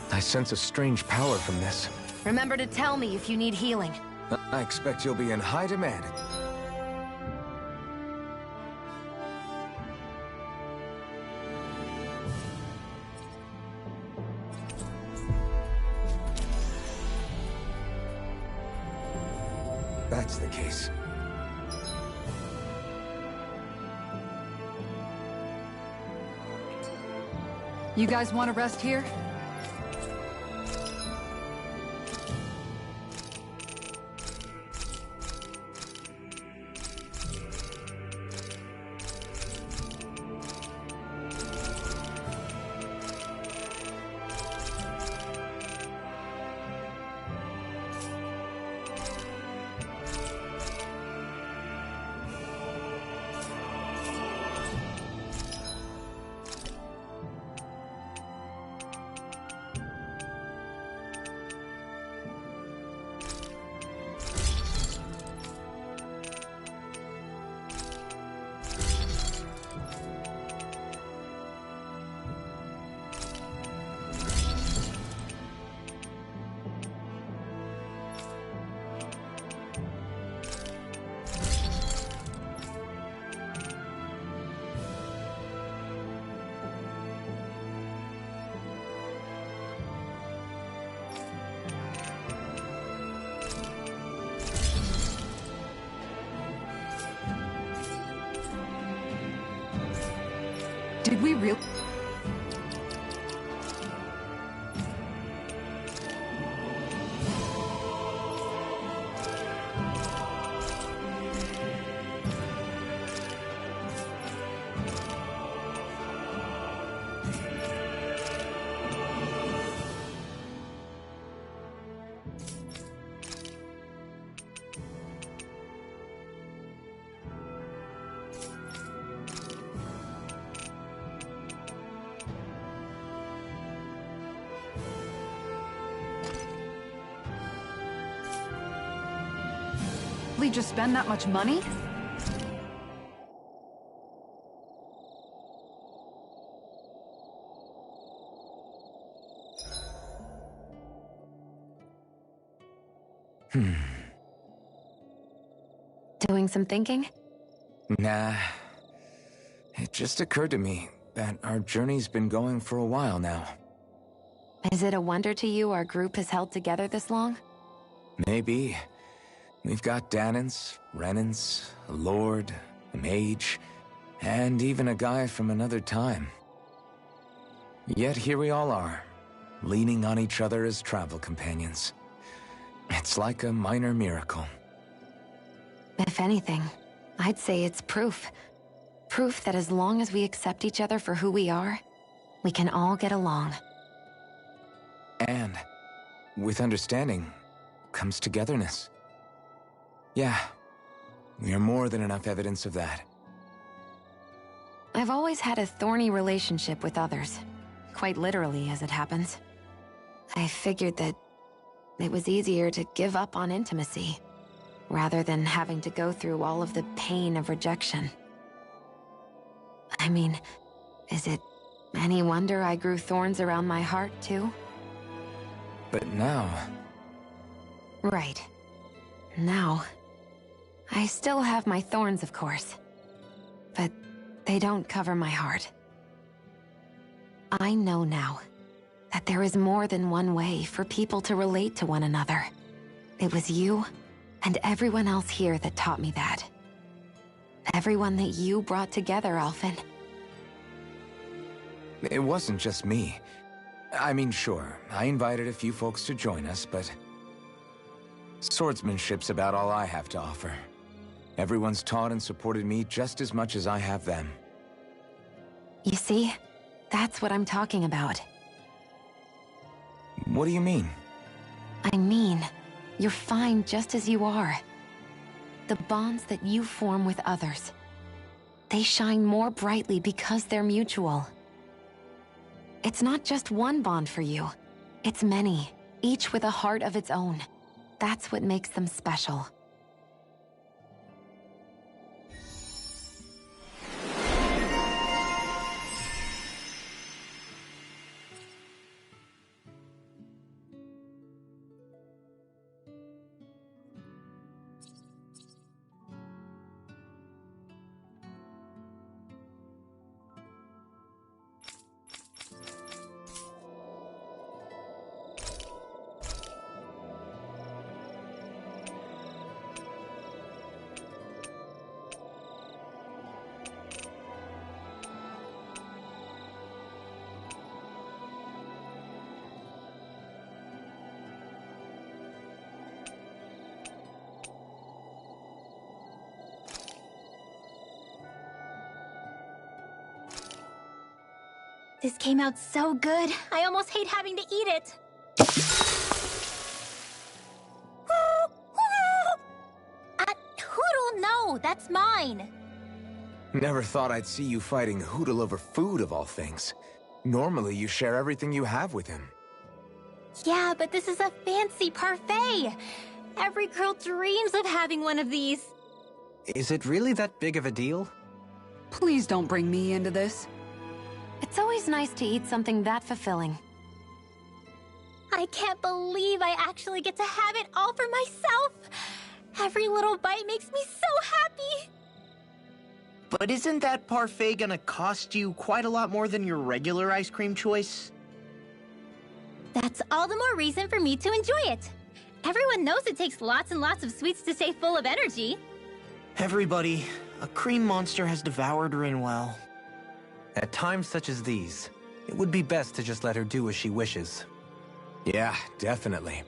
I sense a strange power from this. Remember to tell me if you need healing. I expect you'll be in high demand. That's the case. You guys want to rest here? Did we really? Just spend that much money? Doing some thinking? Nah. It just occurred to me that our journey's been going for a while now. Is it a wonder to you our group has held together this long? Maybe. We've got Danans, Renans, a lord, a mage, and even a guy from another time. Yet here we all are, leaning on each other as travel companions. It's like a minor miracle. If anything, I'd say it's proof. Proof that as long as we accept each other for who we are, we can all get along. And with understanding comes togetherness. Yeah, we are more than enough evidence of that. I've always had a thorny relationship with others. Quite literally, as it happens. I figured that it was easier to give up on intimacy, rather than having to go through all of the pain of rejection. I mean, is it any wonder I grew thorns around my heart, too? But now... Right. Now... I still have my thorns, of course. But they don't cover my heart. I know now that there is more than one way for people to relate to one another. It was you, And everyone else here that taught me that. Everyone that you brought together, Alphen. It wasn't just me. I mean, sure, I invited a few folks to join us, but swordsmanship's about all I have to offer. Everyone's taught and supported me just as much as I have them. You see? That's what I'm talking about. What do you mean? I mean, you're fine just as you are. The bonds that you form with others, they shine more brightly because they're mutual. It's not just one bond for you. It's many, each with a heart of its own. That's what makes them special. This came out so good, I almost hate having to eat it. Hootle, no, that's mine. Never thought I'd see you fighting Hootle over food of all things. Normally, you share everything you have with him. Yeah, but this is a fancy parfait. Every girl dreams of having one of these. Is it really that big of a deal? Please don't bring me into this. It's always nice to eat something that fulfilling. I can't believe I actually get to have it all for myself. Every little bite makes me so happy. But isn't that parfait gonna cost you quite a lot more than your regular ice cream choice? That's all the more reason for me to enjoy it. Everyone knows it takes lots and lots of sweets to stay full of energy. Everybody, a cream monster has devoured Rinwell. At times such as these, it would be best to just let her do as she wishes. Yeah, definitely.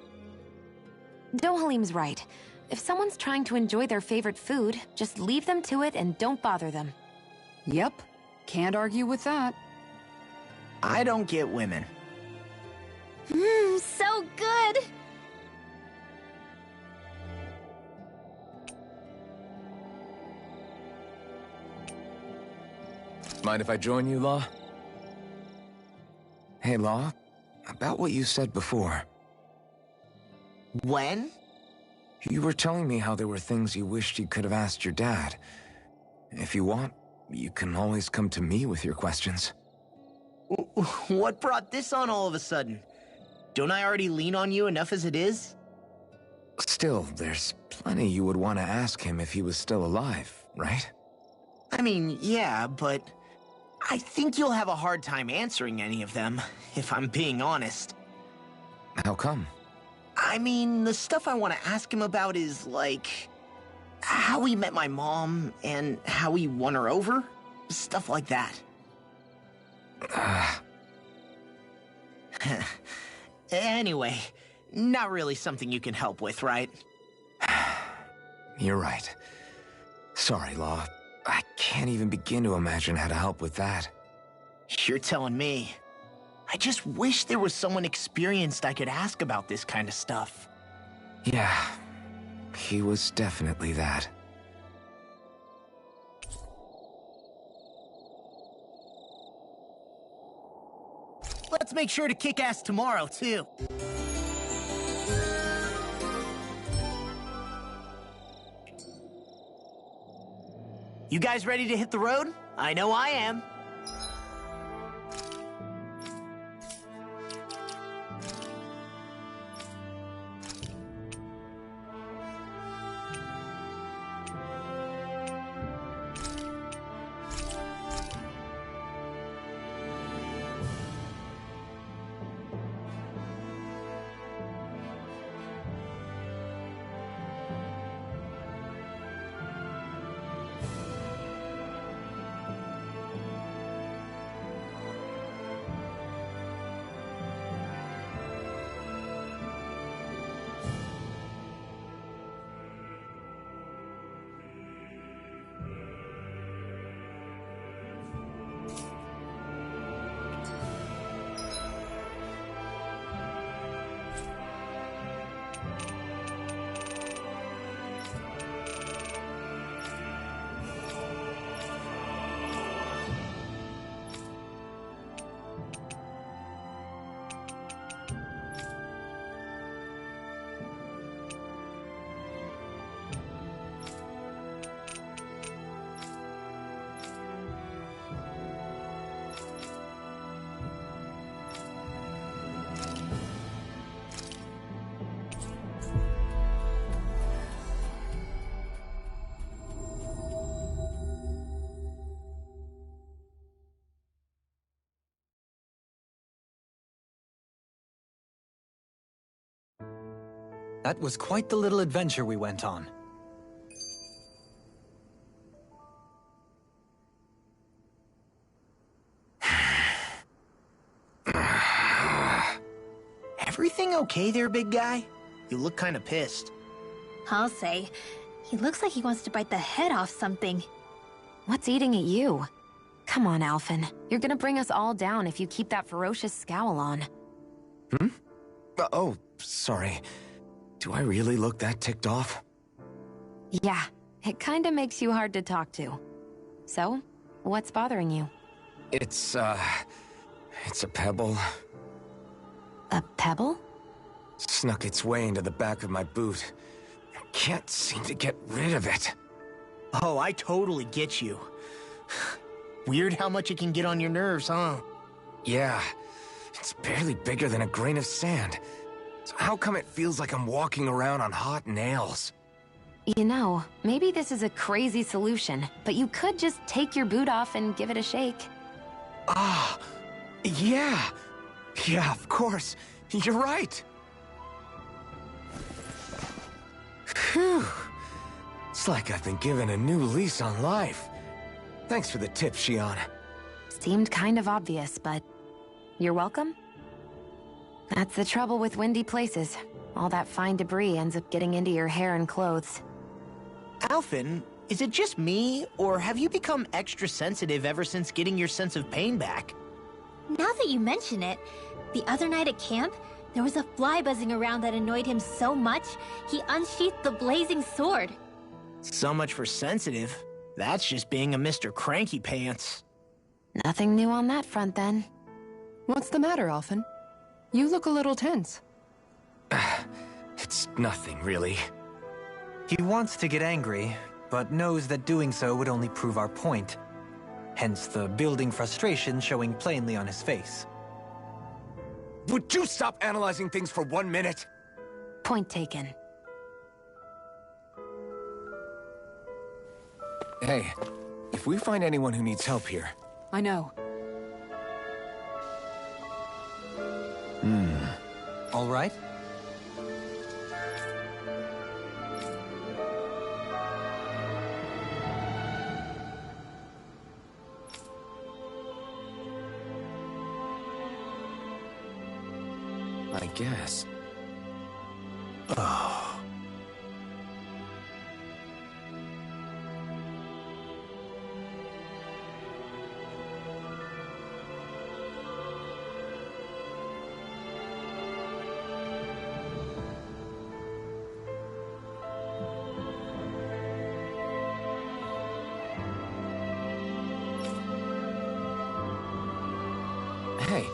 Dohalim's right. If someone's trying to enjoy their favorite food, just leave them to it and don't bother them. Yep, can't argue with that. I don't get women. So good! Mind if I join you, Law? Hey, Law, about what you said before. When? You were telling me how there were things you wished you could have asked your dad. If you want, you can always come to me with your questions. What brought this on all of a sudden? Don't I already lean on you enough as it is? Still, there's plenty you would want to ask him if he was still alive, right? I mean, yeah, but I think you'll have a hard time answering any of them, if I'm being honest. How come? I mean, the stuff I want to ask him about is, like, how he met my mom and how he won her over. Stuff like that. Anyway, not really something you can help with, right? You're right. Sorry, Law. I can't even begin to imagine how to help with that. You're telling me. I just wish there was someone experienced I could ask about this kind of stuff. Yeah, he was definitely that. Let's make sure to kick ass tomorrow, too. You guys ready to hit the road? I know I am. That was quite the little adventure we went on. Everything okay there, big guy? You look kind of pissed. I'll say. He looks like he wants to bite the head off something. What's eating at you? Come on, Alphen. You're gonna bring us all down if you keep that ferocious scowl on. Oh, sorry. Do I really look that ticked off? Yeah, it kinda makes you hard to talk to. So, what's bothering you? It's a pebble. A pebble? Snuck its way into the back of my boot. I can't seem to get rid of it. Oh, I totally get you. Weird how much it can get on your nerves, huh? Yeah, it's barely bigger than a grain of sand. So how come it feels like I'm walking around on hot nails? You know, maybe this is a crazy solution, but you could just take your boot off and give it a shake. Ah, yeah. Yeah, of course. You're right. Phew. It's like I've been given a new lease on life. Thanks for the tip, Xion. Seemed kind of obvious, but you're welcome? That's the trouble with windy places. All that fine debris ends up getting into your hair and clothes. Alphen, is it just me, or have you become extra sensitive ever since getting your sense of pain back? Now that you mention it, the other night at camp, there was a fly buzzing around that annoyed him so much, he unsheathed the blazing sword. So much for sensitive. That's just being a Mr. Cranky Pants. Nothing new on that front, then. What's the matter, Alphen? You look a little tense. It's nothing, really. He wants to get angry, but knows that doing so would only prove our point. Hence the building frustration showing plainly on his face. Would you stop analyzing things for 1 minute? Point taken. Hey, if we find anyone who needs help here... I know. All right? I guess. Oh. Hey.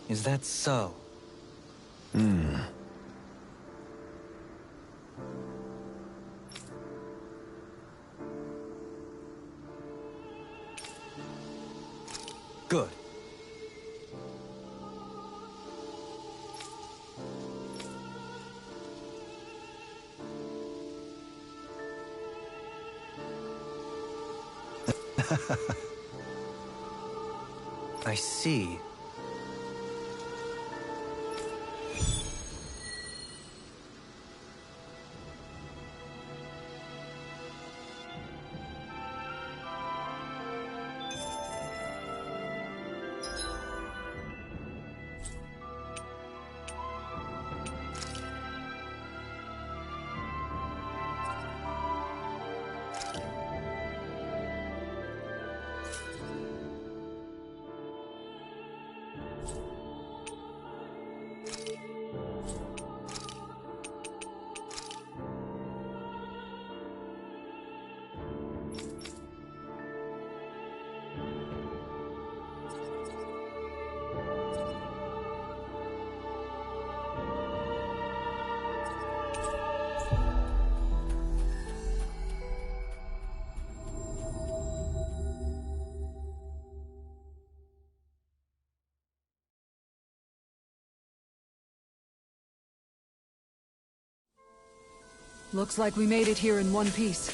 Is that so? Good. I see. Looks like we made it here in one piece.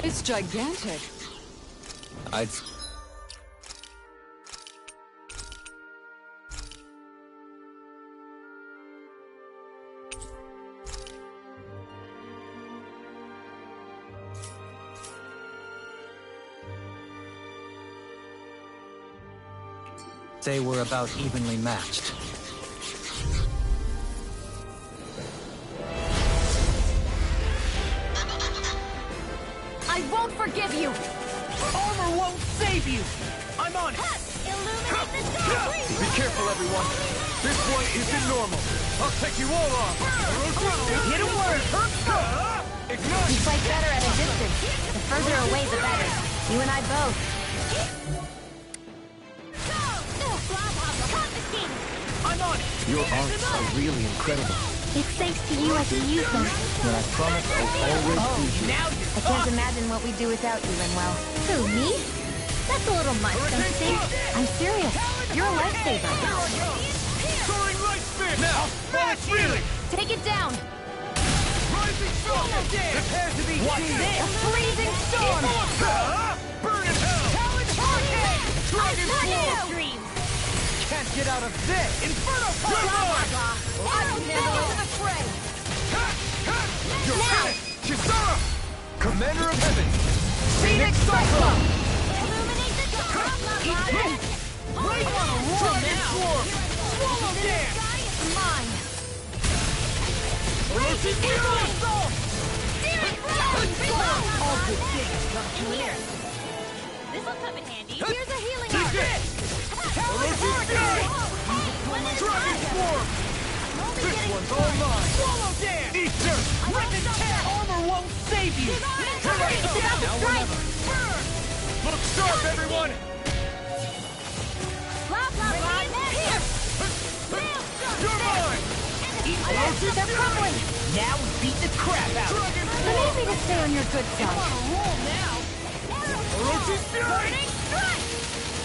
It's gigantic. I'd... Say we're about evenly matched. I won't forgive you! Armor won't save you! I'm on it! Illuminate the dark! Be careful, everyone! This one isn't normal! I'll take you all on! Hit a word! Ignite! You fight better at a distance. The further away, the better. You and I both. I'm on it! Your arts are really incredible. It's thanks to you I can use them. And I promise I'll always use you. I can't imagine what we'd do without you, Linwell. Who, me? That's a little much, don't you think? I'm serious. You're a lifesaver. Soaring right spin! Now, while it's reeling! Take it down! Rising storm! Prepare to be seen! A freezing storm! Burn in hell! Talon hurricane! Dragon Tornado! Force! Can't get out of this! Inferno Punch! I will step into the fray! You're finished! Kisara! Commander of Heaven! Phoenix Cyclone! Illuminate the dark! Eat this! Wait on a roar now! Swallow dance! Mine! Raging Fury! All good things come to an end. This'll come in handy. Here's a healing arc! Talon Hurricane! Dragon Swarm! This one's all mine! Swallow dance! Eat dirt! Written tap! Armor won't save you! It's about to strike! Look sharp, everyone! Blah, blah, blah! Here! You're mine! They're crumbling! Now we beat the crap out of You need me to stay on your good side. I'm on a roll now! Orochi's Fury! Burning strike!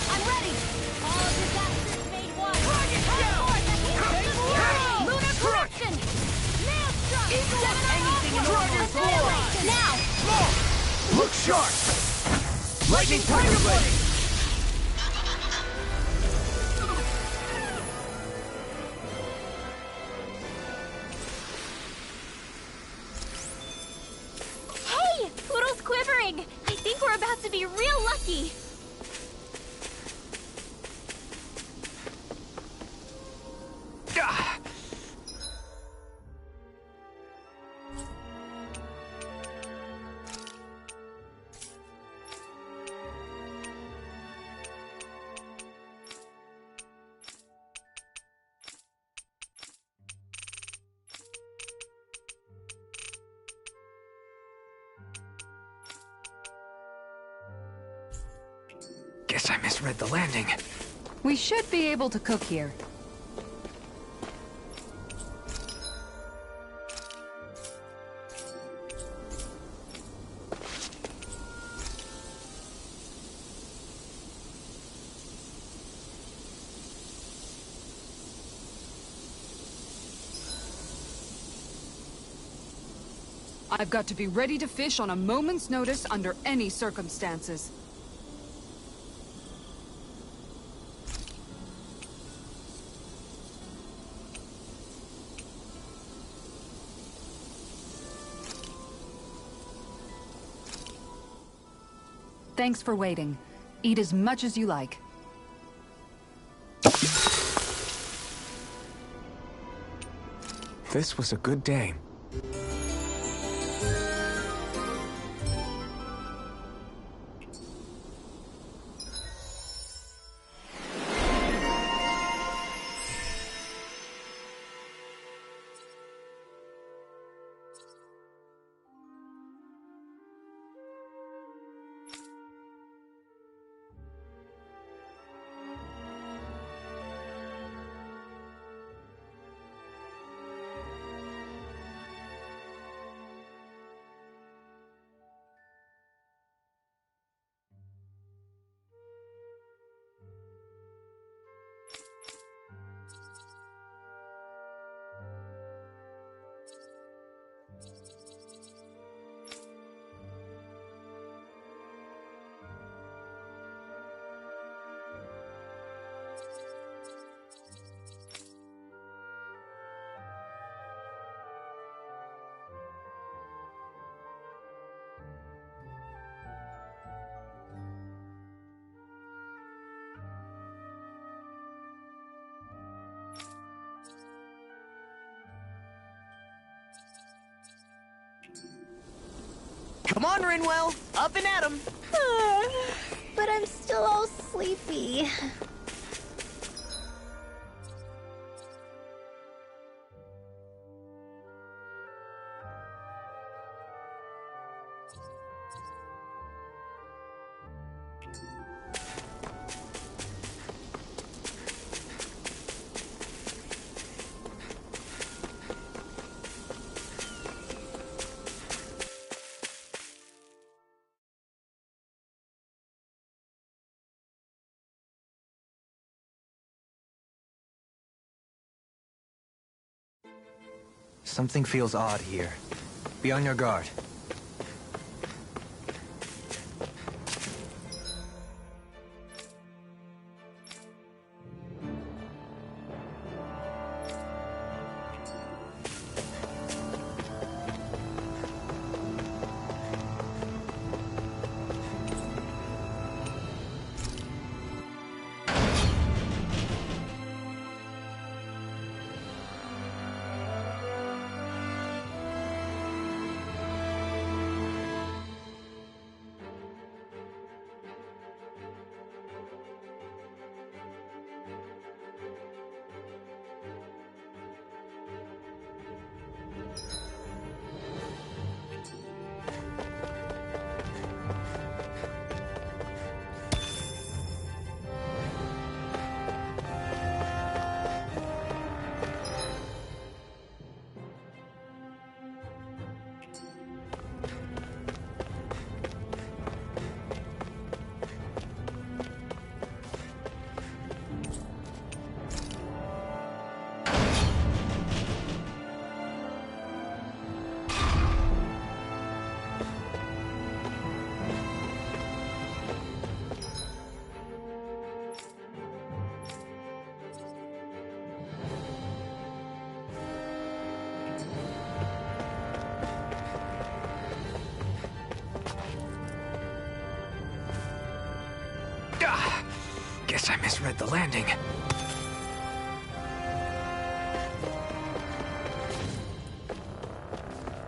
I'm ready! All disasters made one! Dragon Shell! Lunar corruption! Nail struck! Anything in Dragon Force! Now! Look sharp! Lightning Tiger Blade! Hey! Poodle's quivering! I think we're about to be real lucky! Guess I misread the landing. We should be able to cook here. I've got to be ready to fish on a moment's notice under any circumstances. Thanks for waiting. Eat as much as you like. This was a good day. Come on, Rinwell! Up and at 'em! But I'm still all sleepy. Something feels odd here. Be on your guard. Guess I misread the landing.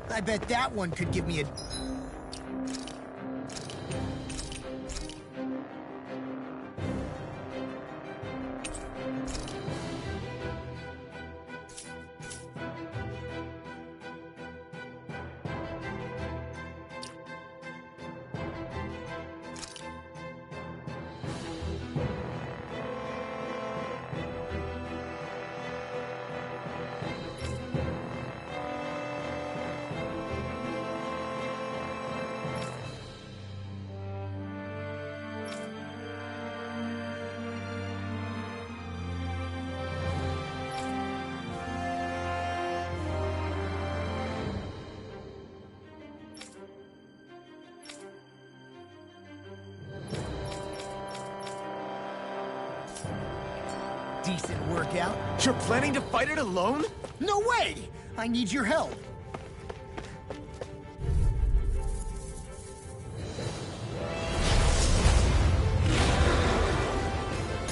I bet that one could give me a... decent workout. You're planning to fight it alone? No way! I need your help.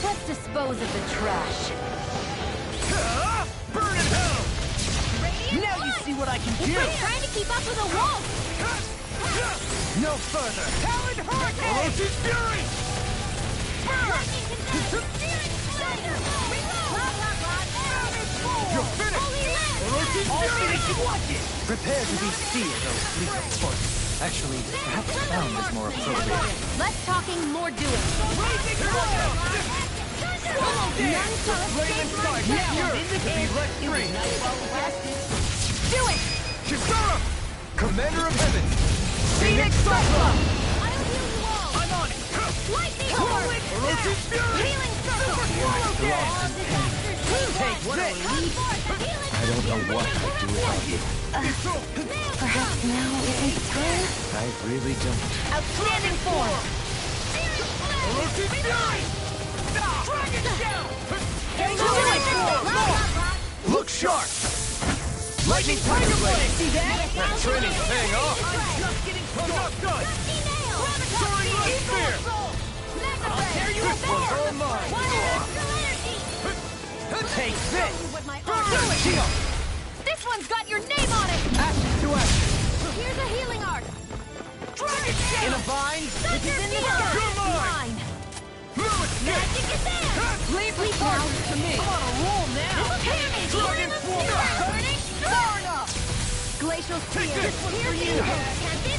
Let's dispose of the trash. Burn in hell! Now you see what I can do! It's trying to keep up with a wolf! No further! Talon Hurricane! Orochi's Fury! Burn! You're finished! Orochi's Fury! Watch it! Prepare to be seared, O fleet of foot. Actually, perhaps sound is more appropriate. Less talking, more doing. Blazing Fire! Follow there! Raven Star, now in the game! Free! Do it! Kisara! Commander of Heaven! Phoenix Cyclone! I'm on it! Lightning Orb! Orochi's Fury! Healing Circle! Take this! I don't know what I'd do without you. Perhaps now isn't the time? I really don't. Outstanding form! Orochi's Fury! Dragon Shell! Look sharp! Lightning Tiger Blade! See that? That training's paying off! I'm just getting done! Soaring Light Spear! I'll tear you apart! All mine! Take this! Shield! This one's got your name on it! Action to action! Here's a healing art! Dragon Shell! In a bind? This is in the Thunder! You're mine! Magic is there! Leave the charge to me! I'm on a roll now! Dragon Form! Glacial Spear! this one's for you!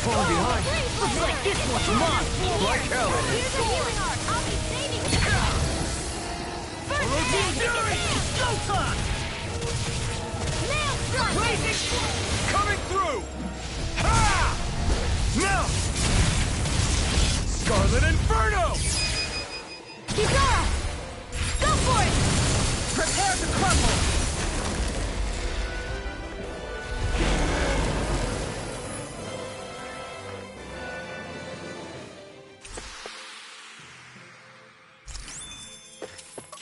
Fall behind. Looks like this one's mine! Like hell it is. Here's a healing art! I'll be saving you! Orochi's Fury! Go time! Nail Strike! Blazing coming through! Ha! Now! Scarlet Inferno! Kisara! Go for it! Prepare to crumble!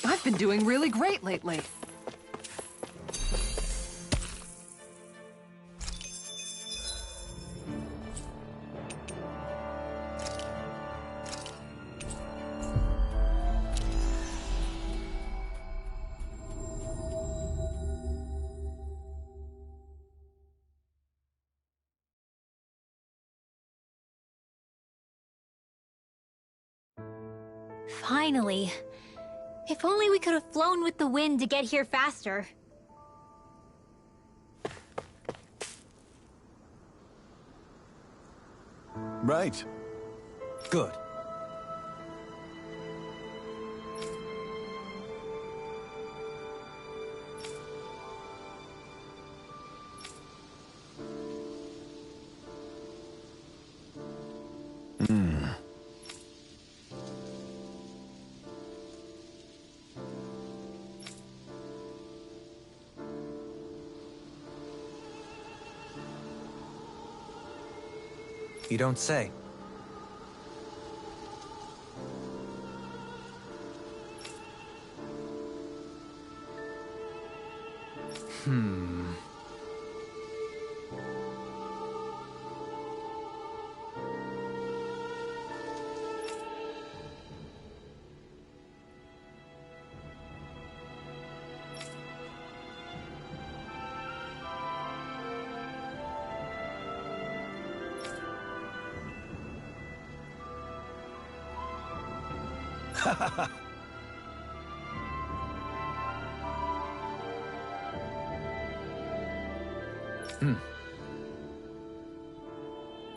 I've been doing really great lately. Finally. If only we could have flown with the wind to get here faster. Right. Good. You don't say.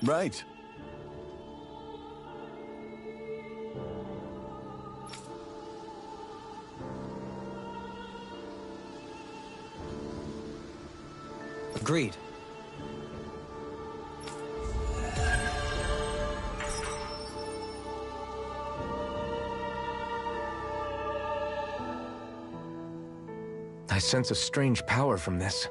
Right. Agreed. I sense a strange power from this.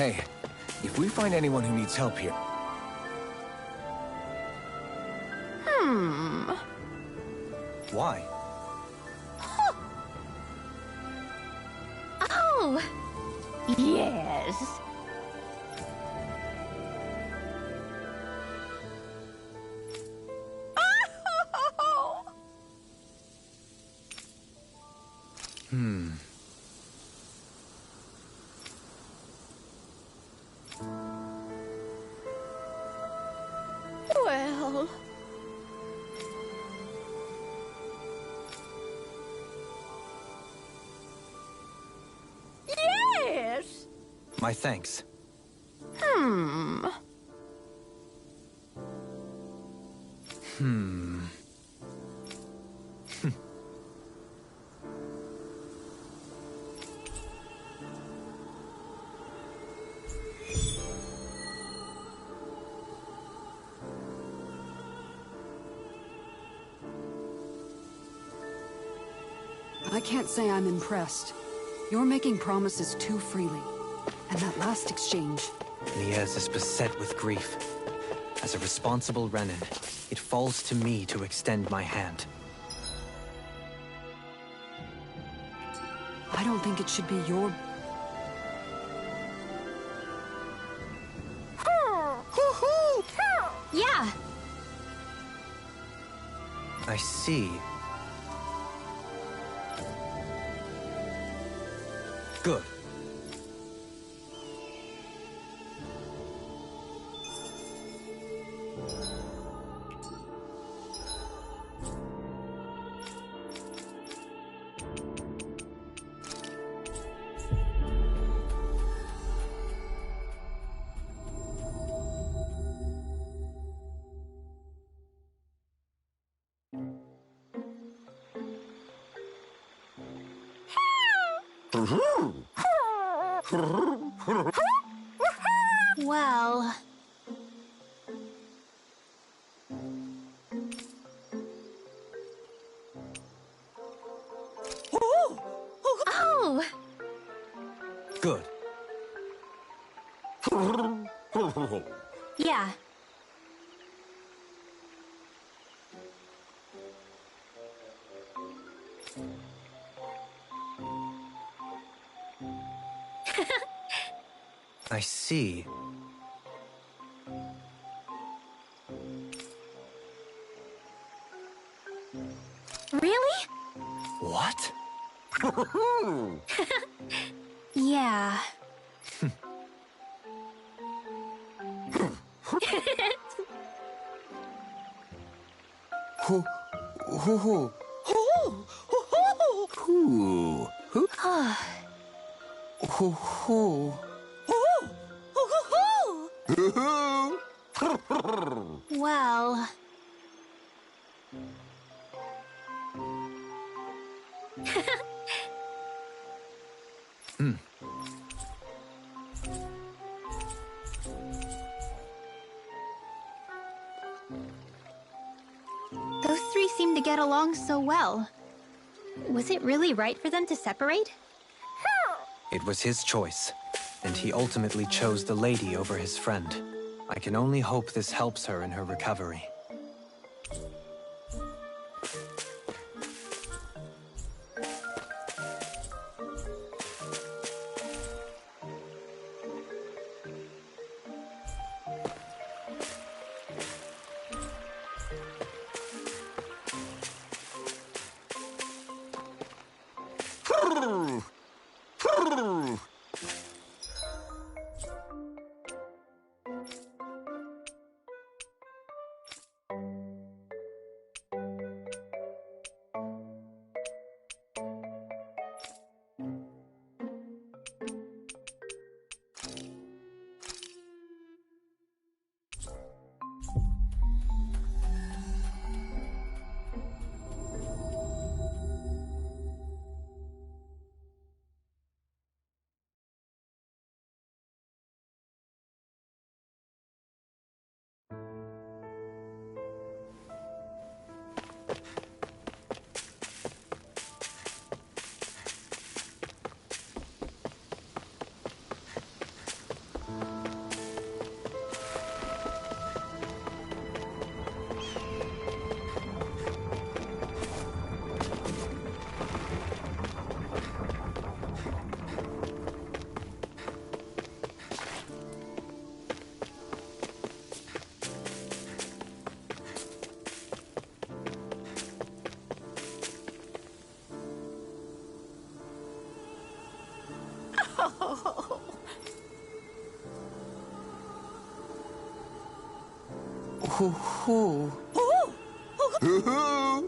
Hey, if we find anyone who needs help here... Why? Oh! Yes. Well... Yes! My thanks. I can't say I'm impressed. You're making promises too freely. And that last exchange... Niez is beset with grief. As a responsible Renin, it falls to me to extend my hand. I don't think it should be your... Yeah, I see. Good. well... Oh! Good. Yeah. I see. Really? What? Yeah. Well... Those three seem to get along so well. Was it really right for them to separate? It was his choice, and he ultimately chose the lady over his friend. I can only hope this helps her in her recovery.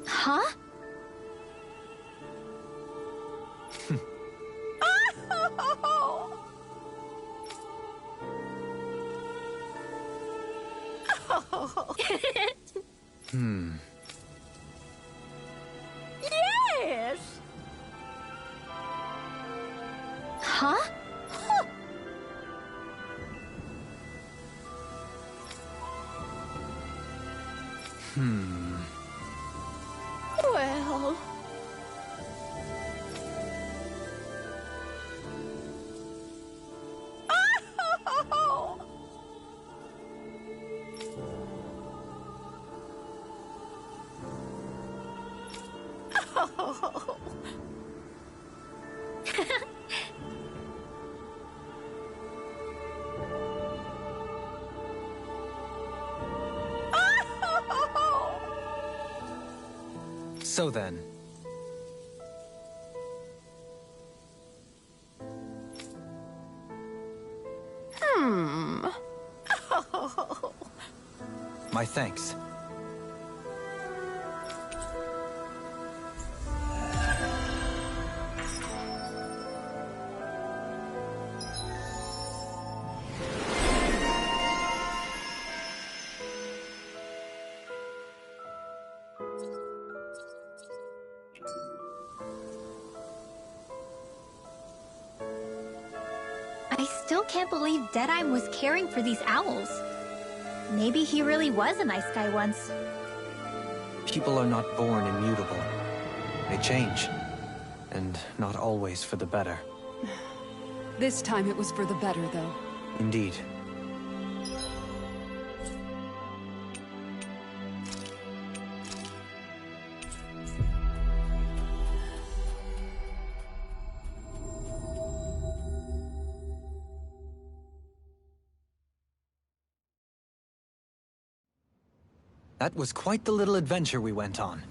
Huh? Yes! Huh? Well... So then, my thanks. I still can't believe Deadeye was caring for these owls. Maybe he really was a nice guy once. People are not born immutable. They change. And not always for the better. This time it was for the better, though. Indeed. That was quite the little adventure we went on.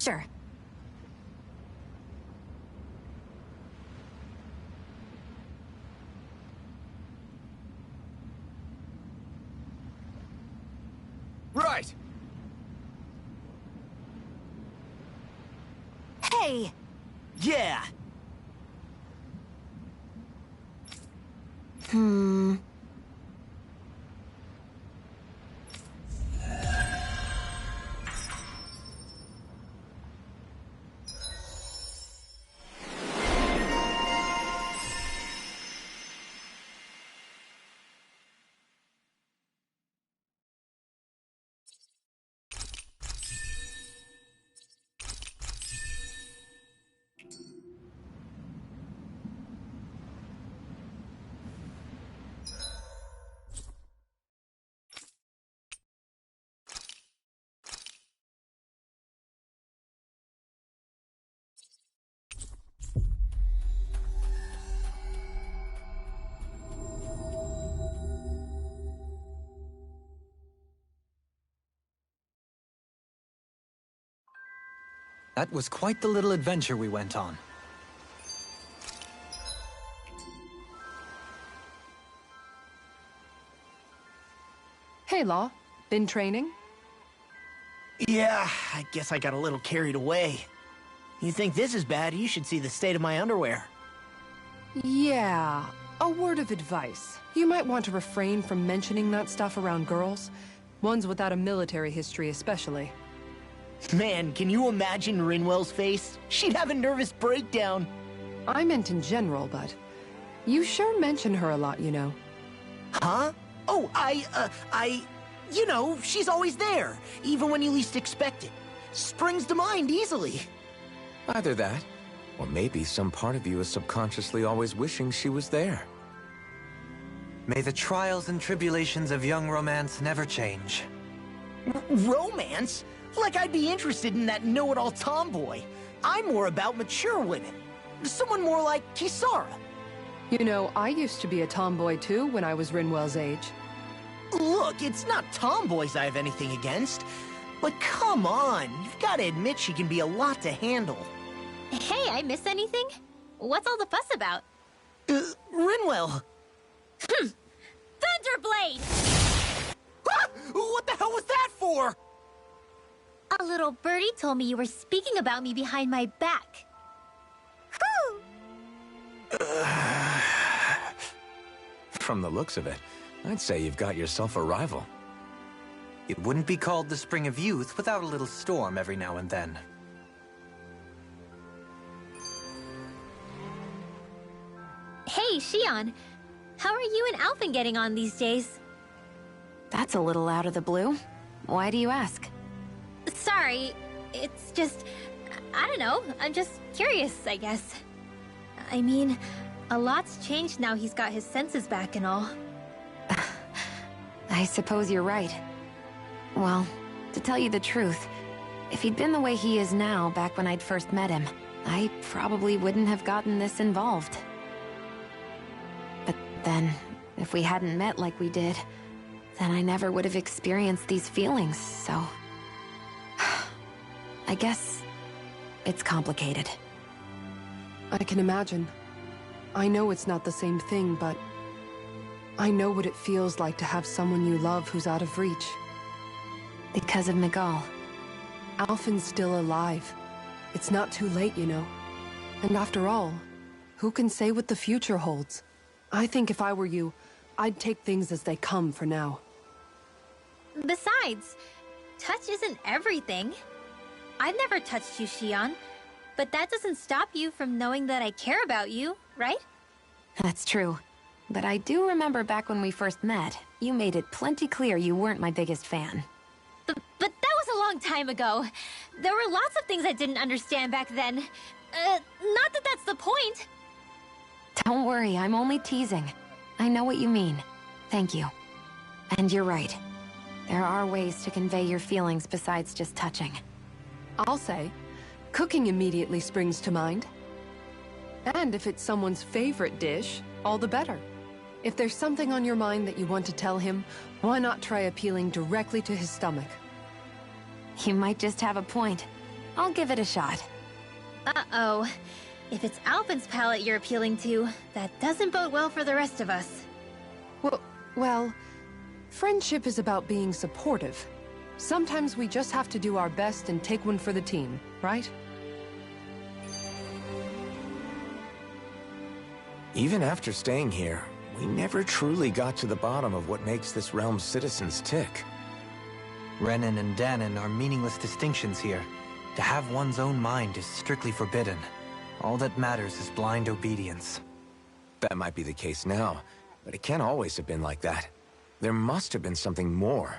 Sure. Right! Hey! Yeah! That was quite the little adventure we went on. Hey, Law. Been training? Yeah, I guess I got a little carried away. You think this is bad, you should see the state of my underwear. Yeah. A word of advice. You might want to refrain from mentioning that stuff around girls. Ones without a military history especially. Man, can you imagine Rinwell's face? She'd have a nervous breakdown. I meant in general, but... You sure mention her a lot, you know. Huh? Oh, you know, she's always there, even when you least expect it. Springs to mind easily. Either that, or maybe some part of you is subconsciously always wishing she was there. May the trials and tribulations of young romance never change. Romance? Like I'd be interested in that know-it-all tomboy. I'm more about mature women. Someone more like Kisara. You know, I used to be a tomboy too when I was Rinwell's age. Look, it's not tomboys I have anything against. But come on, you've got to admit she can be a lot to handle. Hey, I miss anything? What's all the fuss about? Rinwell! Thunderblade! Ah! What the hell was that for? A little birdie told me you were speaking about me behind my back. From the looks of it, I'd say you've got yourself a rival. It wouldn't be called the Spring of Youth without a little storm every now and then. Hey, Shion. How are you and Alphen getting on these days? That's a little out of the blue. Why do you ask? Sorry, it's just... I don't know, I'm just curious, I guess. I mean, a lot's changed now he's got his senses back and all. I suppose you're right. Well, to tell you the truth, if he'd been the way he is now back when I'd first met him, I probably wouldn't have gotten this involved. But then, if we hadn't met like we did, then I never would have experienced these feelings, so... I guess it's complicated. I can imagine. I know it's not the same thing, but I know what it feels like to have someone you love who's out of reach. Because of Miguel. Alphen's still alive. It's not too late, you know. And after all, who can say what the future holds? I think if I were you, I'd take things as they come for now. Besides, touch isn't everything. I've never touched you, Shion, but that doesn't stop you from knowing that I care about you, right? That's true. But I do remember back when we first met, you made it plenty clear you weren't my biggest fan. But that was a long time ago. There were lots of things I didn't understand back then. Not that that's the point. Don't worry, I'm only teasing. I know what you mean. Thank you. And you're right. There are ways to convey your feelings besides just touching. I'll say, cooking immediately springs to mind. And if it's someone's favorite dish, all the better. If there's something on your mind that you want to tell him, why not try appealing directly to his stomach? You might just have a point. I'll give it a shot. Uh-oh. If it's Alphen's palate you're appealing to, that doesn't bode well for the rest of us. Well, friendship is about being supportive. Sometimes we just have to do our best and take one for the team, right? Even after staying here, we never truly got to the bottom of what makes this realm's citizens tick. Renan and Danon are meaningless distinctions here. To have one's own mind is strictly forbidden. All that matters is blind obedience. That might be the case now, but it can't always have been like that. There must have been something more.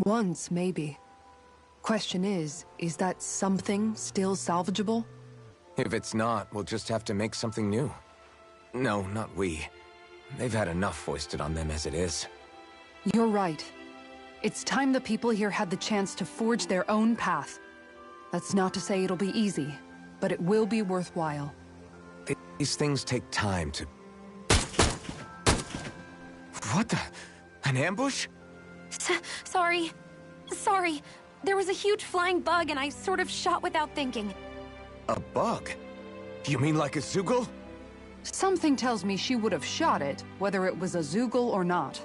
Once, maybe. Question is that something still salvageable? If it's not, we'll just have to make something new. No, not we. They've had enough foisted on them as it is. You're right. It's time the people here had the chance to forge their own path. That's not to say it'll be easy, but it will be worthwhile. These things take time to... What the... An ambush? Sorry. There was a huge flying bug and I sort of shot without thinking. A bug? You mean like a Zeugl? Something tells me she would have shot it, whether it was a Zeugl or not.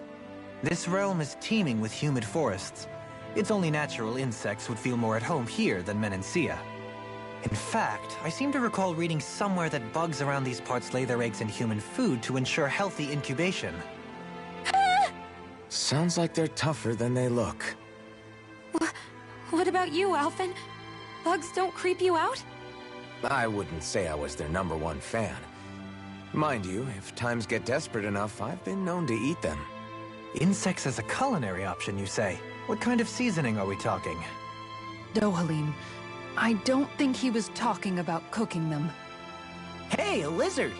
This realm is teeming with humid forests. It's only natural insects would feel more at home here than Menancia. In fact, I seem to recall reading somewhere that bugs around these parts lay their eggs in human food to ensure healthy incubation. Sounds like they're tougher than they look. What about you, Alphen? Bugs don't creep you out? I wouldn't say I was their #1 fan. Mind you, if times get desperate enough, I've been known to eat them. Insects as a culinary option, you say? What kind of seasoning are we talking? Dohalim, I don't think he was talking about cooking them. Hey, a lizard!